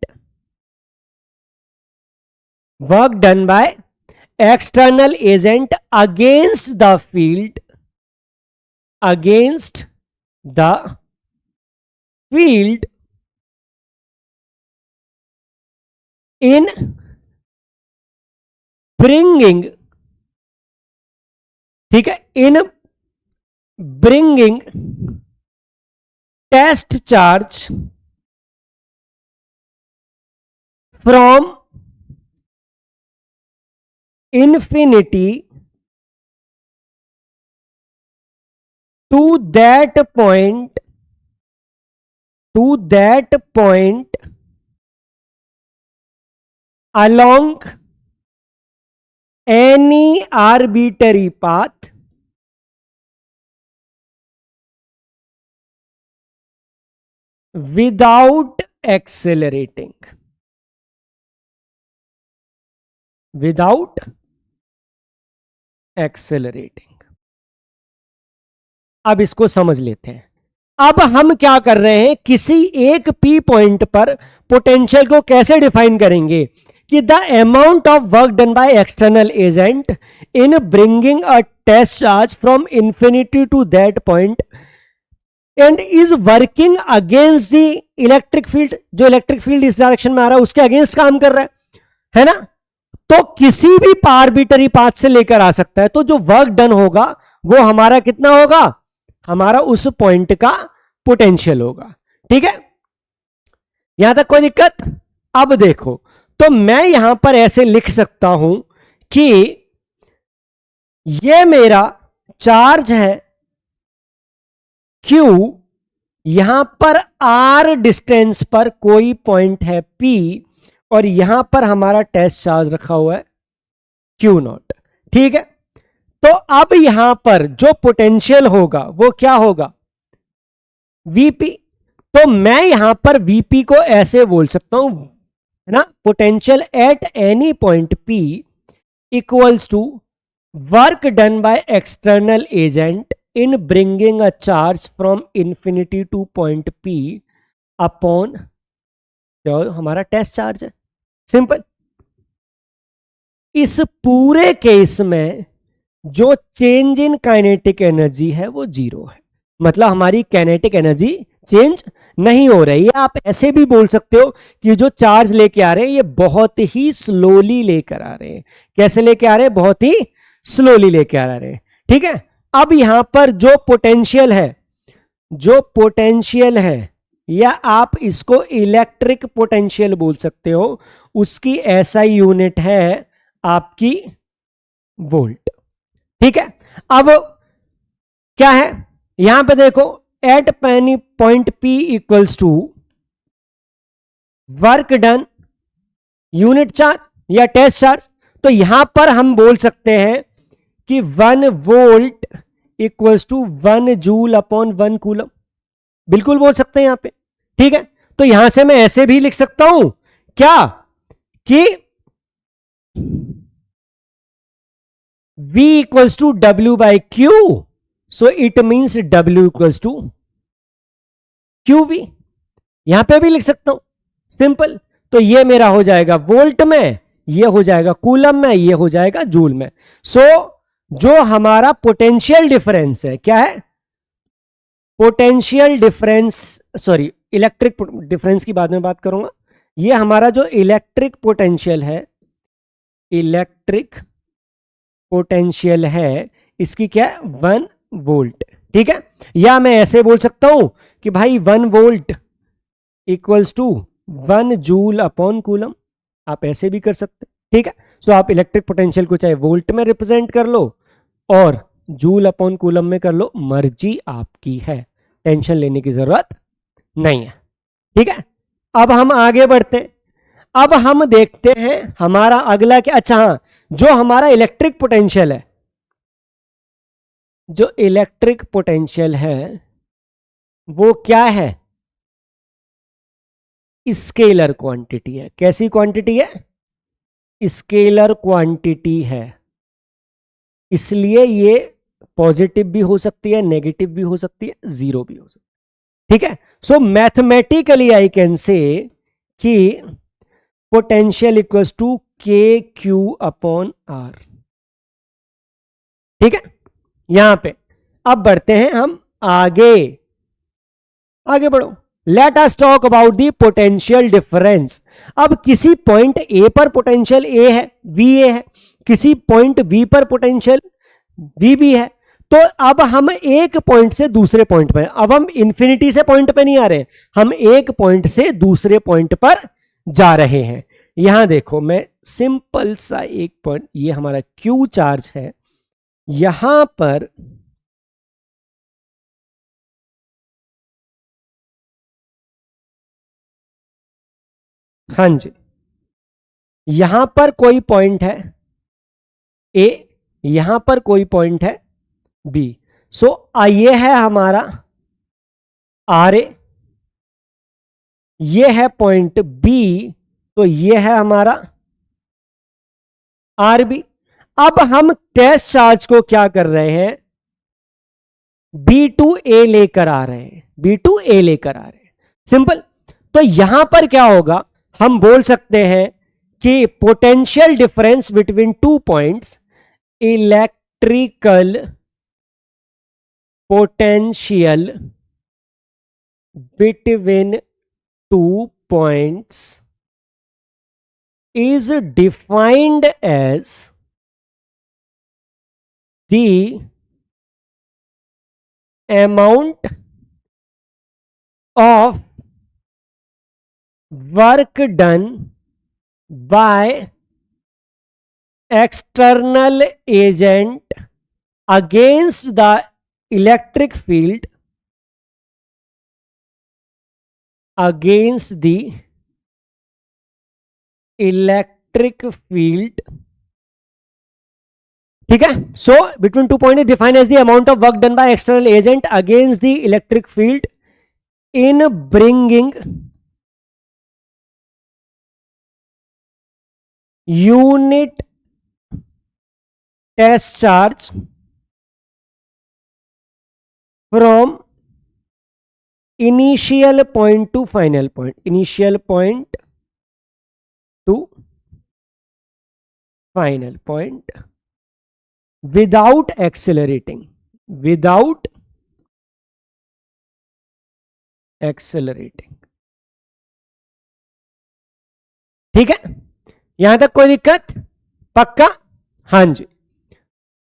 against the field in bringing, ठीक है, in bringing test charge from infinity to that point along any arbitrary path without accelerating. अब इसको समझ लेते हैं। अब हम क्या कर रहे हैं, किसी एक P पॉइंट पर पोटेंशियल को कैसे डिफाइन करेंगे कि the amount of work done by external agent in bringing a test charge from infinity to that point and is working against the electric field, जो इलेक्ट्रिक फील्ड इस direction में आ रहा है उसके अगेंस्ट काम कर रहा है ना। तो किसी भी आर्बिट्ररी पाथ से लेकर आ सकता है, तो जो वर्क डन होगा वो हमारा कितना होगा, हमारा उस पॉइंट का पोटेंशियल होगा, ठीक है। यहां तक कोई दिक्कत। अब देखो, तो मैं यहां पर ऐसे लिख सकता हूं कि ये मेरा चार्ज है Q, यहां पर R डिस्टेंस पर कोई पॉइंट है P, और यहां पर हमारा टेस्ट चार्ज रखा हुआ है Q नॉट, ठीक है। तो अब यहां पर जो पोटेंशियल होगा वो क्या होगा, Vp। तो मैं यहां पर Vp को ऐसे बोल सकता हूं, है ना, potential at any point P equals to work done by external agent in bringing a charge from infinity to point P upon जो हमारा टेस्ट चार्ज है। सिंपल। इस पूरे केस में जो चेंज इन काइनेटिक एनर्जी है वो जीरो है, मतलब हमारी काइनेटिक एनर्जी चेंज नहीं हो रही है। आप ऐसे भी बोल सकते हो कि जो चार्ज लेके आ रहे हैं ये बहुत ही स्लोली लेकर आ रहे हैं। कैसे लेके आ रहे हैं? बहुत ही स्लोली लेके आ रहे हैं। ठीक है, अब यहां पर जो पोटेंशियल है, जो पोटेंशियल है, या आप इसको इलेक्ट्रिक पोटेंशियल बोल सकते हो, उसकी ऐसा यूनिट है आपकी वोल्ट। ठीक है, अब क्या है यहां पे देखो, at any point P equals to work done unit charge या टेस्ट चार्ज। तो यहां पर हम बोल सकते हैं कि 1 volt equals to 1 joule upon 1 coulomb, बिल्कुल बोल सकते हैं यहां पे। ठीक है, तो यहां से मैं ऐसे भी लिख सकता हूं क्या कि V equals to W by Q, so it means W equals to QV, यहां पे भी लिख सकता हूं, सिंपल। तो ये मेरा हो जाएगा वोल्ट में, ये हो जाएगा कूलम में, ये हो जाएगा जूल में। सो जो हमारा पोटेंशियल डिफरेंस है, क्या है? Potential difference, sorry electric difference की बाद में बात करूंगा। ये हमारा जो इलेक्ट्रिक पोटेंशियल है, इलेक्ट्रिक पोटेंशियल है, इसकी क्या है? 1 वोल्ट। ठीक है, या मैं ऐसे बोल सकता हूं कि भाई 1 volt equals to 1 joule upon coulomb, आप ऐसे भी कर सकते हैं। ठीक है, सो आप इलेक्ट्रिक पोटेंशियल को चाहे वोल्ट में रिप्रेजेंट कर लो और जूल अपॉन कूलम में कर लो, मर्जी आपकी है, टेंशन लेने की जरूरत नहीं है। ठीक है, अब हम आगे बढ़ते हैं। अब हम देखते हैं हमारा अगला क्या। अच्छा हाँ, जो हमारा इलेक्ट्रिक पोटेंशियल है, जो इलेक्ट्रिक पोटेंशियल है वो क्या है? स्केलर क्वांटिटी है। कैसी क्वांटिटी है? स्केलर क्वांटिटी है, इसलिए ये पॉजिटिव भी हो सकती है, नेगेटिव भी हो सकती है, जीरो भी हो सकती है। ठीक है, सो मैथमेटिकली आई कैन से कि पोटेंशियल इक्वल्स टू के क्यू अपॉन आर। ठीक है, यहां पे अब बढ़ते हैं हम आगे। आगे बढ़ो, late us talk about the potential difference. अब किसी पॉइंट ए पर पोटेंशियल ए है, वी ए है, किसी पॉइंट बी पर पोटेंशियल वी बी है। तो अब हम एक पॉइंट से दूसरे पॉइंट पर, अब हम इंफिनिटी से पॉइंट पे नहीं आ रहे, हम एक पॉइंट से दूसरे पॉइंट पर जा रहे हैं। यहां देखो, मैं सिंपल सा एक पॉइंट, ये हमारा क्यू चार्ज है, यहां पर हाँ जी, यहां पर कोई पॉइंट है ए, यहां पर कोई पॉइंट है बी। सो ये है हमारा आर ए, ये है पॉइंट बी, तो ये है हमारा आर बी। अब हम टेस्ट चार्ज को क्या कर रहे हैं? बी टू ए लेकर आ रहे हैं, बी टू ए लेकर आ रहे हैं, सिंपल। तो यहां पर क्या होगा? हम बोल सकते हैं कि potential difference between two points, electrical potential between two points is defined as the amount of work done by external agent against the electric field, against the electric field। ठीक है, so between two point is defined as the amount of work done by external agent against the electric field in bringing unit test charge from initial point to final point, initial point to final point without accelerating, without accelerating. ठीक है, यहां तक कोई दिक्कत? पक्का? हाँ जी।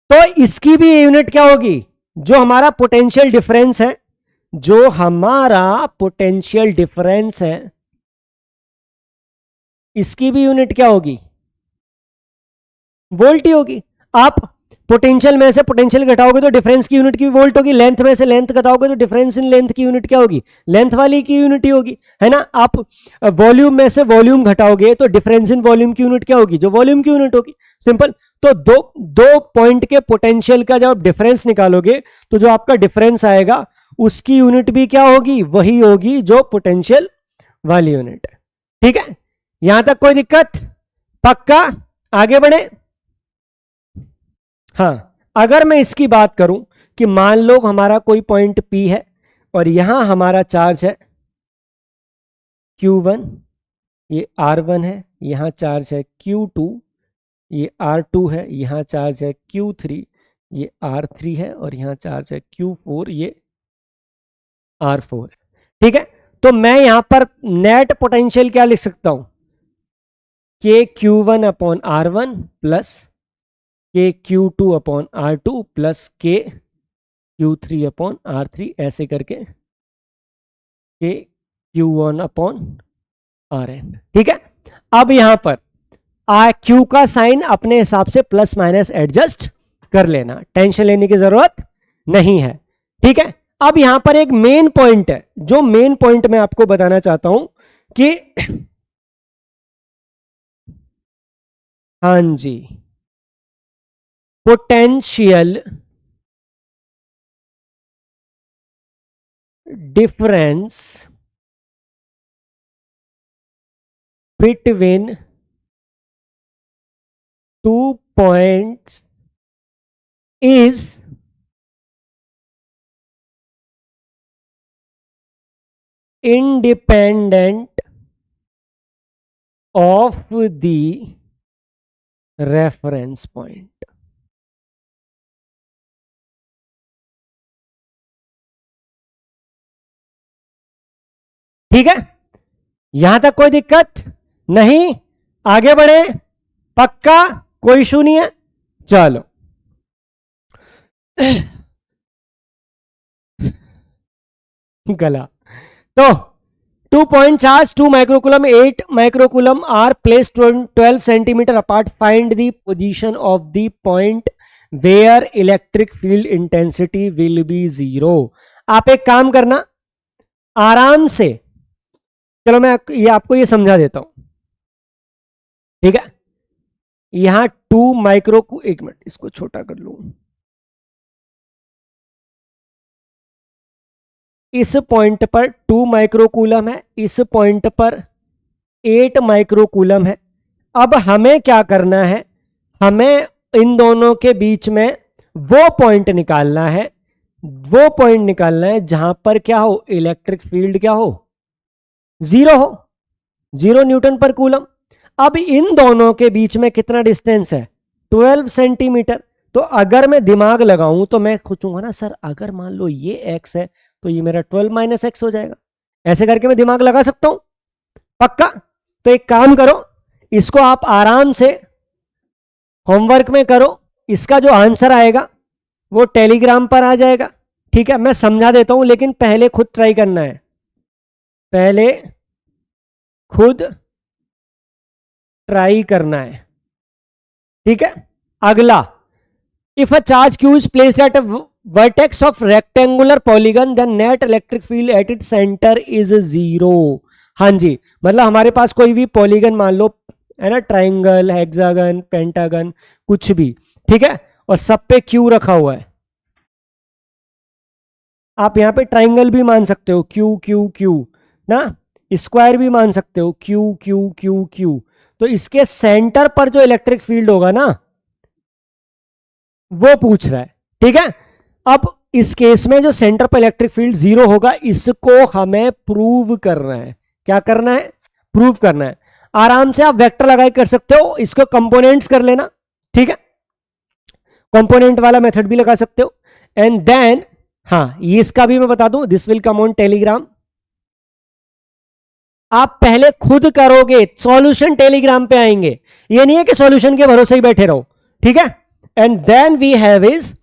तो इसकी भी यूनिट क्या होगी? जो हमारा पोटेंशियल डिफरेंस है, जो हमारा पोटेंशियल डिफरेंस है, इसकी भी यूनिट क्या होगी? वोल्ट ही होगी। आप पोटेंशियल में से पोटेंशियल घटाओगे तो डिफरेंस की यूनिट की वोल्ट होगी, लेंथ में से लेंथ घटाओगे तो डिफरेंस इन लेंथ की यूनिट क्या होगी? लेंथ वाली की यूनिट ही होगी, है ना। आप वॉल्यूम में से वॉल्यूम घटाओगे तो डिफरेंस इन वॉल्यूम की यूनिट क्या होगी? जो वॉल्यूम की यूनिट होगी। सिंपल। तो दो पॉइंट के पोटेंशियल का जब आप डिफरेंस निकालोगे तो जो आपका डिफरेंस आएगा उसकी यूनिट भी क्या होगी? वही होगी जो पोटेंशियल वाली यूनिट है। ठीक है, यहां तक कोई दिक्कत? पक्का? आगे बढ़े। हाँ, अगर मैं इसकी बात करूं कि मान लो हमारा कोई पॉइंट P है और यहां हमारा चार्ज है Q1, ये R1 है, यहां चार्ज है Q2, ये R2 है, यहां चार्ज है Q3, ये R3 है और यहां चार्ज है Q4, ये R4 है। ठीक है, तो मैं यहां पर नेट पोटेंशियल क्या लिख सकता हूं? के Q1 अपॉन R1 प्लस के Q2 अपॉन R2 प्लस के Q3 अपॉन R3, ऐसे करके के Q1 अपॉन Rn। ठीक है, अब यहां पर Q का साइन अपने हिसाब से प्लस माइनस एडजस्ट कर लेना, टेंशन लेने की जरूरत नहीं है। ठीक है, अब यहां पर एक मेन पॉइंट है, जो मेन पॉइंट मैं आपको बताना चाहता हूं कि हाँ जी, potential difference between 2 points is independent of the reference point। ठीक है, यहां तक कोई दिक्कत नहीं? आगे बढ़े। पक्का? कोई इशू नहीं है? चलो गला। तो 2 point charge 2 microcoulomb 8 microcoulomb are placed 12 centimeter apart. Find the position of the point where electric field intensity will be 0। आप एक काम करना आराम से, चलो मैं ये आपको ये समझा देता हूं। ठीक है, यहां 2 माइक्रो, एक मिनट इसको छोटा कर लूं। इस पॉइंट पर 2 माइक्रोकूलम है, इस पॉइंट पर 8 माइक्रोकूलम है। अब हमें क्या करना है? हमें इन दोनों के बीच में वो पॉइंट निकालना है, वो पॉइंट निकालना है जहां पर क्या हो? इलेक्ट्रिक फील्ड क्या हो? 0 हो, 0 न्यूटन पर कूलम। अब इन दोनों के बीच में कितना डिस्टेंस है? 12 सेंटीमीटर। तो अगर मैं दिमाग लगाऊं तो मैं सोचूंगा ना, सर अगर मान लो ये x है तो ये मेरा 12 माइनस एक्स हो जाएगा। ऐसे करके मैं दिमाग लगा सकता हूं। पक्का? तो एक काम करो, इसको आप आराम से होमवर्क में करो, इसका जो आंसर आएगा वो टेलीग्राम पर आ जाएगा। ठीक है, मैं समझा देता हूं लेकिन पहले खुद ट्राई करना है, पहले खुद ट्राई करना है। ठीक है, अगला, if a charge q is placed at a vertex of rectangular polygon then net electric field at its center is 0। हाँ जी, मतलब हमारे पास कोई भी पॉलीगन मान लो, है ना, ट्राइंगल, हेक्सागन, पेंटागन, कुछ भी। ठीक है, और सब पे q रखा हुआ है। आप यहां पे ट्राइंगल भी मान सकते हो, q q q ना, स्क्वायर भी मान सकते हो, q q q q। तो इसके सेंटर पर जो इलेक्ट्रिक फील्ड होगा ना, वो पूछ रहा है। ठीक है, अब इस केस में जो सेंटर पर इलेक्ट्रिक फील्ड 0 होगा, इसको हमें प्रूव करना है। क्या करना है? प्रूव करना है। आराम से आप वेक्टर लगा कर सकते हो, इसको कंपोनेंट्स कर लेना। ठीक है, कंपोनेंट वाला मेथड भी लगा सकते हो। एंड देन हाँ, ये इसका भी मैं बता दूं, this will come on Telegram. आप पहले खुद करोगे, सॉल्यूशन टेलीग्राम पे आएंगे, ये नहीं है कि सॉल्यूशन के भरोसे ही बैठे रहो, ठीक है। And then we have is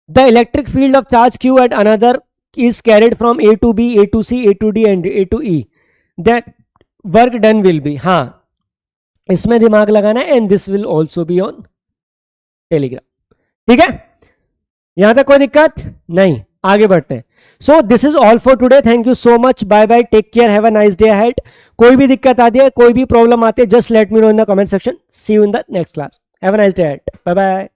the electric field of charge Q at another is carried from A to B, A to C, A to D and A to E. That work done will be, हाँ इसमें दिमाग लगाना है, and this will also be on Telegram. ठीक है, यहां तक कोई दिक्कत नहीं, आगे बढ़ते हैं. So this is all for today. Thank you so much, bye bye, take care, have a nice day ahead. कोई भी दिक्कत आती है, कोई भी प्रॉब्लम आती है, just let me know in the comment section. See you in the next class. Have a nice day ahead. Bye bye.